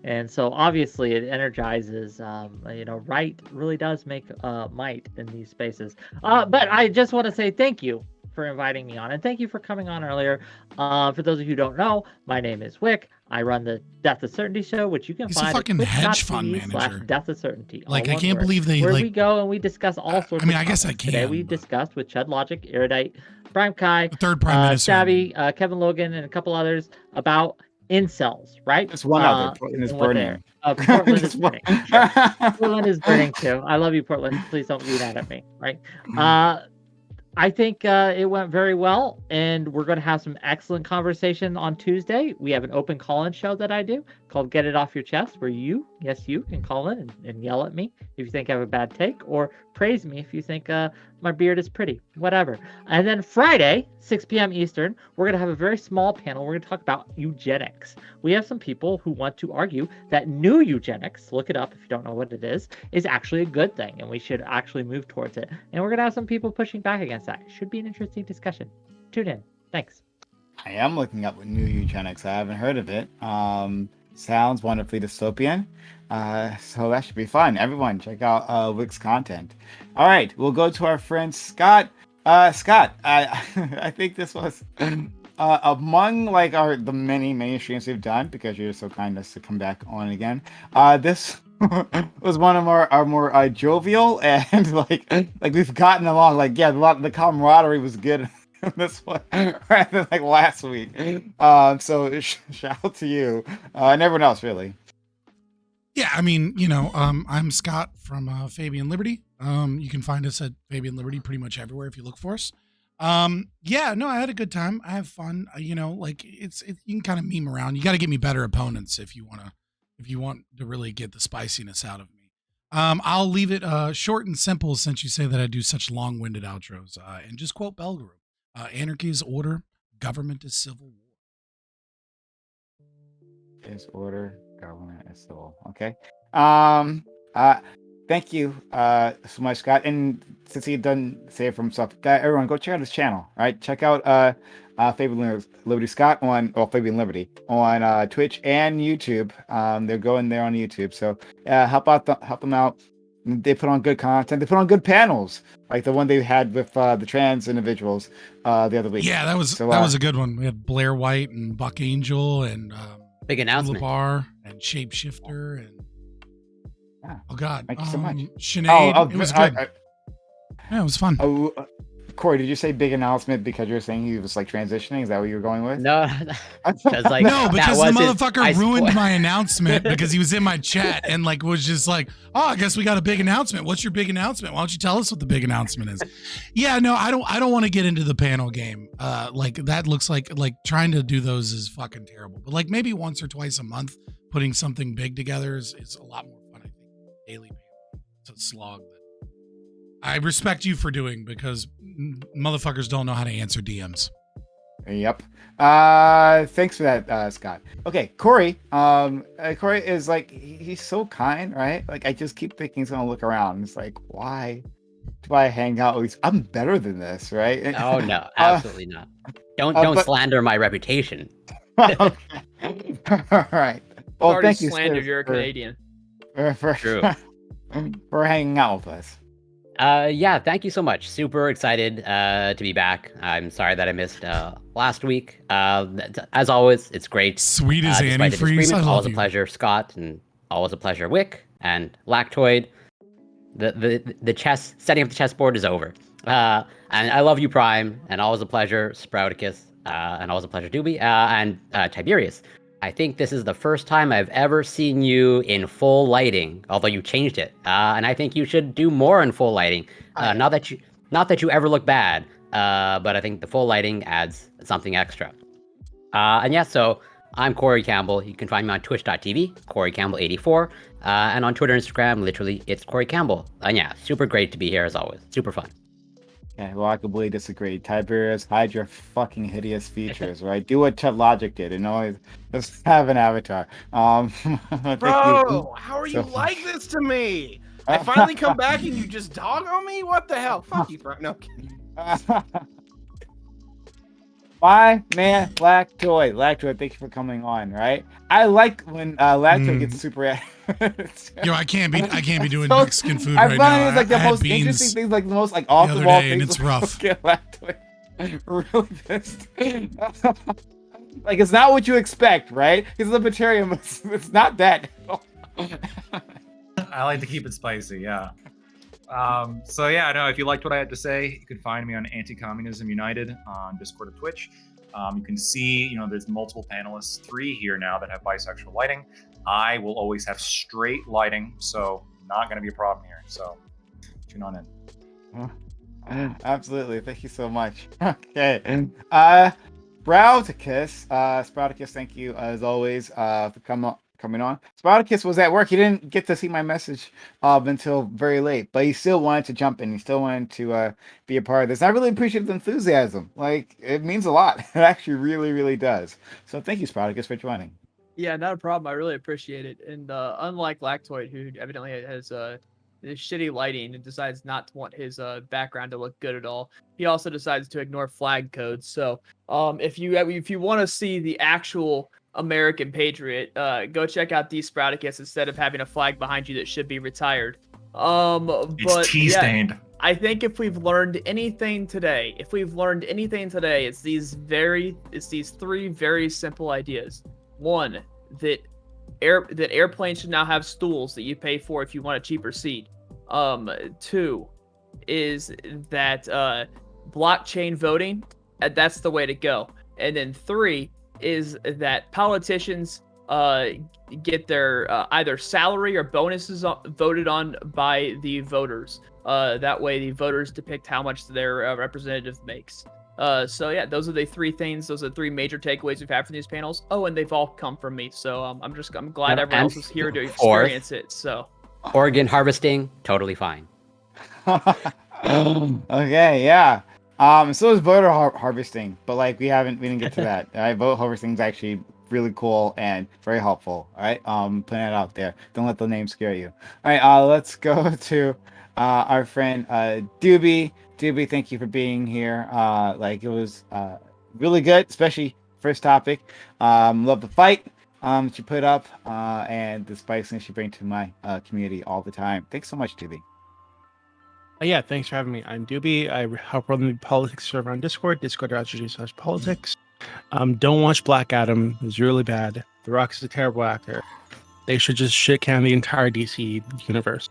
and so obviously it energizes. Right really does make might in these spaces. But I just want to say thank you for inviting me on, and thank you for coming on earlier. For those of you who don't know, my name is Wick. I run the Death of Certainty show, which you can He's a find fucking at hedge fund twitch.tv/Death manager. of Certainty. Like, all I one can't word, believe they where like. we go and we discuss all sorts. I mean, of I guess I topics. Today can. we but discussed with Chud Logic, Erudite, Prime Kai, The third prime minister. Savvy, Kevin Logan, and a couple others about incels, right? It's one other. Portland is and what burning. Portland is Just burning. one- Sure. Portland is burning too. I love you, Portland. Please don't be mad at me, right? I think it went very well, and we're going to have some excellent conversation on Tuesday. We have an open call-in show that I do called Get It Off Your Chest, where you can call in and yell at me if you think I have a bad take, or praise me if you think my beard is pretty, whatever. And then Friday, 6 p.m. Eastern, we're going to have a very small panel. We're going to talk about eugenics. We have some people who want to argue that new eugenics, look it up if you don't know what it is actually a good thing, and we should actually move towards it. And we're going to have some people pushing back against that. It should be an interesting discussion. Tune in. Thanks. I am looking up new eugenics. I haven't heard of it. Sounds wonderfully dystopian. So that should be fun. Everyone, check out Wick's content. All right, we'll go to our friend Scott. Scott, I think this was among like the many streams we've done, because you're so kind as to come back on again. This was one of our more jovial, and like we've gotten along. Like, yeah, the camaraderie was good this one rather than like last week. So shout out to you and everyone else, really. Yeah, I mean, I'm Scott from Fabian Liberty. You can find us at Fabian Liberty pretty much everywhere if you look for us. Yeah, no, I had a good time. I have fun. Like you can kind of meme around. You got to get me better opponents if you want to really get the spiciness out of me. I'll leave it short and simple, since you say that I do such long-winded outros, and just quote Belguru. Anarchy is order, government is civil war. Is order, government is civil. Okay. Thank you so much, Scott. And since he doesn't say it for himself, everyone go check out his channel. Right, check out Fabian Liberty Scott Fabian Liberty on Twitch and YouTube. They're going there on YouTube, so help them out. They put on good content. They put on good panels, like the one they had with the trans individuals the other week. Yeah, that was a good one. We had Blair White and Buck Angel and big announcement. Bar and Shapeshifter and oh god, thank you so much. Sinead, it was good. Yeah, it was fun. Corey, did you say big announcement because you're saying he was like transitioning? Is that what you were going with? No, because like no, because the motherfucker ruined my my announcement because he was in my chat and like was just like, oh, I guess we got a big announcement. What's your big announcement? Why don't you tell us what the big announcement is? Yeah, no, I don't want to get into the panel game. Like that looks like trying to do those is fucking terrible. But like maybe once or twice a month, putting something big together is a lot more fun. I think daily panel. It's a slog. I respect you for doing, because motherfuckers don't know how to answer DMs. Yep. Thanks for that, Scott. Okay, Corey. Corey is like, he's so kind, right? Like, I just keep thinking he's gonna look around. It's like, why do I hang out with? I'm better than this, right? Oh no, absolutely not. Don't slander my reputation. All right. Well, thank you, slandered. sir, You're a Canadian. True. For hanging out with us. Yeah, thank you so much. Super excited to be back. I'm sorry that I missed last week. As always, it's great. Sweet as antifreeze. Always a pleasure, Scott, and always a pleasure, Wick and Lactoid. The chess setting up the chessboard is over. And I love you, Prime, and always a pleasure, Sprouticus, and always a pleasure, Doobie, and Tiberius. I think this is the first time I've ever seen you in full lighting, although you changed it. And I think you should do more in full lighting. Not that you ever look bad, but I think the full lighting adds something extra. And yeah, so I'm Corey Campbell. You can find me on twitch.tv, CoreyCampbell84, and on Twitter and Instagram, literally, it's Corey Campbell. And yeah, super great to be here as always. Super fun. Yeah, well, I completely disagree. Tiberius, hide your fucking hideous features, right? Do what Chet Logic did and always just have an avatar. Bro, how are you like this to me? I finally come back and you just dog on me? What the hell? Fuck you, bro. No, I'm kidding. My man, Lactoid, thank you for coming on, right? I like when Lactoid gets super Yo, I can't be doing Mexican food right now. I find it's like the most interesting things, like the most like off the wall things. And it's rough. Get Lactoid really pissed. Like, it's not what you expect, right? He's a libertarian, but it's not that. I like to keep it spicy, yeah. So yeah, no, if you liked what I had to say, you can find me on Anti-Communism United on Discord or Twitch. You can see, there's multiple panelists, 3 here now that have bisexual lighting. I will always have straight lighting, so not going to be a problem here. So tune on in. Absolutely. Thank you so much. Okay. Sprouticus, thank you as always for coming on. Sprouticus was at work. He didn't get to see my message until very late, but he still wanted to jump in. He still wanted to be a part of this. I really appreciate the enthusiasm. Like, it means a lot. It actually really, really does. So thank you, Sprouticus, for joining. Yeah, not a problem. I really appreciate it. And unlike Lactoid, who evidently has this shitty lighting and decides not to want his background to look good at all, he also decides to ignore flag codes. So if you want to see the actual American patriot, go check out D Sprouticus instead of having a flag behind you that should be retired. It's tea-stained. Yeah, I think if we've learned anything today, it's these 3 very simple ideas. 1, that airplanes should now have stools that you pay for if you want a cheaper seat. 2 is that blockchain voting, that's the way to go. And then 3 is that politicians get their either salary or bonuses voted on by the voters. That way the voters depict how much their representative makes. So yeah, those are the 3 things. Those are the 3 major takeaways we've had from these panels. Oh, and they've all come from me. So I'm glad everyone else is here to experience it. So organ harvesting, totally fine. Okay, yeah. So is voter harvesting, but like we didn't get to that. All right, vote harvesting is actually really cool and very helpful. All right, putting it out there. Don't let the name scare you. All right, let's go to our friend Doobie. Doobie, thank you for being here. Like, it was really good, especially first topic. Love the fight that you put up and the spiciness you bring to my community all the time. Thanks so much, Doobie. Yeah, thanks for having me. I'm Doobie. I help run the politics server on Discord, discord.gg/politics. Don't watch Black Adam. It's really bad. The Rock is a terrible actor. They should just shit can the entire DC universe.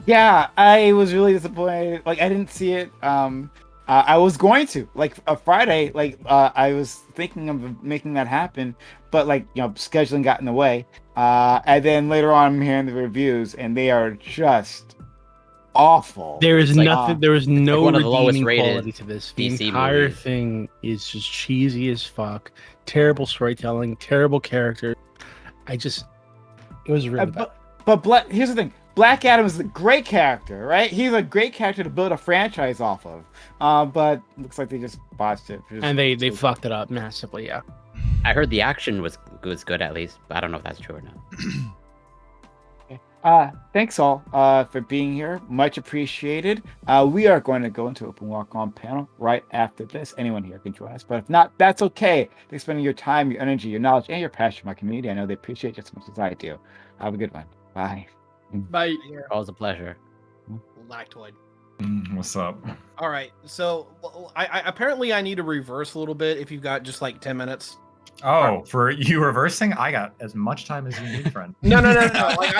Yeah, I was really disappointed. Like, I didn't see it. I was going to, like, a Friday, like, I was thinking of making that happen, but, like, scheduling got in the way. And then later on, I'm hearing the reviews, and they are just awful. There is nothing. There is no one of the lowest redeeming rated quality to this. The DC entire movies. thing is just cheesy as fuck. Terrible storytelling. Terrible characters. It was really bad. But here's the thing. Black Adam is a great character, right? He's a great character to build a franchise off of. But looks like they just botched it. And they fucked it up massively. Yeah. I heard the action was good at least, but I don't know if that's true or not. Thanks all for being here. Much appreciated. We are going to go into open walk-on panel right after this. Anyone here can join us, but if not, that's okay. Thanks for spending your time, your energy, your knowledge, and your passion for my community. I know they appreciate it just as much as I do. Have a good one. Bye. Bye. Always a pleasure. Lactoid. What's up? All right, so I apparently I need to reverse a little bit if you've got just like 10 minutes. Oh, for you reversing? I got as much time as you need, friend. No. Like,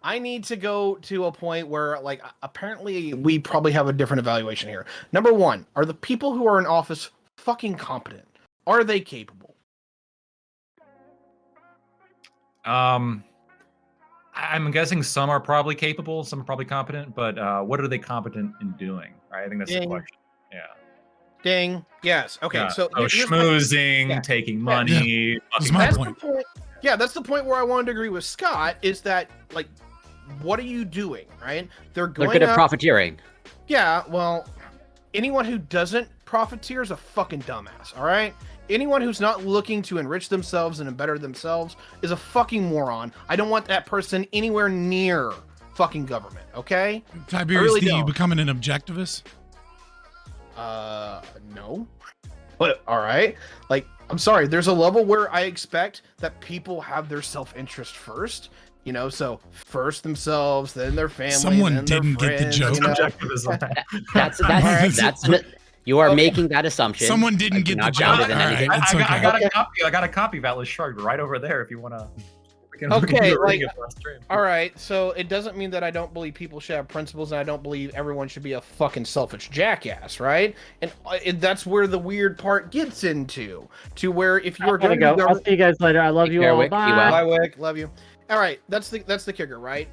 I need to go to a point where, like, apparently we probably have a different evaluation here. Number 1, are the people who are in office fucking competent? Are they capable? I'm guessing some are probably capable, some are probably competent, but what are they competent in doing? Right? I think that's the question. Yeah. Ding. Yes. Okay. Yeah. So schmoozing, taking money. That's my That's point. the point. Yeah, that's the point where I wanted to agree with Scott. Is that, like, what are you doing? Right? They're They're good at profiteering. Yeah. Well, anyone who doesn't profiteer is a fucking dumbass. All right. Anyone who's not looking to enrich themselves and better themselves is a fucking moron. I don't want that person anywhere near fucking government. Okay. Tiberius, really D, you don't. becoming an objectivist? No. But all right. Like, I'm sorry. There's a level where I expect that people have their self-interest first. So first themselves, then their family. Someone then their didn't get the friends, joke. Objectivism. That's You are making that assumption. Someone didn't get the job. All right, it's okay. I got a copy of Atlas Shrugged right over there if you want to. Okay, like, all right, so it doesn't mean that I don't believe people should have principles, and I don't believe everyone should be a fucking selfish jackass, right? And that's where the weird part gets into, to where if you're going to go, I'll see you guys later. I love you all. Wick. Bye. Bye, Wick. Love you. All right, that's the kicker, right?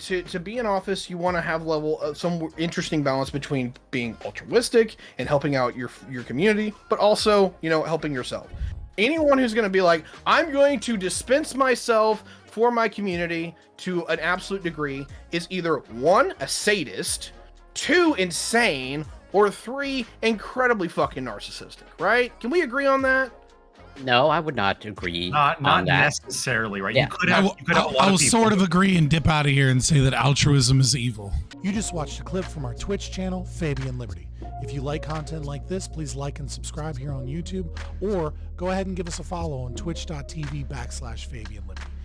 To be in office, you want to have some interesting balance between being altruistic and helping out your community, but also, helping yourself. Anyone who's going to be like, I'm going to dispense myself for my community to an absolute degree is either 1, a sadist, 2, insane, or 3, incredibly fucking narcissistic, right? Can we agree on that? No, I would not agree. Not on that. necessarily, right? Yeah. You could have a lot I will of people. sort of agree and dip out of here and say that altruism is evil. You just watched a clip from our Twitch channel, Fabian Liberty. If you like content like this, please like and subscribe here on YouTube, or go ahead and give us a follow on twitch.tv/Fabian Liberty.